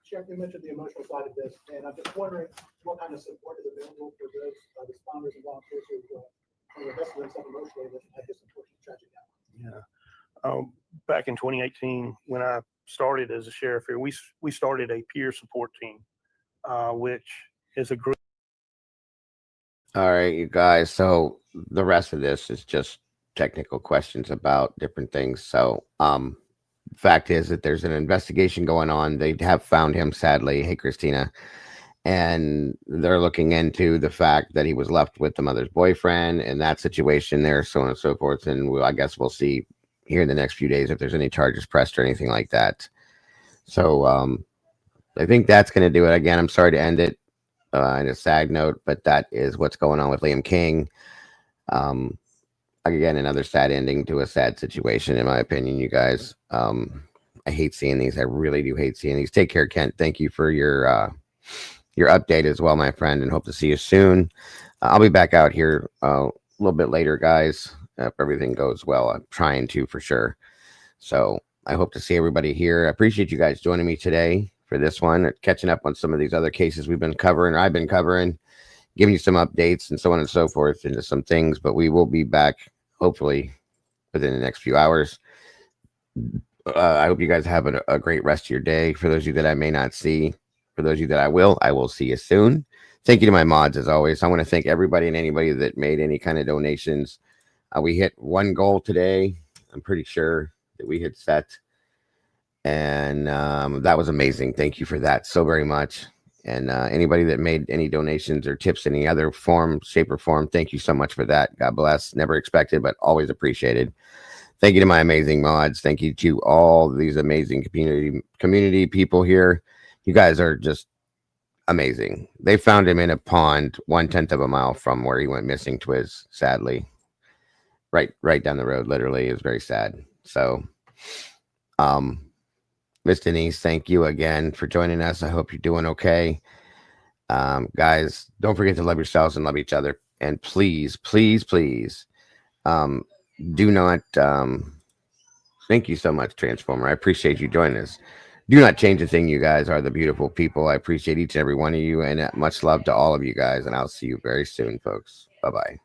Sheriff, you mentioned the emotional side of this, and I'm just wondering what kind of support is available for those responders and volunteers who are invested themselves emotionally that had this unfortunate tragic outcome. Yeah. Back in 2018, when I started as a sheriff here, we started a peer support team, which is a group. All right, you guys. So the rest of this is just technical questions about different things. So, fact is that there's an investigation going on. They have found him, sadly. Hey, Christina. And they're looking into the fact that he was left with the mother's boyfriend and that situation there, so on and so forth. And I guess we'll see here in the next few days if there's any charges pressed or anything like that. So I think that's going to do it. Again, I'm sorry to end it on a sad note, but that is what's going on with Liam King. Again, another sad ending to a sad situation, in my opinion, you guys. I hate seeing these. I really do hate seeing these. Take care, Kent. Thank you for your update as well, my friend, and hope to see you soon. I'll be back out here a little bit later, guys, if everything goes well. I'm trying to, for sure. So I hope to see everybody here. I appreciate you guys joining me today for this one, catching up on some of these other cases we've been covering, or I've been covering, giving you some updates and so on and so forth into some things, but we will be back hopefully within the next few hours. I hope you guys have a great rest of your day. For those of you that I may not see, for those of you that I will see you soon. Thank you to my mods, as always. I want to thank everybody and anybody that made any kind of donations. We hit one goal today. I'm pretty sure that we hit set. And that was amazing. Thank you for that so very much. And anybody that made any donations or tips in any other form, shape, or form, thank you so much for that. God bless. Never expected, but always appreciated. Thank you to my amazing mods. Thank you to all these amazing community people here. You guys are just amazing. They found him in a pond 1/10 of a mile from where he went missing, Twiz, sadly. Right down the road, literally. It was very sad. So, Miss Denise, thank you again for joining us. I hope you're doing okay. Guys, don't forget to love yourselves and love each other. And please, please, please, do not, thank you so much, Transformer. I appreciate you joining us. Do not change a thing. You guys are the beautiful people. I appreciate each and every one of you, and much love to all of you guys. And I'll see you very soon, folks. Bye-bye.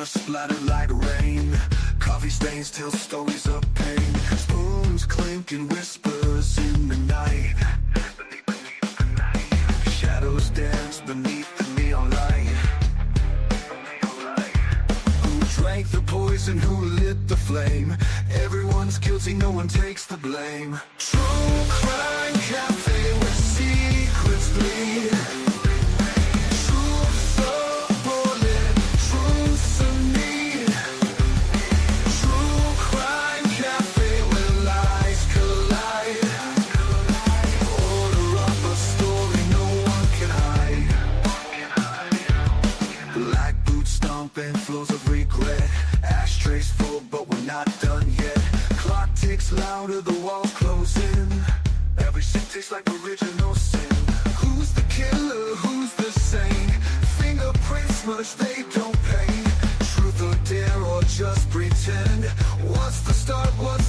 Splattered like rain, coffee stains tell stories of pain, spoons clinking whispers in the night, shadows dance beneath the neon light. Who drank the poison, who lit the flame? Everyone's guilty, no one takes the blame. True Crime Cafe where secrets bleed. Flows of regret, ashtray trace full, but we're not done yet. Clock ticks louder, the walls close in. Every sin tastes like original sin. Who's the killer? Who's the saint? Fingerprints smudge, they don't paint. Truth or dare or just pretend. What's the start? What's